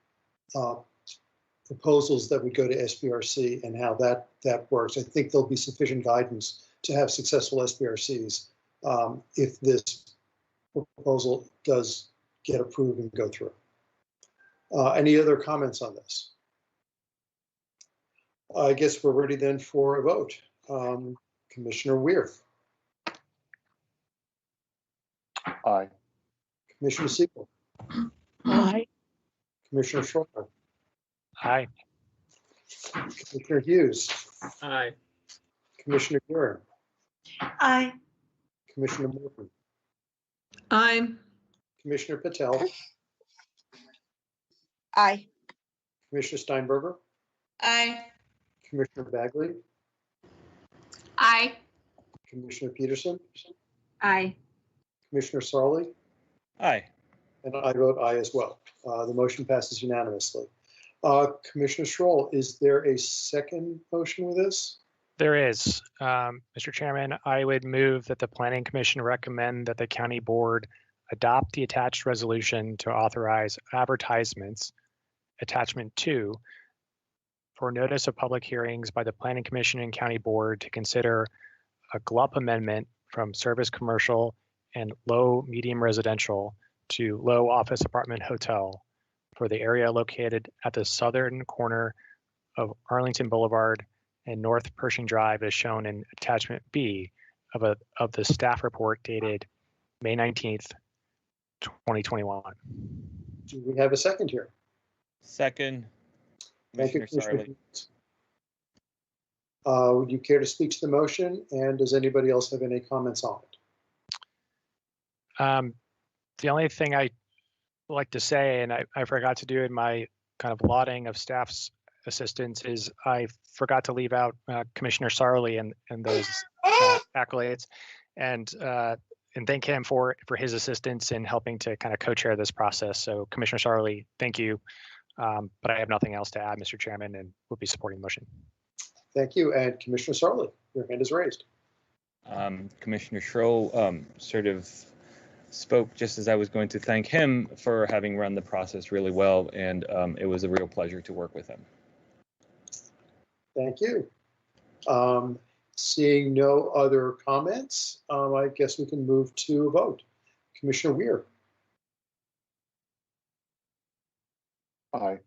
proposals that would go to SBRC and how that works. I think there'll be sufficient guidance to have successful SBRCs if this proposal does get approved and go through. Any other comments on this? I guess we're ready then for a vote. Commissioner Weir. Aye. Commissioner Siegel. Aye. Commissioner Schroeder. Aye. Commissioner Hughes. Aye. Commissioner Guerin. Aye. Commissioner Morton. Aye. Commissioner Patel. Aye. Commissioner Steinberger. Aye. Commissioner Bagley. Aye. Commissioner Peterson. Aye. Commissioner Sarley. Aye. And I vote aye as well. The motion passes unanimously. Commissioner Schroll, is there a second motion with this? There is. Mr. Chairman, I would move that the Planning Commission recommend that the County Board adopt the attached resolution to authorize advertisements, Attachment 2, for notice of public hearings by the Planning Commission and County Board to consider a GLUP amendment from service commercial and low medium residential to low office apartment hotel for the area located at the southern corner of Arlington Boulevard and North Pershing Drive as shown in Attachment B of the staff report dated May 19th, 2021. Do we have a second here? Second. Thank you, Commissioner Commissioner. Would you care to speak to the motion? And does anybody else have any comments on it? The only thing I like to say, and I forgot to do in my kind of lauding of staff's assistance, is I forgot to leave out Commissioner Sarley and those accolades, and thank him for his assistance in helping to kind of co-chair this process. So Commissioner Sarley, thank you. But I have nothing else to add, Mr. Chairman, and will be supporting the motion. Thank you. And Commissioner Sarley, your hand is raised. Commissioner Schroll sort of spoke just as I was going to thank him for having run the process really well, and it was a real pleasure to work with him. Thank you. Seeing no other comments, I guess we can move to a vote. Commissioner Weir. Aye.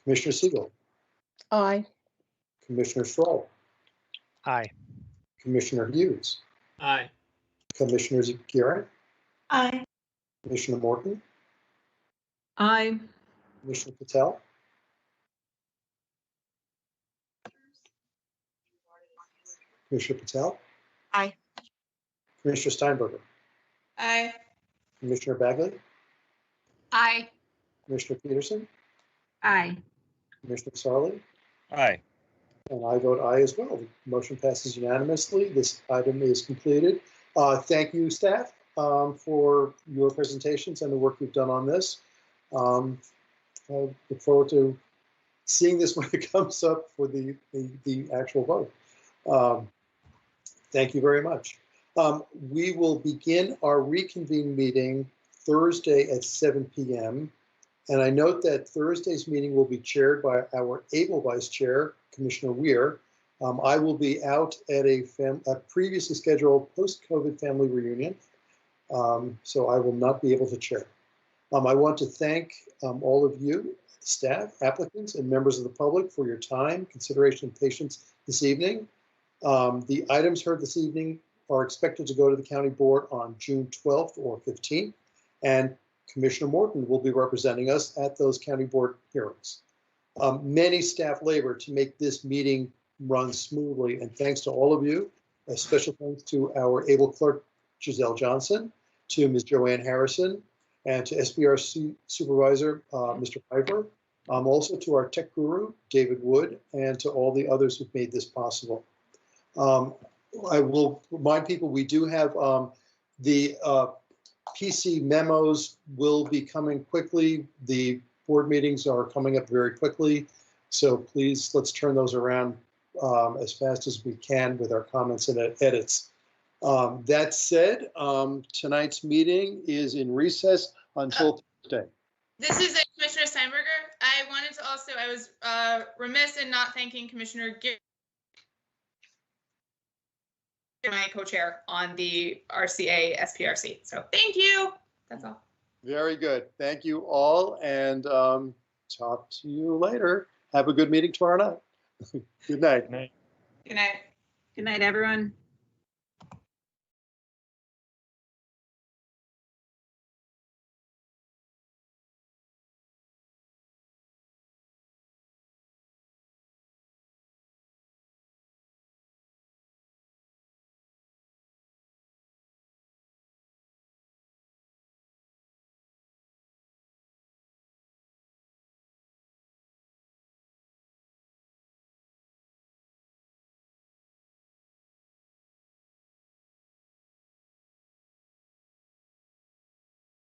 Commissioner Siegel. Aye. Commissioner Schroll. Aye. Commissioner Hughes. Aye. Commissioner Guerin. Aye. Commissioner Morton. Aye. Commissioner Patel. Commissioner Patel. Aye. Commissioner Steinberger. Aye. Commissioner Bagley. Aye. Commissioner Peterson. Aye. Commissioner Sarley. Aye. And I vote aye as well. The motion passes unanimously. This item is completed. Thank you, staff, for your presentations and the work you've done on this. I look forward to seeing this when it comes up for the actual vote. Thank you very much. We will begin our reconvene meeting Thursday at 7 p.m. And I note that Thursday's meeting will be chaired by our able Vice Chair, Commissioner Weir. I will be out at a previously scheduled post-COVID family reunion, so I will not be able to chair. I want to thank all of you, staff, applicants, and members of the public for your time, consideration, and patience this evening. The items heard this evening are expected to go to the county board on June 12th or 15th, and Commissioner Morton will be representing us at those county board hearings. Many staff labor to make this meeting run smoothly, and thanks to all of you. A special thanks to our able clerk, Giselle Johnson, to Ms. Joanne Harrison, and to SBRC Supervisor, Mr. Piper. Also to our tech guru, David Wood, and to all the others who've made this possible. I will remind people we do have the PC memos will be coming quickly. The board meetings are coming up very quickly. So please, let's turn those around as fast as we can with our comments and edits. That said, tonight's meeting is in recess until Thursday. This is Commissioner Steinberger. I wanted to also, I was remiss in not thanking Commissioner Gill, my co-chair on the RCA SPRC. So thank you. That's all. Very good. Thank you all, and talk to you later. Have a good meeting tomorrow night. Good night. Good night. Good night, everyone.